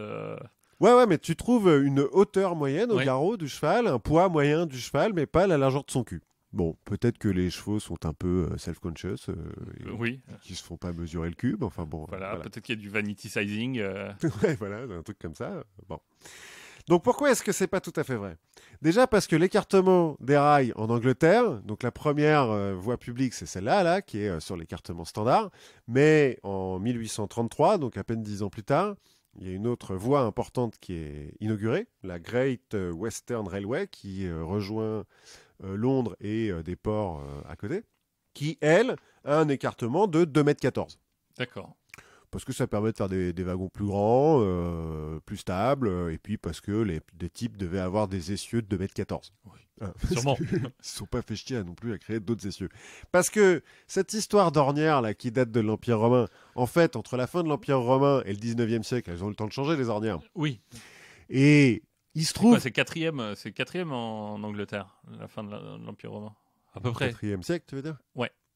Ouais, mais tu trouves une hauteur moyenne au Ouais. garrot du cheval, un poids moyen du cheval, mais pas la largeur de son cul. Bon, peut-être que les chevaux sont un peu self-conscious, et Oui, qui se font pas mesurer le cube. Enfin bon, voilà. voilà. Peut-être qu'il y a du vanity sizing. Ouais, voilà, un truc comme ça. Bon. Donc pourquoi est-ce que c'est pas tout à fait vrai? Déjà parce que l'écartement des rails en Angleterre, donc la première voie publique, c'est celle-là, là, qui est sur l'écartement standard. Mais en 1833, donc à peine 10 ans plus tard, il y a une autre voie importante qui est inaugurée, la Great Western Railway, qui rejoint Londres et des ports à côté, qui, elle, a un écartement de 2,14 m. D'accord. Parce que ça permet de faire des wagons plus grands, plus stables, et puis parce que des types devaient avoir des essieux de 2,14 m. Oui. Ah, Sûrement. Ils ne se sont pas fait chier non plus à créer d'autres essieux. Parce que cette histoire d'ornières là, qui date de l'Empire romain, en fait, entre la fin de l'Empire romain et le 19e siècle, elles ont eu le temps de changer les ornières. Oui. Et il se trouve... Quoi, c'est quatrième en Angleterre, la fin de l'Empire romain. À peu près. 4e siècle, tu veux dire?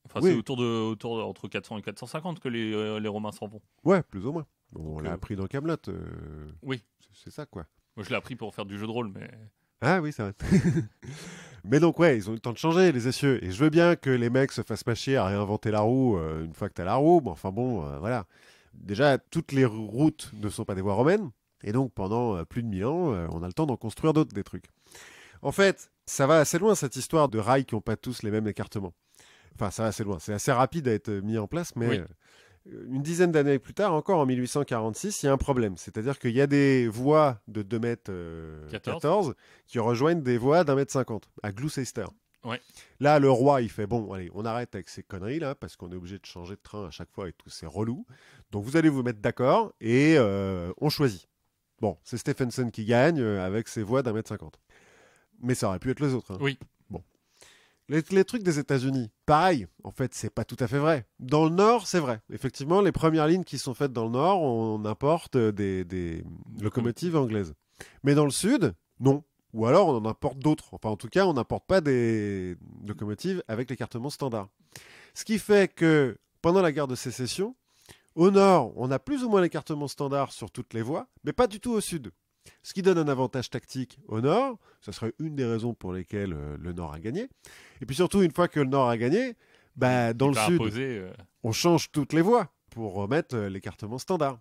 Enfin, Oui. c'est entre 400 et 450 que les Romains s'en vont. Ouais, plus ou moins. On Donc, l'a appris dans Camelot. Oui. C'est ça, quoi. Moi, je l'ai appris pour faire du jeu de rôle, mais... Ah oui, c'est vrai. Mais donc, ouais, ils ont eu le temps de changer, les essieux. Et je veux bien que les mecs se fassent pas chier à réinventer la roue une fois que t'as la roue. Mais enfin bon, voilà. Déjà, toutes les routes ne sont pas des voies romaines. Et donc, pendant plus de 1000 ans, on a le temps d'en construire d'autres, des trucs. En fait, ça va assez loin, cette histoire de rails qui n'ont pas tous les mêmes écartements. Enfin, ça va assez loin. C'est assez rapide à être mis en place, mais... Oui. Une dizaine d'années plus tard, encore en 1846, il y a un problème. C'est-à-dire qu'il y a des voies de 2,14 m qui rejoignent des voies d'1,50 m à Gloucester. Ouais. Là, le roi, il fait bon, allez, on arrête avec ces conneries là, parce qu'on est obligé de changer de train à chaque fois et tout, c'est relou. Donc vous allez vous mettre d'accord et on choisit. Bon, c'est Stephenson qui gagne avec ses voies d'1,50 m. Mais ça aurait pu être les autres. Hein. Oui. Bon. Les trucs des États-Unis, pareil, en fait, c'est pas tout à fait vrai. Dans le Nord, c'est vrai. Effectivement, les premières lignes qui sont faites dans le Nord, on importe des locomotives anglaises. Mais dans le Sud, non. Ou alors, on en importe d'autres. Enfin, en tout cas, on n'importe pas des locomotives avec l'écartement standard. Ce qui fait que, pendant la guerre de Sécession, au Nord, on a plus ou moins l'écartement standard sur toutes les voies, mais pas du tout au Sud. Ce qui donne un avantage tactique au Nord, ça serait une des raisons pour lesquelles le Nord a gagné. Et puis surtout, une fois que le Nord a gagné, bah, dans le Sud, on change toutes les voies pour remettre l'écartement standard.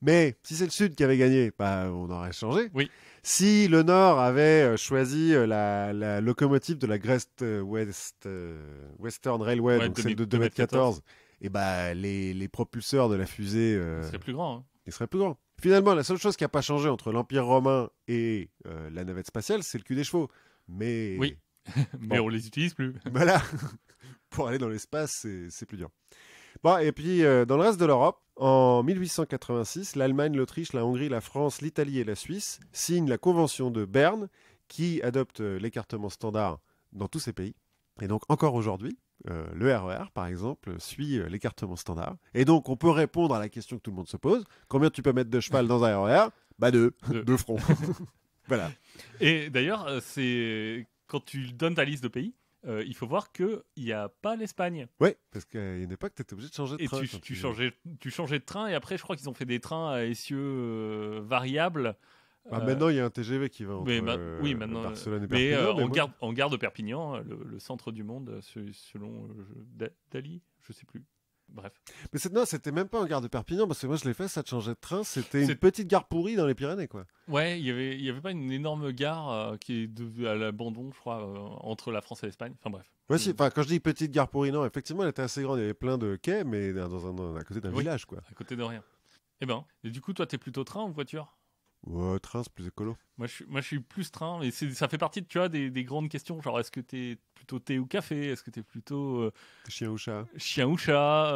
Mais si c'est le Sud qui avait gagné, bah, on aurait changé. Oui. Si le Nord avait choisi la locomotive de la Western Railway, Ouais, donc celle de 2,14 m, et bah, les propulseurs de la fusée c'est plus grand. Hein. ils seraient plus grands. Finalement, la seule chose qui n'a pas changé entre l'Empire romain et la navette spatiale, c'est le cul des chevaux. Mais Oui. Mais on les utilise plus. voilà, pour aller dans l'espace, c'est plus dur. Bon, et puis, dans le reste de l'Europe, en 1886, l'Allemagne, l'Autriche, la Hongrie, la France, l'Italie et la Suisse signent la Convention de Berne qui adopte l'écartement standard dans tous ces pays. Et donc, encore aujourd'hui, le RER, par exemple, suit l'écartement standard. Et donc, on peut répondre à la question que tout le monde se pose. Combien tu peux mettre de cheval dans un RER? Bah, deux fronts. Voilà. Et d'ailleurs, c'est quand tu donnes ta liste de pays, il faut voir qu'il n'y a pas l'Espagne. Oui, parce qu'à une époque, tu étais obligé de changer de Et train. tu changeais de train, et après, je crois qu'ils ont fait des trains à essieux variables. Maintenant, il y a un TGV qui va entre oui, maintenant, Barcelone et mais Perpignan. en gare de Perpignan, le centre du monde, selon Dali, je sais plus. Bref. Mais non, c'était même pas en gare de Perpignan, parce que moi je l'ai fait, ça te changeait de train. C'était une petite gare pourrie dans les Pyrénées, quoi. Ouais, il y avait pas une énorme gare qui est à l'abandon, je crois, entre la France et l'Espagne. Enfin bref. Ouais, quand je dis petite gare pourrie, non, effectivement, elle était assez grande. Il y avait plein de quais, mais à côté d'un village, quoi. À côté de rien. Et du coup, toi, t'es plutôt train ou voiture? Ouais, train, c'est plus écolo. Moi, je suis plus train, et ça fait partie, tu vois, des grandes questions. Genre, est-ce que t'es plutôt thé ou café? Est-ce que t'es plutôt chien ou chat? Chien ou chat,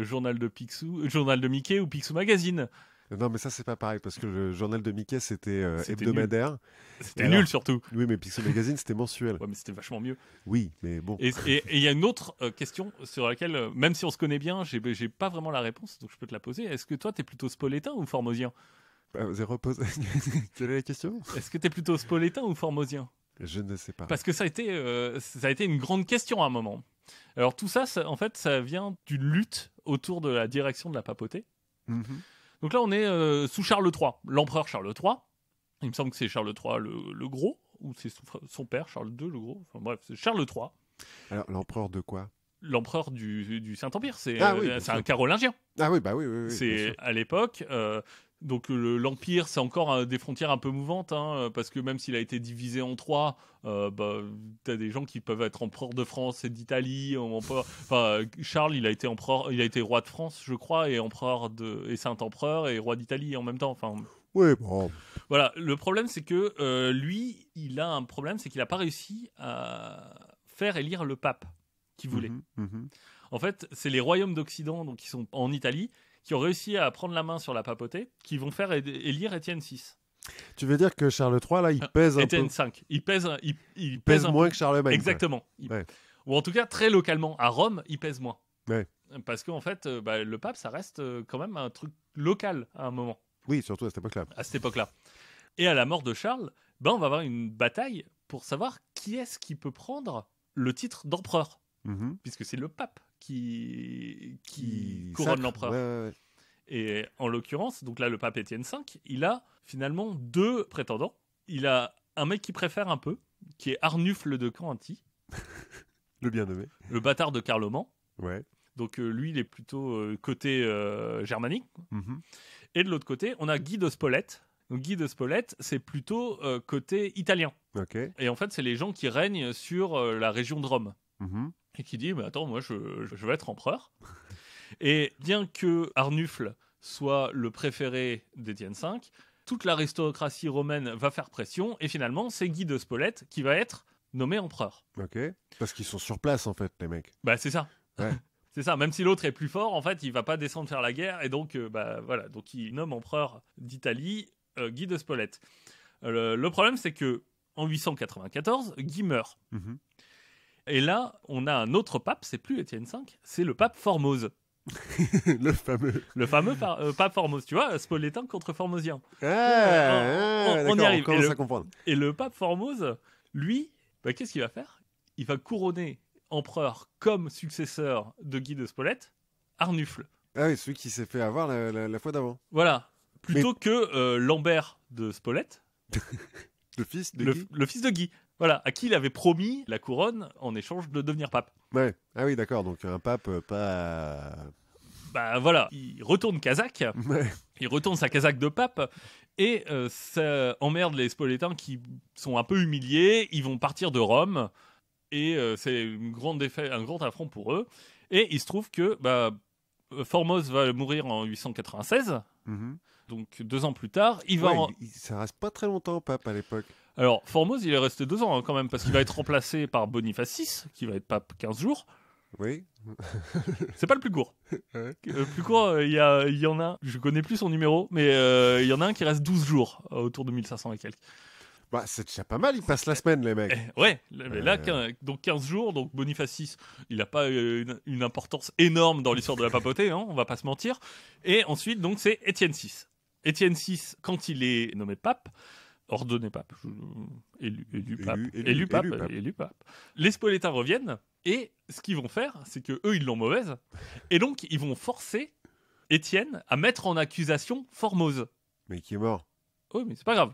journal de Mickey ou Picsou Magazine? Non, mais ça, c'est pas pareil, parce que le journal de Mickey, c'était hebdomadaire. C'était nul, surtout. Oui, mais Picsou Magazine, c'était mensuel. Ouais, mais c'était vachement mieux. Oui, mais bon. Et il y a une autre question sur laquelle, même si on se connaît bien, j'ai pas vraiment la réponse, donc je peux te la poser. Est-ce que toi, t'es plutôt spolétain ou formosien? Vous avez reposé. Quelle est la question? Est-ce que t'es plutôt spolétain ou formosien? Je ne sais pas. Parce que ça a été une grande question à un moment. Alors tout ça, en fait, ça vient d'une lutte autour de la direction de la papauté. Mhm. Donc là, on est sous Charles III, l'empereur Charles III. Il me semble que c'est Charles III le Gros, ou c'est son père, Charles II le Gros. Enfin bref, c'est Charles III, Alors, l'empereur de quoi? l'empereur du Saint-Empire. C'est Ah oui, bien c'est sûr. un carolingien. Ah oui, bah oui, oui, bien C'est sûr. à l'époque. Donc l'Empire, c'est encore des frontières un peu mouvantes, hein, parce que même s'il a été divisé en trois, t'as des gens qui peuvent être empereur de France et d'Italie. Charles, il a été empereur, il a été roi de France, je crois, et et Saint-Empereur et roi d'Italie en même temps. Enfin, Oui, bon. voilà. Le problème, c'est que lui, il a un problème, c'est qu'il n'a pas réussi à faire élire le pape qu'il voulait. Mhm, mhm. En fait, c'est les royaumes d'Occident, donc qui sont en Italie, qui ont réussi à prendre la main sur la papauté, qui vont faire élire Étienne VI. Tu veux dire que Charles III, là, il pèse un peu. Étienne V. Il pèse Il pèse un moins peu. que Charlemagne. Exactement. Ouais. Ou en tout cas, très localement, à Rome, il pèse moins. Ouais. Parce qu'en fait, le pape, ça reste quand même un truc local à un moment, Oui, surtout à cette époque-là. à cette époque-là. Et à la mort de Charles, on va avoir une bataille pour savoir qui est-ce qui peut prendre le titre d'empereur. Mhm. Puisque c'est le pape qui couronne sacre. l'empereur. Ouais, ouais, ouais. Et en l'occurrence, donc là, le pape Étienne V, il a finalement deux prétendants. Il a un mec qu'il préfère un peu, qui est Arnulf de Carinthie, Le bien nommé. le bâtard de Carloman. Ouais. Donc lui, il est plutôt côté germanique. Mhm. Et de l'autre côté, on a Guy de Spolète. Donc Guy de Spolète, c'est plutôt côté italien. Ok. Et en fait, c'est les gens qui règnent sur la région de Rome. Mhm. Et qui dit, mais attends, moi, je veux être empereur. Et bien que Arnulf soit le préféré d'Étienne V, toute l'aristocratie romaine va faire pression, et finalement, c'est Guy de Spolète qui va être nommé empereur. Ok. Parce qu'ils sont sur place, en fait, les mecs. Bah, c'est ça. Ouais. C'est ça. Même si l'autre est plus fort, en fait, il va pas descendre faire la guerre, et donc, voilà. Donc, il nomme empereur d'Italie Guy de Spolète. Le problème, c'est que en 894, Guy meurt. Mhm. Et là, on a un autre pape, c'est plus Étienne V, c'est le pape Formose. Le fameux. Le fameux pape Formose, tu vois, Spolétain contre Formosien. On on y arrive. On commence à comprendre. Et le pape Formose, lui, qu'est-ce qu'il va faire? Il va couronner empereur comme successeur de Guy de Spolète, Arnulf. Ah oui, celui qui s'est fait avoir la fois d'avant. Voilà. Plutôt que Lambert de Spolète, Le fils de Guy. le fils de Guy. Voilà, à qui il avait promis la couronne en échange de devenir pape. Ouais. Ah oui, d'accord. Donc un pape pas. Bah voilà, il retourne Kazakh, Ouais. il retourne sa casaque de pape, et ça emmerde les Spolétains qui sont un peu humiliés, ils vont partir de Rome, et c'est un grand affront pour eux. Et il se trouve que Formose va mourir en 896, Mhm. donc 2 ans plus tard, Ouais, ça reste pas très longtemps, pape, à l'époque. Alors, Formose, il est resté 2 ans quand même, parce qu'il va être remplacé par Boniface VI, qui va être pape 15 jours. Oui. C'est pas le plus court. Ouais. Le plus court, il y en a, je connais plus son numéro, mais il y en a un qui reste 12 jours, autour de 1500 et quelques. Bah, c'est déjà pas mal, ils passent la semaine, les mecs. Ouais, mais là, donc 15 jours, donc Boniface VI, il n'a pas une importance énorme dans l'histoire de la papauté, hein, on va pas se mentir. Et ensuite, donc, c'est Étienne VI. Étienne VI, quand il est nommé pape, ordonné pape, élu pape. Les Spolétains reviennent, et ce qu'ils vont faire, c'est que eux ils l'ont mauvaise, et donc ils vont forcer Étienne à mettre en accusation Formose. Mais qui est mort. Oh, mais c'est pas grave.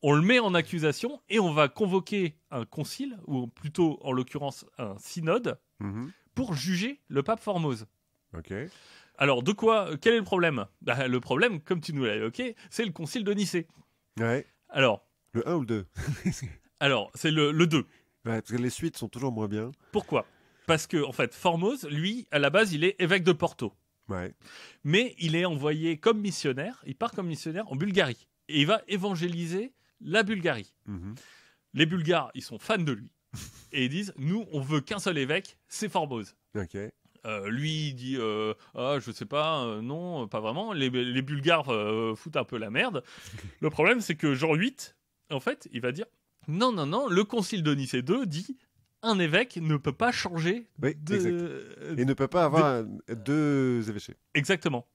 On le met en accusation, et on va convoquer un concile, ou plutôt en l'occurrence un synode, Mhm. pour juger le pape Formose. Ok. Alors, quel est le problème? Le problème, comme tu nous l'as évoqué, c'est le concile de Nicée. Ouais. Alors, Le 1 ou le 2? c'est le 2. Ouais, parce que les suites sont toujours moins bien. Pourquoi? Parce que, en fait, Formose, lui, à la base, il est évêque de Porto. Ouais. Mais il est envoyé comme missionnaire, il part comme missionnaire en Bulgarie. Et il va évangéliser la Bulgarie. Mhm. Les Bulgares, ils sont fans de lui. Et ils disent, nous, on veut qu'un seul évêque, c'est Formose. Ok. Lui, il dit, je sais pas, non, pas vraiment. Les Bulgares foutent un peu la merde. Le problème, c'est que Jean VIII, en fait, il va dire, non, le concile de Nicée II dit, un évêque ne peut pas changer Oui, Il ne peut pas avoir deux évêchés. Exactement.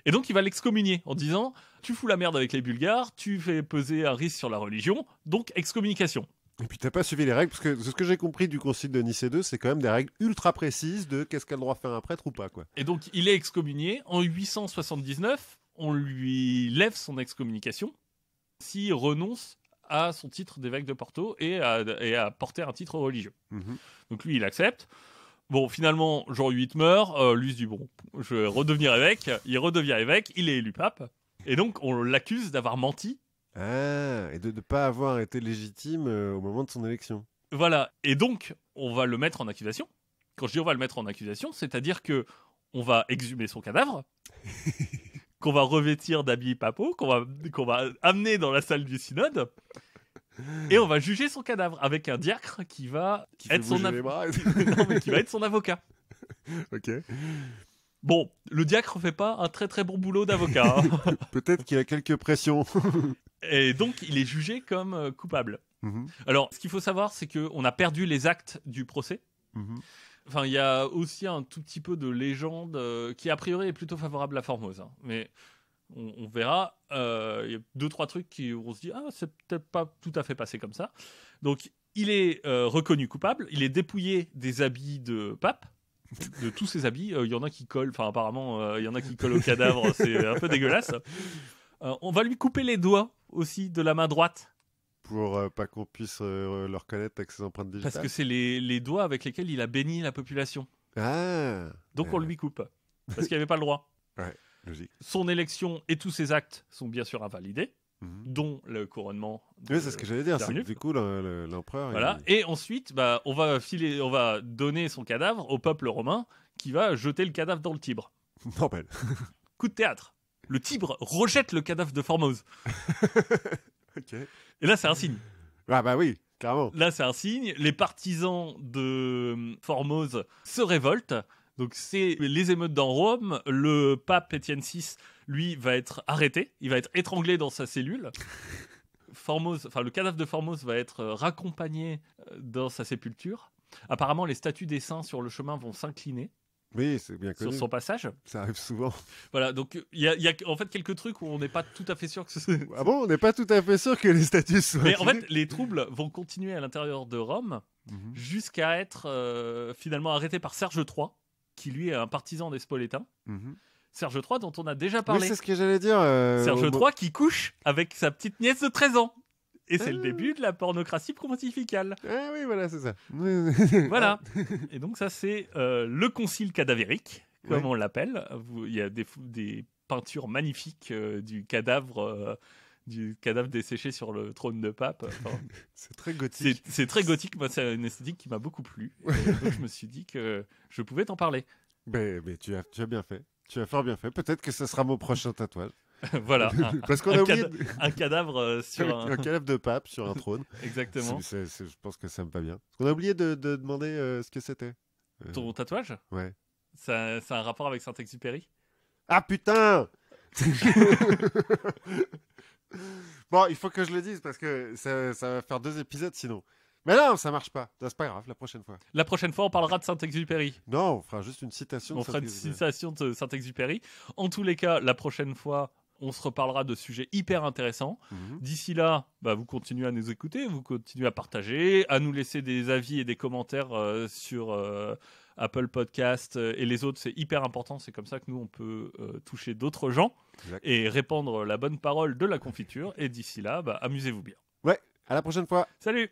Et donc, il va l'excommunier en disant, tu fous la merde avec les Bulgares, tu fais peser un risque sur la religion, donc excommunication. Et puis t'as pas suivi les règles, parce que ce que j'ai compris du concile de Nicée II, c'est quand même des règles ultra précises de qu'est-ce qu'a le droit de faire un prêtre ou pas, quoi. Et donc, il est excommunié. En 879, on lui lève son excommunication s'il renonce à son titre d'évêque de Porto et à porter un titre religieux. Mhm. Donc lui, il accepte. Bon, finalement, Jean VIII meurt. Lui, il se dit, bon, je vais redevenir évêque. Il redevient évêque. Il est élu pape. Et donc, on l'accuse d'avoir menti. Ah, et de ne pas avoir été légitime au moment de son élection. Voilà. Et donc, on va le mettre en accusation. Quand je dis on va le mettre en accusation, c'est-à-dire que on va exhumer son cadavre, qu'on va revêtir d'habits papaux, qu'on va amener dans la salle du synode, et on va juger son cadavre avec un diacre qui va être son les bras. non, mais qui va être son avocat. Ok. Bon, le diacre fait pas un très très bon boulot d'avocat. Hein. Peut-être qu'il y a quelques pressions. Et donc, il est jugé comme coupable. Mhm. Alors, ce qu'il faut savoir, c'est qu'on a perdu les actes du procès. Mhm. Enfin, il y a aussi un tout petit peu de légende qui, a priori, est plutôt favorable à Formose. Hein. Mais on verra. Il y a 2-3 trucs qui on se dit, ah, c'est peut-être pas tout à fait passé comme ça. Donc, il est reconnu coupable. Il est dépouillé des habits de pape. De tous ses habits. Il y en a qui collent. Enfin, apparemment, il y en a qui collent au cadavre. C'est un peu dégueulasse. On va lui couper les doigts aussi de la main droite. Pour pas qu'on puisse le reconnaître avec ses empreintes digitales. Parce que c'est les doigts avec lesquels il a béni la population. Ah. Donc on lui coupe. Parce qu'il n'avait pas le droit. Ouais, logique. Son élection et tous ses actes sont bien sûr invalidés, Mhm. dont le couronnement. Oui, c'est ce que j'allais dire. C'est que Terminus. du coup, l'empereur. Voilà. Et ensuite, bah, on va donner son cadavre au peuple romain qui va jeter le cadavre dans le Tibre. Normal. Coup de théâtre. Le Tibre rejette le cadavre de Formose. Ok. Et là, c'est un signe. Ah bah oui, carrément. Là, c'est un signe. Les partisans de Formose se révoltent. Donc, c'est les émeutes dans Rome. Le pape Étienne VI, lui, va être arrêté. Il va être étranglé dans sa cellule. Le cadavre de Formose va être raccompagné dans sa sépulture. Apparemment, les statues des saints sur le chemin vont s'incliner Oui, c'est bien sur connu. son passage. Ça arrive souvent. Voilà, donc il y a en fait quelques trucs où on n'est pas tout à fait sûr que ce... Ah bon, on n'est pas tout à fait sûr que les statues soient. Mais en inclinées. fait, les troubles vont continuer à l'intérieur de Rome Mhm. jusqu'à être finalement arrêté par Serge III, qui lui est un partisan des Spolétains. Mhm. Serge III dont on a déjà Oui, parlé. c'est ce que j'allais dire. Serge au mo- III qui couche avec sa petite nièce de 13 ans. Et c'est le Ah. début de la pornocratie pontificale. Ah oui, voilà, c'est ça. Voilà. Et donc ça, c'est le concile cadavérique, comme Ouais. on l'appelle. Il y a des peintures magnifiques du cadavre desséché sur le trône de pape. Enfin, C'est très gothique. c'est très gothique. Moi, c'est une esthétique qui m'a beaucoup plu. Et donc, je me suis dit que je pouvais t'en parler. Mais tu as bien fait. Tu as fort bien fait. Peut-être que ce sera mon prochain tatouage. Voilà. Parce qu'on a oublié Un cadavre sur un un... cadavre de pape sur un trône. Exactement. Je pense que ça me va bien. On a oublié de demander ce que c'était. Ton tatouage, Ouais. ça a un rapport avec Saint-Exupéry? Ah putain. Bon, il faut que je le dise parce que ça va faire 2 épisodes sinon. Mais non, ça marche pas. C'est pas grave, la prochaine fois. La prochaine fois, on parlera de Saint-Exupéry. Non, on fera juste une citation. On de fera une Saint-Exupéry. citation de Saint-Exupéry. En tous les cas, la prochaine fois, on se reparlera de sujets hyper intéressants. Mhm. D'ici là, bah, vous continuez à nous écouter, vous continuez à partager, à nous laisser des avis et des commentaires sur Apple Podcast et les autres. C'est hyper important. C'est comme ça que nous, on peut toucher d'autres gens Exact. et répandre la bonne parole de la confiture. Et d'ici là, bah, amusez-vous bien. Ouais, à la prochaine fois. Salut!